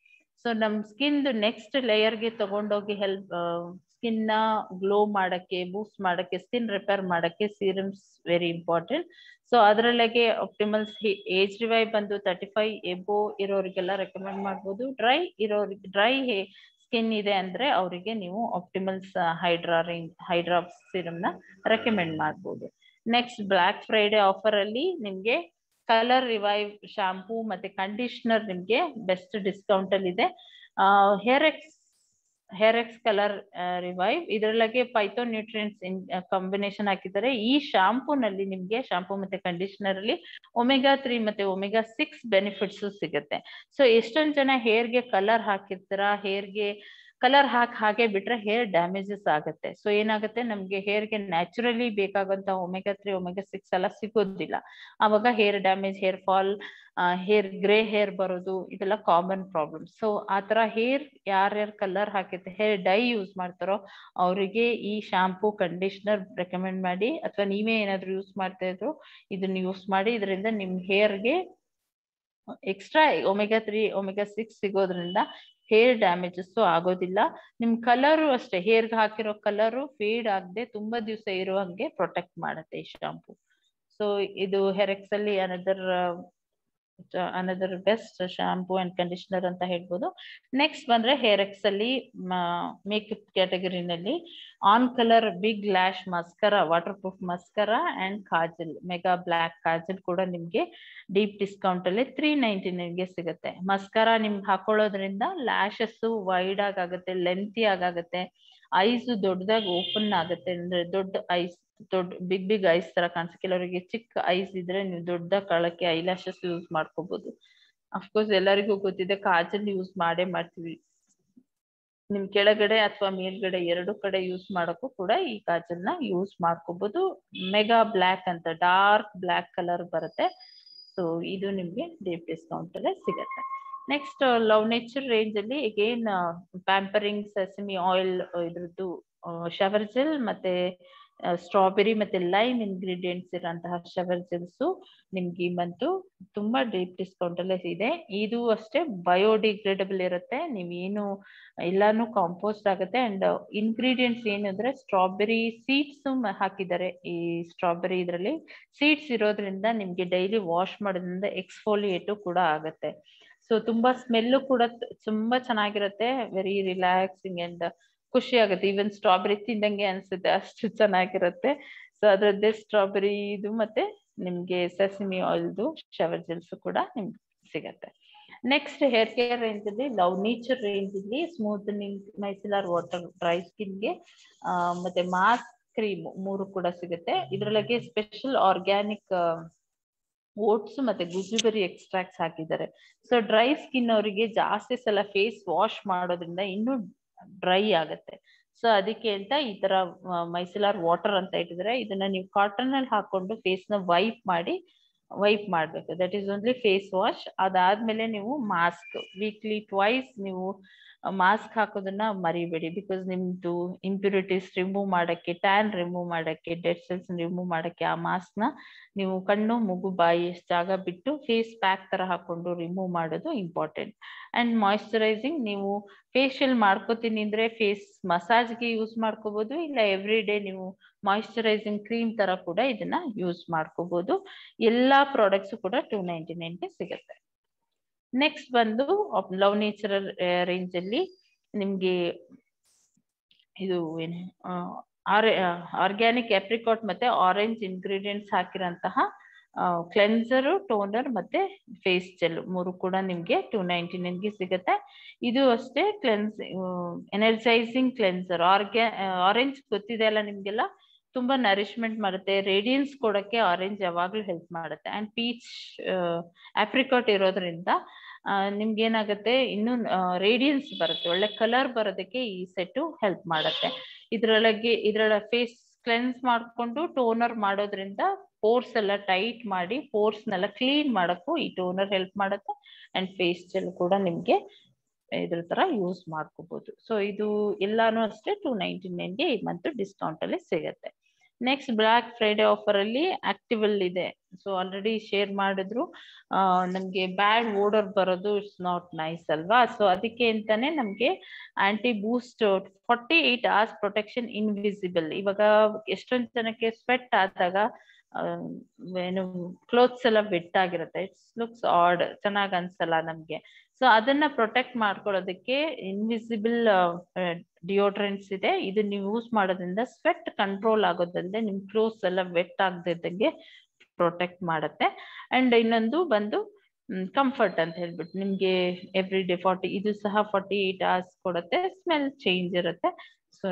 ಸೊ ನಮ್ ಸ್ಕಿನ್ ನೆಕ್ಸ್ಟ್ ಲೇಯರ್ಗೆ ತಗೊಂಡೋಗಿ ಸ್ಕಿನ್ ನ ಗ್ಲೋ ಮಾಡಕ್ಕೆ, ಬೂಸ್ಟ್ ಮಾಡಕ್ಕೆ, ಸ್ಕಿನ್ ರಿಪೇರ್ ಮಾಡಕ್ಕೆ ಸೀರಮ್ಸ್ ವೆರಿ ಇಂಪಾರ್ಟೆಂಟ್. ಸೊ ಅದರೊಳಗೆ ಆಪ್ಟಿಮಲ್ಸ್ ಏಜ್ ರಿವೈವ್ ಬಂದು 35 ಎಬೋ ಇರೋರಿಗೆಲ್ಲ ರೆಕಮೆಂಡ್ ಮಾಡ್ಬೋದು. ಡ್ರೈ ಸ್ಕಿನ್ ಇದೆ ಅಂದ್ರೆ ಅವರಿಗೆ ನೀವು ಆಪ್ಟಿಮಲ್ಸ್ ಹೈಡ್ರಾ ಸೀರಮ್ ನ ರೆಕಮೆಂಡ್ ಮಾಡ್ಬೋದು. ನೆಕ್ಸ್ಟ್ ಬ್ಲ್ಯಾಕ್ ಫ್ರೈಡೆ ಆಫರ್ ಅಲ್ಲಿ ನಿಮ್ಗೆ ಕಲರ್ ರಿವೈವ್ ಶಾಂಪೂ ಮತ್ತೆ ಕಂಡೀಷನರ್ ನಿಮ್ಗೆ ಬೆಸ್ಟ್ ಡಿಸ್ಕೌಂಟ್ ಅಲ್ಲಿ ಇದೆ. ಹೇರ್ ಎಕ್ಸ್ ಕಲರ್ ರಿವೈವ್ ಇದರೊಳಗೆ ಪೈಥೋ ನ್ಯೂಟ್ರಿಯೆಂಟ್ಸ್ ಕಾಂಬಿನೇಷನ್ ಹಾಕಿದ್ದಾರೆ. ಈ ಶಾಂಪೂ ನಲ್ಲಿ ನಿಮ್ಗೆ ಶಾಂಪೂ ಮತ್ತೆ ಕಂಡೀಷನರ್ ಅಲ್ಲಿ ಒಮೆಗಾ 3 ಮತ್ತೆ ಒಮೆಗಾ 6 ಬೆನಿಫಿಟ್ಸ್ ಸಿಗುತ್ತೆ. ಸೊ ಎಷ್ಟೊಂದ್ ಜನ ಹೇರ್ಗೆ ಕಲರ್ ಹಾಕಿರ್ತಾರ, ಹೇರ್ಗೆ ಕಲರ್ ಹಾಗೆ ಬಿಟ್ರೆ ಹೇರ್ ಡ್ಯಾಮೇಜಸ್ ಆಗುತ್ತೆ. ಸೊ ಏನಾಗುತ್ತೆ, ನಮ್ಗೆ ಹೇರ್ಗೆ ನ್ಯಾಚುರಲಿ ಬೇಕಾಗುವಂತ ಒಮೆಗಾ 3 ಒಮೆಗಾ 6 ಎಲ್ಲ ಸಿಗೋದಿಲ್ಲ. ಅವಾಗ hair damage, hair fall, grey hair ಬರೋದು ಇದೆಲ್ಲ ಕಾಮನ್ ಪ್ರಾಬ್ಲಮ್. ಸೊ ಆತರ ಹೇರ್ ಯಾರ್ಯಾರು ಕಲರ್ ಹಾಕಿರ್ತಾರೆ, ಹೇರ್ ಡೈ ಯೂಸ್ ಮಾಡ್ತಾರೋ ಅವರಿಗೆ ಈ ಶಾಂಪೂ ಕಂಡೀಷನರ್ ರೆಕಮೆಂಡ್ ಮಾಡಿ, ಅಥವಾ ನೀವೇ ಏನಾದ್ರು ಯೂಸ್ ಮಾಡ್ತಾ ಇದ್ರು ಇದನ್ನ ಯೂಸ್ ಮಾಡಿ. ಇದರಿಂದ ನಿಮ್ ಹೇರ್ಗೆ ಎಕ್ಸ್ಟ್ರಾ ಒಮೆಗಾ 3 ಒಮೆಗಾ 6 ಸಿಗೋದ್ರಿಂದ ಹೇರ್ ಡ್ಯಾಮೇಜಸ್ ಆಗೋದಿಲ್ಲ. ನಿಮ್ ಕಲರು ಅಷ್ಟೇ, ಹೇರ್ಗೆ ಹಾಕಿರೋ ಕಲರು ಫೇಡ್ ಆಗದೆ ತುಂಬಾ ದಿವಸ ಇರುವಂಗೆ ಪ್ರೊಟೆಕ್ಟ್ ಮಾಡುತ್ತೆ ಈ ಶಾಂಪೂ. ಸೊ ಇದು ಹೆರೆಕ್ಸ್ ಅಲ್ಲಿ another best shampoo and conditioner ಅಂತ ಹೇಳ್ಬೋದು. ನೆಕ್ಸ್ಟ್ ಬಂದ್ರೆ ಹೇರೆಕ್ಸ್ ಅಲ್ಲಿ ಮೇಕಪ್ ಕ್ಯಾಟಗರಿನಲ್ಲಿ on colour big lash mascara, waterproof mascara and kajal, mega black kajal ಕೂಡ ನಿಮ್ಗೆ ಡೀಪ್ ಡಿಸ್ಕೌಂಟ್ ಅಲ್ಲಿ 399ಗೆ ಸಿಗುತ್ತೆ. ಮಸ್ಕರಾ ನಿಮ್ಗೆ ಹಾಕೊಳ್ಳೋದ್ರಿಂದ ಲ್ಯಾಶಸ್ ವೈಡ್ ಆಗುತ್ತೆ, ಲೆಂತಿ ಆಗುತ್ತೆ, ಐಸ್ ದೊಡ್ಡದಾಗಿ ಓಪನ್ ಆಗುತ್ತೆ. ಅಂದ್ರೆ ದೊಡ್ಡ ಐಸ್, ಬಿಗ್ ಐಸ್ ತರ ಕಾಣಿಸುತ್ತೆ. ಕೆಲವರಿಗೆ ಚಿಕ್ಕ ಐಸ್ ಇದ್ರೆ ನೀವು ದೊಡ್ಡ ಕಾಳಕ್ಕೆ ಐಲ್ಯಾಶಸ್ ಯೂಸ್ ಮಾಡ್ಕೋಬಹುದು. ಅಫ್ಕೋರ್ಸ್ ಎಲ್ಲರಿಗೂ ಗೊತ್ತಿದೆ ಕಾಜಲ್ ಯೂಸ್ ಮಾಡ್ತೀವಿ. ನಿಮ್ ಕೆಳಗಡೆ ಅಥವಾ ಮೇಲ್ಗಡೆ ಎರಡು ಕಡೆ ಯೂಸ್ ಮಾಡಕ್ಕೂ ಕೂಡ ಈ ಕಾಜಲ್ ನ ಯೂಸ್ ಮಾಡ್ಕೋಬಹುದು. ಮೆಗಾ ಬ್ಲ್ಯಾಕ್ ಅಂತ ಡಾರ್ಕ್ ಬ್ಲ್ಯಾಕ್ ಕಲರ್ ಬರುತ್ತೆ. ಸೊ ಇದು ನಿಮ್ಗೆ ಡೀಪ್ ಡಿಸ್ಕೌಂಟ್ ಅಲ್ಲೇ ಸಿಗತ್ತೆ. ನೆಕ್ಸ್ಟ್ ಲವ್ ನೇಚರ್ ರೇಂಜ್ ಅಲ್ಲಿ ಅಗೇನ್ ಪ್ಯಾಂಪರಿಂಗ್ ಸೆಸಮಿ ಆಯಿಲ್ ಇದ್ರದ್ದು ಶವರ್ ಜೆಲ್ ಮತ್ತೆ ಸ್ಟ್ರಾಬೆರಿ ಮತ್ತೆ ಲೈಮ್ ಇಂಗ್ರೀಡಿಯೆಂಟ್ಸ್ ಇರೋಂತಹ ಶವರ್ ಜೆಲ್ಸ್ ನಿಮ್ಗೆ ಈ ಮಂತು ತುಂಬಾ ಡೀಪ್ ಡಿಸ್ಕೌಂಟ್ ಅಲ್ಲೇ ಇದೆ. ಇದು ಅಷ್ಟೇ ಬಯೋಡಿಗ್ರೇಡಬಲ್ ಇರುತ್ತೆ, ನೀವೇನು ಎಲ್ಲಾನು ಕಾಂಪೋಸ್ಟ್ ಆಗುತ್ತೆ. ಅಂಡ್ ಇಂಗ್ರೀಡಿಯೆಂಟ್ಸ್ ಏನಂದ್ರೆ ಸ್ಟ್ರಾಬೆರಿ ಸೀಡ್ಸ್ ಹಾಕಿದ್ದಾರೆ. ಈ ಸ್ಟ್ರಾಬೆರಿ ಇದರಲ್ಲಿ ಸೀಡ್ಸ್ ಇರೋದ್ರಿಂದ ನಿಮ್ಗೆ ಡೈಲಿ ವಾಶ್ ಮಾಡೋದ್ರಿಂದ ಎಕ್ಸ್ಫೋಲಿಯೇಟ್ ಕೂಡ ಆಗುತ್ತೆ. ಸೊ ತುಂಬಾ ಸ್ಮೆಲ್ ಕೂಡ ತುಂಬಾ ಚೆನ್ನಾಗಿರುತ್ತೆ, ವೆರಿ ರಿಲ್ಯಾಕ್ಸಿಂಗ್ ಅಂಡ್ ಖುಷಿ ಆಗುತ್ತೆ. ಈವನ್ ಸ್ಟ್ರಾಬೆರಿ ತಿಂದಂಗೆ ಅನ್ಸುತ್ತೆ, ಅಷ್ಟು ಚೆನ್ನಾಗಿರುತ್ತೆ. ಸೊ ಅದ್ರದ್ದೇ ಸ್ಟ್ರಾಬೆರಿ ಇದು ಮತ್ತೆ ನಿಮ್ಗೆ ಸೆಸಮಿ ಆಯಿಲ್ದು ಶವರ್ ಜೆಲ್ಸ್ ಕೂಡ ನಿಮ್ಗೆ ಸಿಗತ್ತೆ. ನೆಕ್ಸ್ಟ್ ಹೇರ್ ಕೇರ್ ರೇಂಜ್ ಅಲ್ಲಿ ಲವ್ ನೇಚರ್ ರೇಂಜ್ ಅಲ್ಲಿ ಸ್ಮೂತ್ನಿಂಗ್ ಮೈಸೆಲಾರ್ ವಾಟರ್ ಡ್ರೈ ಸ್ಕಿನ್ಗೆ ಮತ್ತೆ ಮಾಸ್ಕ್ ಕ್ರೀಮ್ 3 ಕೂಡ ಸಿಗುತ್ತೆ. ಇದ್ರೊಳಗೆ ಸ್ಪೆಷಲ್ ಆರ್ಗ್ಯಾನಿಕ್ ಓಟ್ಸ್ ಮತ್ತೆ ಗುಜಿಬೆರಿ ಎಕ್ಸ್ಟ್ರಾಕ್ಟ್ಸ್ ಹಾಕಿದ್ದಾರೆ. ಸೊ ಡ್ರೈ ಸ್ಕಿನ್ ಅವರಿಗೆ ಜಾಸ್ತಿ ಸಲ ಫೇಸ್ ವಾಶ್ ಮಾಡೋದ್ರಿಂದ ಇನ್ನೂ ಡ್ರೈ ಆಗುತ್ತೆ. ಸೊ ಅದಕ್ಕೆ ಅಂತ ಈ ತರ ಮೈಸೆಲಾರ್ ವಾಟರ್ ಅಂತ ಇಟ್ಟಿದ್ರೆ, ಇದನ್ನ ನೀವು ಕಾಟನ್ ಅಲ್ಲಿ ಹಾಕೊಂಡು ಫೇಸ್ ನ ವೈಪ್ ಮಾಡ್ಬೇಕು. That is only face wash. ಅದಾದ್ಮೇಲೆ ನೀವು ಮಾಸ್ಕ್ ವೀಕ್ಲಿ ಟ್ವೈಸ್ ನೀವು ಮಾಸ್ಕ್ ಹಾಕೋದನ್ನ ಮರಿಬೇಡಿ. ಬಿಕಾಸ್ ನಿಮ್ದು ಇಂಪ್ಯೂರಿಟೀಸ್ ರಿಮೂವ್ ಮಾಡಕ್ಕೆ, ಟ್ಯಾನ್ ರಿಮೂವ್ ಮಾಡಕ್ಕೆ, ಡೆಡ್ ಸೆಲ್ಸ್ ರಿಮೂವ್ ಮಾಡಕ್ಕೆ ಆ ಮಾಸ್ಕ್ ನ ನೀವು ಕಣ್ಣು ಮೂಗು ಬಾಯಿ ಜಾಗ ಬಿಟ್ಟು ಫೇಸ್ ಪ್ಯಾಕ್ ತರ ಹಾಕೊಂಡು ರಿಮೂವ್ ಮಾಡೋದು ಇಂಪಾರ್ಟೆಂಟ್. ಅಂಡ್ ಮಾಯಿಶ್ಚರೈಸಿಂಗ್ ನೀವು ಫೇಶಿಯಲ್ ಮಾಡ್ಕೋತೀನಿ ಅಂದ್ರೆ ಫೇಸ್ ಮಸಾಜ್ಗೆ ಯೂಸ್ ಮಾಡ್ಕೋಬಹುದು, ಇಲ್ಲ ಎವ್ರಿ ಡೇ ನೀವು ಮಾಯಿಶ್ಚರೈಸಿಂಗ್ ಕ್ರೀಮ್ ತರ ಕೂಡ ಇದನ್ನ ಯೂಸ್ ಮಾಡ್ಕೋಬಹುದು. ಎಲ್ಲಾ ಪ್ರಾಡಕ್ಟ್ಸ್ ಕೂಡ 299ಗೆ ಸಿಗುತ್ತೆ. ನೆಕ್ಸ್ಟ್ ಬಂದು ಲವ್ ನೇಚರಲ್ ರೇಂಜ್ ಅಲ್ಲಿ ನಿಮ್ಗೆ ಇದು ಏನು ಆರ್ಗ್ಯಾನಿಕ್ ಆಪ್ರಿಕಾಟ್ ಮತ್ತೆ ಆರೆಂಜ್ ಇಂಗ್ರೀಡಿಯೆಂಟ್ಸ್ ಹಾಕಿರಂತಹ ಕ್ಲೆನ್ಸರ್, ಟೋನರ್ ಮತ್ತೆ ಫೇಸ್ ಜೆಲ್ 3 ಕೂಡ ನಿಮ್ಗೆ 299ಗೆ ಸಿಗುತ್ತೆ. ಇದು ಅಷ್ಟೇ ಎನರ್ಜೈಸಿಂಗ್ ಕ್ಲೆನ್ಸರ್. ಆರೆಂಜ್ ಗೊತ್ತಿದೆ ಅಲ್ಲ ನಿಮ್ಗೆಲ್ಲ, ತುಂಬಾ ನರಿಶ್ಮೆಂಟ್ ಮಾಡುತ್ತೆ, ರೇಡಿಯನ್ಸ್ ಕೊಡಕ್ಕೆ ಆರೆಂಜ್ ಯಾವಾಗ್ಲೂ ಹೆಲ್ಪ್ ಮಾಡುತ್ತೆ. ಅಂಡ್ ಪೀಚ್ ಆಪ್ರಿಕಾಟ್ ಇರೋದ್ರಿಂದ ನಿಮ್ಗೆ ಏನಾಗುತ್ತೆ, ಇನ್ನು ರೇಡಿಯನ್ಸ್ ಬರುತ್ತೆ, ಒಳ್ಳೆ ಕಲರ್ ಬರೋದಕ್ಕೆ ಈ ಸೆಟ್ಟು ಹೆಲ್ಪ್ ಮಾಡುತ್ತೆ. ಇದ್ರೊಳಗೆ ಫೇಸ್ ಕ್ಲೆನ್ಸ್ ಮಾಡ್ಕೊಂಡು ಟೋನರ್ ಮಾಡೋದ್ರಿಂದ ಪೋರ್ಸ್ ಎಲ್ಲ ಟೈಟ್ ಮಾಡಿ ಪೋರ್ಸ್ನೆಲ್ಲ ಕ್ಲೀನ್ ಮಾಡಕ್ಕೂ ಈ ಟೋನರ್ ಹೆಲ್ಪ್ ಮಾಡುತ್ತೆ. ಅಂಡ್ ಫೇಸ್ ಜೆಲ್ ಕೂಡ ನಿಮ್ಗೆ ಇದ್ರ ತರ ಯೂಸ್ ಮಾಡ್ಕೋಬಹುದು. ಸೊ ಇದು ಎಲ್ಲಾನು ಅಷ್ಟೇ 299ಗೆ ಈ ಮಂತ್ ಡಿಸ್ಕೌಂಟ್ ಅಲ್ಲಿ ಸಿಗತ್ತೆ. ನೆಕ್ಸ್ಟ್ ಬ್ಲಾಕ್ ಫ್ರೈಡೆ ಆಫರ್ ಅಲ್ಲಿ ಆಕ್ಟಿವಲ್ ಇದೆ. ಸೊ ಆಲ್ರೆಡಿ ಶೇರ್ ಮಾಡಿದ್ರು. ನಮ್ಗೆ ಬ್ಯಾಡ್ ಓಡರ್ ಬರೋದು ಇಟ್ಸ್ ನಾಟ್ ನೈಸ್ ಅಲ್ವಾ. ಸೊ ಅದಕ್ಕೆ ಅಂತಾನೆ ನಮ್ಗೆ ಆಂಟಿ ಬೂಸ್ಟ್ 48 hours ಪ್ರೊಟೆಕ್ಷನ್ ಇನ್ವಿಸಿಬಲ್. ಇವಾಗ ಎಷ್ಟೊಂದ್ ಜನಕ್ಕೆ ಸ್ವೆಟ್ ಆದಾಗ ಏನು ಕ್ಲೋತ್ಸ್ ಎಲ್ಲ ವೆಟ್ ಆಗಿರುತ್ತೆ, ಇಟ್ಸ್ ಲುಕ್ಸ್ ಆಡ್, ಚೆನ್ನಾಗ್ ಅನ್ಸಲ್ಲ ನಮ್ಗೆ. ಸೊ ಅದನ್ನ ಪ್ರೊಟೆಕ್ಟ್ ಮಾಡ್ಕೊಳ್ಳೋದಕ್ಕೆ ಇನ್ವಿಸಿಬಲ್ ಡಿಯೋಡ್ರೆಂಟ್ಸ್ ಇದೆ. ಇದು ನೀವು ಯೂಸ್ ಮಾಡೋದ್ರಿಂದ ಸ್ವೆಟ್ ಕಂಟ್ರೋಲ್ ಆಗೋದ್ರಿಂದ ನಿಮ್ ಕ್ಲೋತ್ಸ್ ಎಲ್ಲ ವೆಟ್ ಆಗದಿದ್ದಂಗೆ ಪ್ರೊಟೆಕ್ಟ್ ಮಾಡುತ್ತೆ. ಅಂಡ್ ಇನ್ನೊಂದು ಬಂದು ಕಂಫರ್ಟ್ ಅಂತ ಹೇಳ್ಬಿಟ್ಟು ನಿಮ್ಗೆ ಎವ್ರಿ ಡೇ ಇದು ಸಹ 48 hours ಕೊಡುತ್ತೆ. ಸ್ಮೆಲ್ ಚೇಂಜ್ ಇರುತ್ತೆ. ಸೊ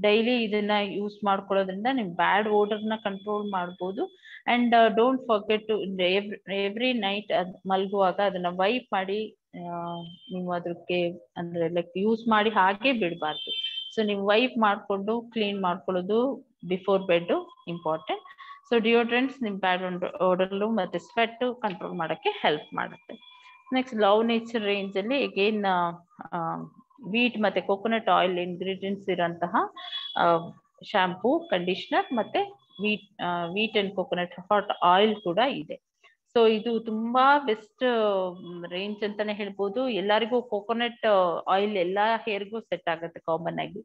ಡೈಲಿ ಇದನ್ನ ಯೂಸ್ ಮಾಡ್ಕೊಳ್ಳೋದ್ರಿಂದ ನಿಮ್ ಬ್ಯಾಡ್ ಓಡರ್ನ ಕಂಟ್ರೋಲ್ ಮಾಡ್ಬೋದು. And don't forget to every night ಮಲ್ಗುವಾಗ ಅದನ್ನ ವೈಪ್ ಮಾಡಿ ನೀವು ಅದಕ್ಕೆ ಅಂದ್ರೆ ಲೈಕ್ ಯೂಸ್ ಮಾಡಿ ಹಾಗೆ ಬಿಡಬಾರ್ದು. ಸೊ ನೀವು ವೈಪ್ ಮಾಡ್ಕೊಂಡು ಕ್ಲೀನ್ ಮಾಡ್ಕೊಳ್ಳೋದು before bed important. So deodorants ನಿಮ್ ಬ್ಯಾಡ್ ಓಡರ್ಲು ಮತ್ತೆ ಸ್ವೆಟ್ ಕಂಟ್ರೋಲ್ ಮಾಡಕ್ಕೆ ಹೆಲ್ಪ್ ಮಾಡುತ್ತೆ. ನೆಕ್ಸ್ಟ್ ಲವ್ ನೇಚರ್ ರೇಂಜ್ ಅಲ್ಲಿ ಅಗೇನ್ ವೀಟ್ ಮತ್ತೆ ಕೋಕೋನಟ್ ಆಯಿಲ್ ಇಂಗ್ರೀಡಿಯೆಂಟ್ಸ್ ಇರೋಂತಹ ಶಾಂಪೂ, ಕಂಡೀಷನರ್ ಮತ್ತೆ wheat and coconut hot oil ಕೂಡ ಇದೆ. ಸೊ ಇದು ತುಂಬಾ ಬೆಸ್ಟ್ ರೇಂಜ್ ಅಂತಾನೆ ಹೇಳ್ಬೋದು. ಎಲ್ಲರಿಗೂ ಕೋಕೋನಟ್ ಆಯಿಲ್ ಎಲ್ಲಾ ಹೇರ್ಗೂ ಸೆಟ್ ಆಗುತ್ತೆ ಕಾಮನ್ ಆಗಿ.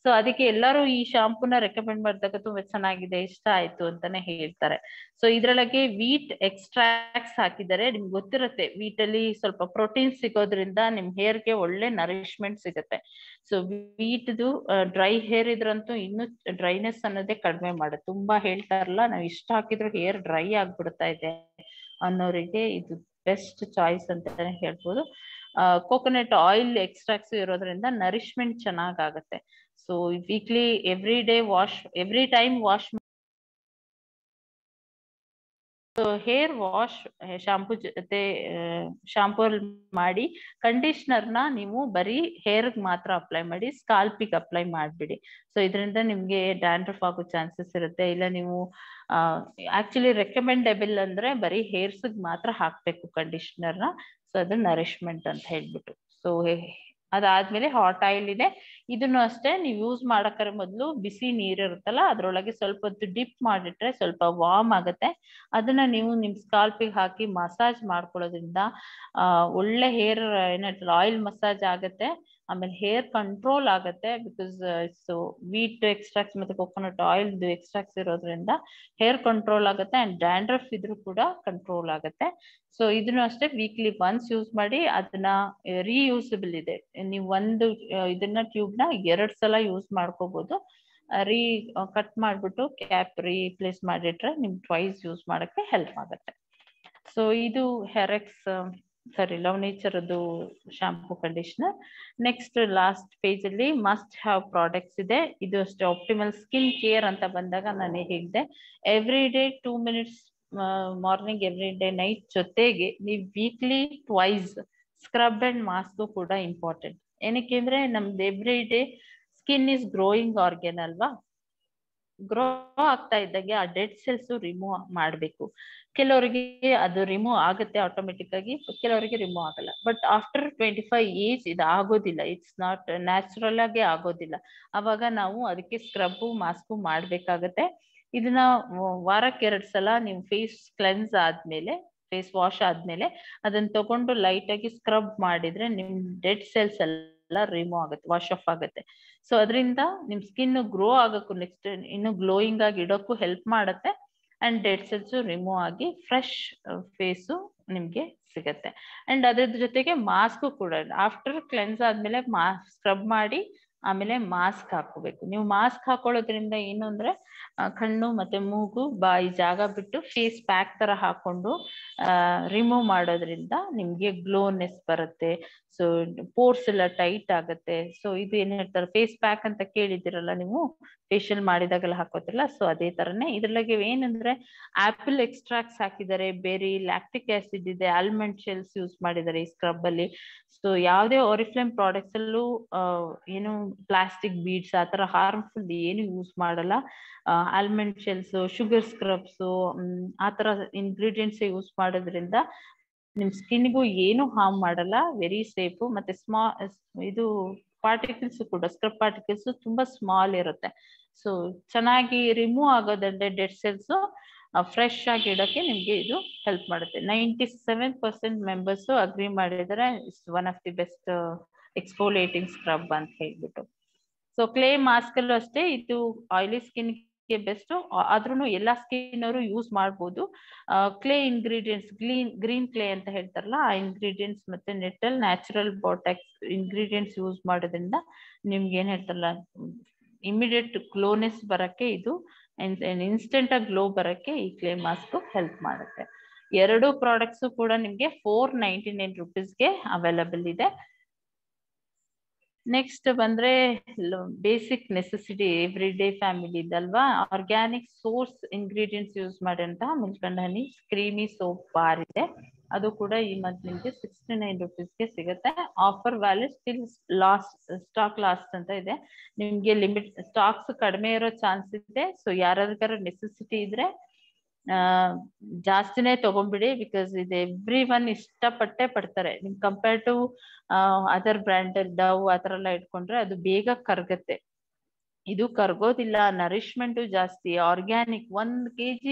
ಸೊ ಅದಕ್ಕೆ ಎಲ್ಲರೂ ಈ ಶಾಂಪೂನ ರೆಕಮೆಂಡ್ ಮಾಡಿದಾಗ ತುಂಬಾ ಚೆನ್ನಾಗಿದೆ, ಇಷ್ಟ ಆಯ್ತು ಅಂತಾನೆ ಹೇಳ್ತಾರೆ. ಸೊ ಇದ್ರೊಳಗೆ ವೀಟ್ ಎಕ್ಸ್ಟ್ರಾಕ್ಟ್ಸ್ ಹಾಕಿದ್ದಾರೆ. ನಿಮ್ಗೆ ಗೊತ್ತಿರುತ್ತೆ, ವೀಟ್ ಅಲ್ಲಿ ಸ್ವಲ್ಪ ಪ್ರೋಟೀನ್ ಸಿಗೋದ್ರಿಂದ ನಿಮ್ ಹೇರ್ಗೆ ಒಳ್ಳೆ ನರಿಶ್ಮೆಂಟ್ ಸಿಗುತ್ತೆ. ಸೊ ವೀಟ್ದು ಡ್ರೈ ಹೇರ್ ಇದ್ರಂತೂ ಇನ್ನು ಡ್ರೈನೆಸ್ ಅನ್ನೋದೇ ಕಡಿಮೆ ಮಾಡುತ್ತೆ. ತುಂಬಾ ಹೇಳ್ತಾರಲ್ಲ, ನಾವ್ ಇಷ್ಟ ಹಾಕಿದ್ರು ಹೇರ್ ಡ್ರೈ ಆಗ್ಬಿಡ್ತಾ ಇದೆ ಅನ್ನೋರಿಗೆ ಇದು ಬೆಸ್ಟ್ ಚಾಯ್ಸ್ ಅಂತಾನೆ ಹೇಳ್ಬೋದು. ಕೋಕೋನಟ್ ಆಯಿಲ್ ಎಕ್ಸ್ಟ್ರಾಕ್ಟ್ಸ್ ಇರೋದ್ರಿಂದ ನರಿಶ್ಮೆಂಟ್ ಚೆನ್ನಾಗಾಗತ್ತೆ. So weekly every time wash hair wash shampoo ಜೊತೆ ಶಾಂಪೂ ಮಾಡಿ ಕಂಡೀಷನರ್ನ ನೀವು ಬರೀ ಹೇರ್ ಮಾತ್ರ ಅಪ್ಲೈ ಮಾಡಿ, ಸ್ಕಾಲ್ಪಿಗೆ ಅಪ್ಲೈ ಮಾಡ್ಬಿಡಿ. ಸೊ ಇದರಿಂದ ನಿಮ್ಗೆ ಡ್ಯಾಂಡ್ರಫ್ ಆಗೋ ಚಾನ್ಸಸ್ ಇರುತ್ತೆ. ಇಲ್ಲ ನೀವು ಆಕ್ಚುಲಿ ರೆಕಮೆಂಡೇಬಲ್ ಅಂದ್ರೆ ಬರೀ ಹೇರ್ಸ್ ಮಾತ್ರ ಹಾಕ್ಬೇಕು ಕಂಡೀಷನರ್ನ. ಸೊ ಅದು ನರಿಶ್ಮೆಂಟ್ ಅಂತ ಹೇಳ್ಬಿಟ್ಟು. ಸೊ ಅದಾದ್ಮೇಲೆ ಹಾಟ್ ಆಯಿಲ್ ಇದೆ. ಇದನ್ನು ಅಷ್ಟೇ ನೀವು ಯೂಸ್ ಮಾಡಕ್ರೆ ಮೊದಲು ಬಿಸಿ ನೀರ್ ಇರುತ್ತಲ್ಲ ಅದ್ರೊಳಗೆ ಸ್ವಲ್ಪ ಹೊತ್ತು ಡಿಪ್ ಮಾಡಿಟ್ರೆ ಸ್ವಲ್ಪ ವಾರ್ಮ್ ಆಗುತ್ತೆ. ಅದನ್ನ ನೀವು ನಿಮ್ ಸ್ಕಾಲ್ಪಿಗೆ ಹಾಕಿ ಮಸಾಜ್ ಮಾಡ್ಕೊಳ್ಳೋದ್ರಿಂದ ಒಳ್ಳೆ ಹೇರ್ ಏನಂತಾರೆ ಆಯಿಲ್ ಮಸಾಜ್ ಆಗುತ್ತೆ. ಆಮೇಲೆ ಹೇರ್ ಕಂಟ್ರೋಲ್ ಆಗುತ್ತೆ. ಬಿಕಾಸ್ ಸೊ ವೀಟ್ ಎಕ್ಸ್ಟ್ರಾಕ್ಟ್ಸ್ ಮತ್ತೆ ಕೊಕೊನಟ್ ಆಯಿಲ್ ಎಕ್ಸ್ಟ್ರಾಕ್ಟ್ಸ್ ಇರೋದ್ರಿಂದ ಹೇರ್ ಕಂಟ್ರೋಲ್ ಆಗುತ್ತೆ ಅಂಡ್ ಡ್ಯಾಂಡ್ರಫ್ ಇದ್ರೂ ಕೂಡ ಕಂಟ್ರೋಲ್ ಆಗುತ್ತೆ. ಸೊ ಇದನ್ನು ಅಷ್ಟೇ ವೀಕ್ಲಿ ಒನ್ಸ್ ಯೂಸ್ ಮಾಡಿ. ಅದನ್ನ ರೀಯೂಸಬಲ್ ಇದೆ. ನೀವು ಒಂದು ಇದನ್ನ ಟ್ಯೂಬ್ ನ 2 ಸಲ ಯೂಸ್ ಮಾಡ್ಕೋಬಹುದು. ಕಟ್ ಮಾಡ್ಬಿಟ್ಟು ಕ್ಯಾಪ್ ರೀಪ್ಲೇಸ್ ಮಾಡಿಟ್ರೆ ನಿಮ್ಗೆ ಟ್ವೈಸ್ ಯೂಸ್ ಮಾಡಕ್ಕೆ ಹೆಲ್ಪ್ ಆಗುತ್ತೆ. ಸೊ ಇದು ಹೆರೆಕ್ಸ್ ಲವ್ ನೇಚರ್ ಅದು shampoo conditioner. Next last page ಅಲ್ಲಿ ಮಸ್ಟ್ ಹ್ಯಾವ್ ಪ್ರಾಡಕ್ಟ್ಸ್ ಇದೆ. ಇದು ಅಷ್ಟೇ ಆಪ್ಟಿಮಲ್ ಸ್ಕಿನ್ ಕೇರ್ ಅಂತ ಬಂದಾಗ ನಾನು ಹೇಳಿದೆ every day 2 minutes morning every day night ಜೊತೆಗೆ ನೀವು weekly twice scrub and mask ಕೂಡ ಇಂಪಾರ್ಟೆಂಟ್. ಏನಕ್ಕೆ ಅಂದ್ರೆ ನಮ್ದು every day skin is growing organ ಅಲ್ವಾ. ಗ್ರೋ ಆಗ್ತಾ ಇದ್ದಂಗೆ ಆ ಡೆಡ್ ಸೆಲ್ಸ್ ರಿಮೂವ್ ಮಾಡ್ಬೇಕು. ಕೆಲವರಿಗೆ ಅದು ರಿಮೂವ್ ಆಗುತ್ತೆ ಆಟೋಮೆಟಿಕ್ ಆಗಿ, ಕೆಲವರಿಗೆ ರಿಮೂವ್ ಆಗಲ್ಲ. ಬಟ್ ಆಫ್ಟರ್ 25 ಏಜ್ ಇದು ಆಗೋದಿಲ್ಲ. ಇಟ್ಸ್ ನಾಟ್ ನ್ಯಾಚುರಲ್ ಆಗಿ ಆಗೋದಿಲ್ಲ. ಅವಾಗ ನಾವು ಅದಕ್ಕೆ ಸ್ಕ್ರಬ್ಬು ಮಾಸ್ಕು ಮಾಡ್ಬೇಕಾಗತ್ತೆ. ಇದನ್ನ ವಾರಕ್ಕೆ 2 ಸಲ ನೀವು ಫೇಸ್ ಕ್ಲೆನ್ಸ್ ಆದ್ಮೇಲೆ, ಫೇಸ್ ವಾಶ್ ಆದ್ಮೇಲೆ ಅದನ್ನ ತಗೊಂಡು ಲೈಟ್ ಆಗಿ ಸ್ಕ್ರಬ್ ಮಾಡಿದ್ರೆ ನಿಮ್ ಡೆಡ್ ಸೆಲ್ಸ್ ಎಲ್ಲ ರಿಮೂವ್ ಆಗುತ್ತೆ, ವಾಶ್ ಆಫ್ ಆಗುತ್ತೆ. ಸೊ ಅದರಿಂದ ನಿಮ್ ಸ್ಕಿನ್ ಗ್ರೋ ಆಗಕ್ಕೂ ನೆಕ್ಸ್ಟ್ ಇನ್ನು ಗ್ಲೋಯಿಂಗ್ ಆಗಿ ಇಡೋಕ್ಕೂ ಹೆಲ್ಪ್ ಮಾಡುತ್ತೆ. ಅಂಡ್ ಡೆಡ್ ಸೆಲ್ಸ್ ರಿಮೂವ್ ಆಗಿ ಫ್ರೆಶ್ ಫೇಸು ನಿಮ್ಗೆ ಸಿಗತ್ತೆ. ಅಂಡ್ ಅದ್ರ ಜೊತೆಗೆ ಮಾಸ್ಕ್ ಕೂಡ ಆಫ್ಟರ್ ಕ್ಲೆನ್ಸ್ ಆದ್ಮೇಲೆ ಸ್ಕ್ರಬ್ ಮಾಡಿ ಆಮೇಲೆ ಮಾಸ್ಕ್ ಹಾಕೋಬೇಕು. ನೀವು ಮಾಸ್ಕ್ ಹಾಕೊಳ್ಳೋದ್ರಿಂದ ಏನು ಅಂದ್ರೆ ಕಣ್ಣು ಮತ್ತೆ ಮೂಗು ಬಾಯಿ ಜಾಗ ಬಿಟ್ಟು ಫೇಸ್ ಪ್ಯಾಕ್ ತರ ಹಾಕೊಂಡು ರಿಮೂವ್ ಮಾಡೋದ್ರಿಂದ ನಿಮ್ಗೆ ಗ್ಲೋನೆಸ್ ಬರುತ್ತೆ. ಸೊ ಪೋರ್ಸ್ ಎಲ್ಲ ಟೈಟ್ ಆಗುತ್ತೆ. ಸೊ ಇದು ಏನ್ ಹೇಳ್ತಾರೆ ಫೇಸ್ ಪ್ಯಾಕ್ ಅಂತ ಕೇಳಿದಿರಲ್ಲ ನೀವು, ಫೇಶಿಯಲ್ ಮಾಡಿದಾಗೆಲ್ಲ ಹಾಕೋತಿರಲ್ಲ. ಸೊ ಅದೇ ತರನೇ ಇದ್ರೊಳಗೆ ಏನಂದ್ರೆ ಆಪಲ್ ಎಕ್ಸ್ಟ್ರಾಕ್ಟ್ಸ್ ಹಾಕಿದ್ದಾರೆ, ಬೇರೆ ಲ್ಯಾಕ್ಟಿಕ್ ಆಸಿಡ್ ಇದೆ, ಆಲ್ಮಂಡ್ ಶೆಲ್ಸ್ ಯೂಸ್ ಮಾಡಿದ್ದಾರೆ ಈ ಸ್ಕ್ರಬ್ ಅಲ್ಲಿ. ಸೊ ಯಾವುದೇ ಆರಿಫ್ಲೇಮ್ ಪ್ರಾಡಕ್ಟ್ಸ್ ಅಲ್ಲೂ ಏನು ಪ್ಲಾಸ್ಟಿಕ್ ಬೀಡ್ಸ್ ಆತರ ಹಾರ್ಮ್ಫುಲ್ ಏನು ಯೂಸ್ ಮಾಡಲ್ಲ. ಆಲ್ಮಂಡ್ ಶೆಲ್ಸ್, ಶುಗರ್ ಸ್ಕ್ರಬ್ಸ್ ಆತರ ಇಂಗ್ರೀಡಿಯೆಂಟ್ಸ್ ಯೂಸ್ ಮಾಡೋದ್ರಿಂದ ನಿಮ್ ಸ್ಕಿನ್ಗೂ ಏನು ಹಾರ್ಮ್ ಮಾಡಲ್ಲ. Very safe. ಮತ್ತೆ ಇದು ಪಾರ್ಟಿಕಲ್ಸ್ ಕೂಡ ಸ್ಕ್ರಬ್ ಪಾರ್ಟಿಕಲ್ಸ್ ತುಂಬಾ ಸ್ಮಾಲ್ ಇರುತ್ತೆ. ಸೊ ಚೆನ್ನಾಗಿ ರಿಮೂವ್ ಆಗೋದಂದ್ರೆ ಡೆಡ್ ಸೆಲ್ಸ್ ಫ್ರೆಶ್ ಆಗಿ ಇಡೋಕೆ ನಿಮ್ಗೆ ಇದು ಹೆಲ್ಪ್ ಮಾಡುತ್ತೆ. 97% ಮೆಂಬರ್ಸ್ ಅಗ್ರಿ ಮಾಡಿದರೆ it's one of the best exfoliating scrub ಅಂತ ಹೇಳ್ಬಿಟ್ಟು. ಸೊ ಕ್ಲೇ ಮಾಸ್ಕ್ ಅಲ್ಲೂ ಅಷ್ಟೇ ಇದು ಆಯಿಲಿ ಸ್ಕಿನ್ ಗೆ ಬೆಸ್ಟ್. ಆದ್ರೂ ಎಲ್ಲಾ ಸ್ಕಿನ್ ಅವರು ಯೂಸ್ ಮಾಡ್ಬೋದು. ಕ್ಲೇ ಇಂಗ್ರೀಡಿಯೆಂಟ್ಸ್ ಗ್ರೀನ್ ಕ್ಲೇ ಅಂತ ಹೇಳ್ತಾರಲ್ಲ ಆ ಇಂಗ್ರೀಡಿಯೆಂಟ್ಸ್ ಮತ್ತೆ ನೆಟಲ್ ನ್ಯಾಚುರಲ್ ಬಾಟೆಕ್ಸ್ ಇಂಗ್ರೀಡಿಯೆಂಟ್ಸ್ ಯೂಸ್ ಮಾಡೋದ್ರಿಂದ ನಿಮ್ಗೆ ಏನ್ ಹೇಳ್ತಾರಲ್ಲ ಇಮಿಡಿಯೇಟ್ ಗ್ಲೋನೆಸ್ ಬರಕ್ಕೆ ಇದು ಇನ್ಸ್ಟೆಂಟ್ ಆಗಿ ಗ್ಲೋ ಬರಕ್ಕೆ ಈ ಕ್ಲೇ ಮಾಸ್ಕ್ ಹೆಲ್ಪ್ ಮಾಡುತ್ತೆ. 2 ಪ್ರಾಡಕ್ಟ್ಸ್ ಕೂಡ ನಿಮ್ಗೆ 499 rupeesಗೆ ಅವೈಲಬಲ್ ಇದೆ. ನೆಕ್ಸ್ಟ್ ಬಂದ್ರೆ basic necessity every day family ಇದಲ್ವಾ, ಆರ್ಗ್ಯಾನಿಕ್ ಸೋರ್ಸ್ ಇಂಗ್ರೀಡಿಯೆಂಟ್ಸ್ ಯೂಸ್ ಮಾಡಿದಂತಹ milk and honey creamy soap bar ಇದೆ. ಅದು ಕೂಡ ಈ ಮಂತ್ ನಿಮ್ಗೆ 69 rupeesಗೆ ಸಿಗುತ್ತೆ. Offer value still stock last ಅಂತ ಇದೆ. ನಿಮ್ಗೆ ಲಿಮಿಟ್ ಸ್ಟಾಕ್ಸ್ ಕಡಿಮೆ ಇರೋ ಚಾನ್ಸ್ ಇದೆ. ಸೊ ಯಾರಾದ್ರೂ ನೆಸೆಸಿಟಿ ಇದ್ರೆ ಜಾಸ್ತಿನೇ ತಗೊಂಡ್ಬಿಡಿ. ಬಿಕಾಸ್ ಇದು ಎವ್ರಿ ಒನ್ ಇಷ್ಟಪಟ್ಟೆ ಪಡ್ತಾರೆ. ನಿಮ್ ಕಂಪೇರ್ ಟು ಅದರ್ ಬ್ರ್ಯಾಂಡ್ ಡವ್ ಆತರ ಎಲ್ಲ ಇಟ್ಕೊಂಡ್ರೆ ಅದು ಬೇಗ ಕರ್ಗತ್ತೆ. ಇದು ಕರ್ಗೋದಿಲ್ಲ. ನರಿಶ್ಮೆಂಟ್ ಜಾಸ್ತಿ. ಆರ್ಗ್ಯಾನಿಕ್ 1 kg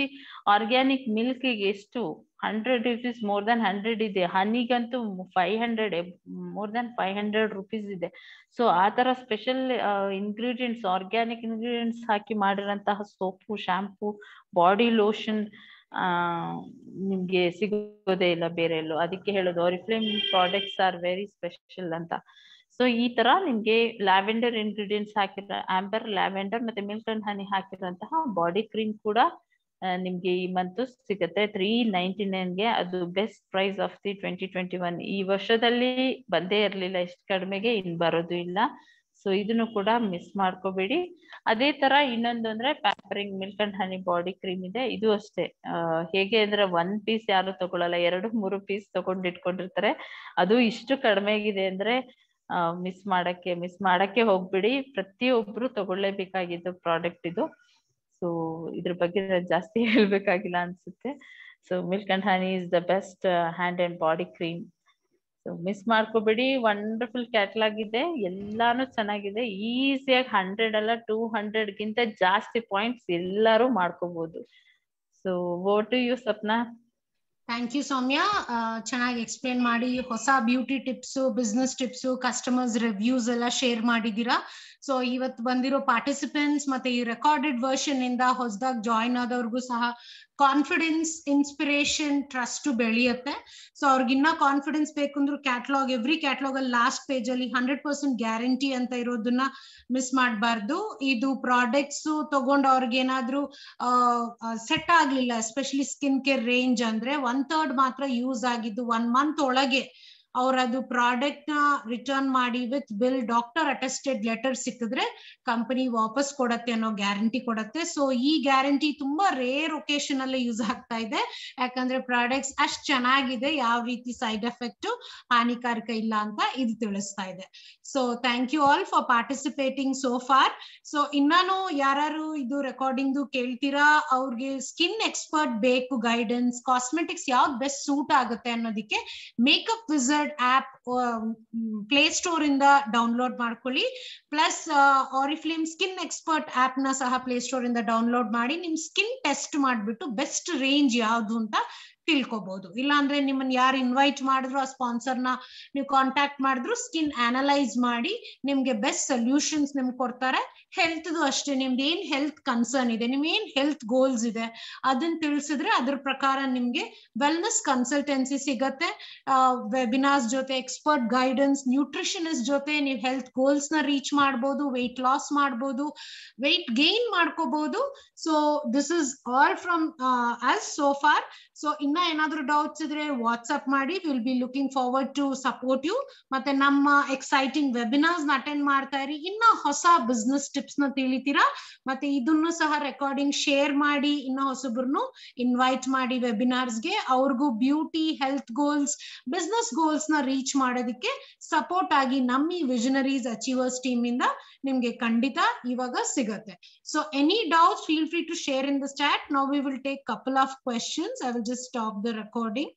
ಆರ್ಗ್ಯಾನಿಕ್ ಮಿಲ್ಕ್ ಗೆ ಎಷ್ಟು 100 rupees, ಮೋರ್ ದನ್ 100 ಇದೆ. ಹನಿಗಂತೂ 500 ಮೋರ್ ದನ್ 500 rupees ಇದೆ. ಸೊ ಆತರ ಸ್ಪೆಷಲ್ ಇಂಗ್ರೀಡಿಯೆಂಟ್ಸ್ ಆರ್ಗ್ಯಾನಿಕ್ ಇಂಗ್ರೀಡಿಯೆಂಟ್ಸ್ ಹಾಕಿ ಮಾಡಿರೋಂತಹ ಸೋಪು, ಶಾಂಪೂ, ಬಾಡಿ ಲೋಷನ್ ನಿಮ್ಗೆ ಸಿಗೋದೇ ಇಲ್ಲ ಬೇರೆ ಎಲ್ಲೂ. ಅದಕ್ಕೆ ಹೇಳೋದು ಆರಿಫ್ಲೇಮ್ ಪ್ರಾಡಕ್ಟ್ಸ್ ಆರ್ ವೆರಿ ಸ್ಪೆಷಲ್ ಅಂತ. ಸೊ ಈ ತರ ನಿಮ್ಗೆ ಲ್ಯಾವೆಂಡರ್ ಇಂಗ್ರೀಡಿಯೆಂಟ್ಸ್ ಹಾಕಿರೋ ಆಂಬರ್, ಲ್ಯಾವೆಂಡರ್ ಮತ್ತೆ ಮಿಲ್ಕ್ ಅಂಡ್ ಹನಿ ಹಾಕಿರುವಂತಹ ಬಾಡಿ ಕ್ರೀಮ್ ಕೂಡ ನಿಮ್ಗೆ ಈ ಮಂತ್ ಸಿಗುತ್ತೆ 399ಗೆ. ಅದು ಬೆಸ್ಟ್ ಪ್ರೈಸ್ ಆಫ್ ದಿ 2021. ಈ ವರ್ಷದಲ್ಲಿ ಬಂದೇ ಇರ್ಲಿಲ್ಲ ಇಷ್ಟು ಕಡಿಮೆಗೆ, ಇನ್ ಬರೋದು ಇಲ್ಲ. ಸೊ ಇದನ್ನು ಕೂಡ ಮಿಸ್ ಮಾಡ್ಕೋಬೇಡಿ. ಅದೇ ತರ ಇನ್ನೊಂದು ಅಂದ್ರೆ pampering milk and honey body cream ಇದೆ. ಇದು ಅಷ್ಟೇ ಹೇಗೆ ಅಂದ್ರೆ 1 piece ಯಾರು ತಗೊಳಲ್ಲ, 2-3 piece ತಗೊಂಡು ಇಟ್ಕೊಂಡಿರ್ತಾರೆ. ಅದು ಇಷ್ಟು ಕಡಿಮೆಗಿದೆ ಅಂದ್ರೆ ಮಿಸ್ ಮಾಡಕ್ಕೆ ಹೋಗ್ಬಿಡಿ. ಪ್ರತಿಯೊಬ್ರು ತಗೊಳ್ಳೇಬೇಕಾಗಿದ್ದು ಪ್ರಾಡಕ್ಟ್ ಇದು. ಸೊ ಇದ್ರ ಬಗ್ಗೆ ಜಾಸ್ತಿ ಹೇಳ್ಬೇಕಾಗಿಲ್ಲ ಅನ್ಸುತ್ತೆ. So milk and honey is the best hand and body cream. So miss ಮಾಡ್ಕೋಬೇಡಿ, ವಂಡರ್ಫುಲ್ ಕ್ಯಾಟ್ಲಾಗ್ ಇದೆ, ಎಲ್ಲಾನು ಚೆನ್ನಾಗಿದೆ. ಈಸಿಯಾಗಿ 100 ಅಲ್ಲ 200ಗಿಂತ ಜಾಸ್ತಿ ಪಾಯಿಂಟ್ಸ್ ಎಲ್ಲರೂ ಮಾಡ್ಕೋಬಹುದು. So over to you Sapna. Thank you Soumya, ಚೆನ್ನಾಗಿ ಎಕ್ಸ್ಪ್ಲೇನ್ ಮಾಡಿ ಹೊಸ beauty tips, business tips, customers reviews ಎಲ್ಲ ಶೇರ್ ಮಾಡಿದೀರಾ. ಸೊ ಇವತ್ತು ಬಂದಿರೋ ಪಾರ್ಟಿಸಿಪೆಂಟ್ಸ್ ಮತ್ತೆ ಈ ರೆಕಾರ್ಡೆಡ್ ವರ್ಷನ್ ಇಂದ ಹೊಸದಾಗಿ ಜಾಯಿನ್ ಆದವ್ರಿಗೂ ಸಹ ಕಾನ್ಫಿಡೆನ್ಸ್, ಇನ್ಸ್ಪಿರೇಷನ್, ಟ್ರಸ್ಟ್ ಬೆಳೆಯುತ್ತೆ. ಸೊ ಅವ್ರಿಗಿನ್ನ ಕಾನ್ಫಿಡೆನ್ಸ್ ಬೇಕಂದ್ರು ಕ್ಯಾಟ್ಲಾಗ್, ಎವ್ರಿ ಕ್ಯಾಟ್ಲಾಗ್ ಅಲ್ಲಿ ಲಾಸ್ಟ್ ಪೇಜ್ ಅಲ್ಲಿ 100% ಗ್ಯಾರಂಟಿ ಅಂತ ಇರೋದನ್ನ ಮಿಸ್ ಮಾಡಬಾರ್ದು. ಇದು ಪ್ರಾಡಕ್ಟ್ಸ್ ತಗೊಂಡು ಅವ್ರಿಗೆ ಏನಾದ್ರು ಸೆಟ್ ಆಗ್ಲಿಲ್ಲ, ಎಸ್ಪೆಷಲಿ ಸ್ಕಿನ್ ಕೇರ್ ರೇಂಜ್ ಅಂದ್ರೆ 1/3 ಮಾತ್ರ ಯೂಸ್ ಆಗಿದ್ದು 1 ಮಂತ್ ಒಳಗೆ ಅವ್ರದು ಪ್ರಾಡಕ್ಟ್ ನ ರಿಟರ್ನ್ ಮಾಡಿ with bill, doctor attested letter ಸಿಕ್ಕಿದ್ರೆ ಕಂಪನಿ ವಾಪಸ್ ಕೊಡತ್ತೆ ಅನ್ನೋ ಗ್ಯಾರಂಟಿ ಕೊಡತ್ತೆ. ಸೊ ಈ ಗ್ಯಾರಂಟಿ ತುಂಬಾ ರೇರ್ ಒಕೇಶನ್ ಅಲ್ಲೇ ಯೂಸ್ ಆಗ್ತಾ ಇದೆ, ಯಾಕಂದ್ರೆ ಪ್ರಾಡಕ್ಟ್ಸ್ ಅಷ್ಟ್ ಚೆನ್ನಾಗಿದೆ, ಯಾವ ರೀತಿ ಸೈಡ್ ಎಫೆಕ್ಟ್ ಹಾನಿಕಾರಕ ಇಲ್ಲ ಅಂತ ಇದು ತಿಳಿಸ್ತಾ ಇದೆ. So thank you all for participating so far. So ಇನ್ನಾನು ಯಾರು ಇದು ರೆಕಾರ್ಡಿಂಗ್ ಕೇಳ್ತೀರಾ, ಅವ್ರಿಗೆ ಸ್ಕಿನ್ ಎಕ್ಸ್ಪರ್ಟ್ ಬೇಕು ಗೈಡೆನ್ಸ್, ಕಾಸ್ಮೆಟಿಕ್ಸ್ ಯಾವ್ದು ಬೆಸ್ಟ್ ಸೂಟ್ ಆಗುತ್ತೆ ಅನ್ನೋದಕ್ಕೆ makeup wizard app play store ಇಂದ ಡೌನ್ಲೋಡ್ ಮಾಡ್ಕೊಳ್ಳಿ. Plus Oriflame skin expert app ನ ಸಹ ಪ್ಲೇ ಸ್ಟೋರ್ ಇಂದ ಡೌನ್ಲೋಡ್ ಮಾಡಿ ನಿಮ್ ಸ್ಕಿನ್ ಟೆಸ್ಟ್ ಮಾಡ್ಬಿಟ್ಟು ಬೆಸ್ಟ್ ರೇಂಜ್ ಯಾವ್ದು ಅಂತ ತಿಳ್ಕೊಬಹುದು. ಇಲ್ಲಾಂದ್ರೆ ನಿಮ್ಮನ್ನ ಯಾರು ಇನ್ವೈಟ್ ಮಾಡಿದ್ರು, ಆ ಸ್ಪಾನ್ಸರ್ ನ ನೀವು ಕಾಂಟ್ಯಾಕ್ಟ್ ಮಾಡಿದ್ರು, ಸ್ಕಿನ್ ಅನಲೈಸ್ ಮಾಡಿ ನಿಮ್ಗೆ ಬೆಸ್ಟ್ ಸೊಲ್ಯೂಷನ್ಸ್ ನಿಮ್ಗೆ ಕೊಡ್ತಾರೆ. ಹೆಲ್ತ್ ಅಷ್ಟೇ, ನಿಮ್ದು ಏನ್ ಹೆಲ್ತ್ ಕನ್ಸರ್ನ್ ಇದೆ, ನಿಮ್ ಏನ್ ಹೆಲ್ತ್ ಗೋಲ್ಸ್ ಇದೆ ಅದನ್ನ ತಿಳಿಸಿದ್ರೆ ಅದ್ರ ಪ್ರಕಾರ ನಿಮ್ಗೆ ವೆಲ್ನೆಸ್ ಕನ್ಸಲ್ಟೆನ್ಸಿ ಸಿಗತ್ತೆ. ವೆಬಿನಾರ್ಸ್ ಜೊತೆ, ಎಕ್ಸ್ಪರ್ಟ್ ಗೈಡೆನ್ಸ್, ನ್ಯೂಟ್ರಿಷನಿಸ್ಟ್ ಜೊತೆ ನೀವು ಹೆಲ್ತ್ ಗೋಲ್ಸ್ ನ ರೀಚ್ ಮಾಡ್ಬೋದು, ವೆಯ್ಟ್ ಲಾಸ್ ಮಾಡ್ಬೋದು, ವೆಯ್ಟ್ ಗೇನ್ ಮಾಡ್ಕೋಬಹುದು. So this is all from us so far. So ಇನ್ನ ಏನಾದ್ರು ಡೌಟ್ಸ್ ಇದ್ರೆ ವಾಟ್ಸ್ಆಪ್ ಮಾಡಿ, will be looking forward to support you. ಮತ್ತೆ ನಮ್ಮ ಎಕ್ಸೈಟಿಂಗ್ ವೆಬಿನಾರ್ಸ್ ನ ಅಟೆಂಡ್ ಮಾಡ್ತಾ ಇರಿ, ಇನ್ನ ಹೊಸ ಬಿಸ್ನೆಸ್ ಟಿಪ್ಸ್ ನ ತಿಳಿತೀರಾ. ಮತ್ತೆ ಇದನ್ನು ಸಹ ರೆಕಾರ್ಡಿಂಗ್ ಶೇರ್ ಮಾಡಿ, ಇನ್ನ ಹೊಸಬ್ರನ್ನು ಇನ್ವೈಟ್ ಮಾಡಿ ವೆಬಿನಾರ್ಸ್ಗೆ. ಅವ್ರಿಗೂ beauty, health goals, business goals ನ ರೀಚ್ ಮಾಡೋದಕ್ಕೆ ಸಪೋರ್ಟ್ ಆಗಿ ನಮ್ಮ ಈ ವಿಷನರೀಸ್ ಅಚೀವರ್ಸ್ ಟೀಮ್ ಇಂದ ನಿಮ್ಗೆ ಖಂಡಿತ ಇವಾಗ ಸಿಗತ್ತೆ. So any doubts, feel free to share in the chat. Now we will take couple of questions. I will just stop the recording.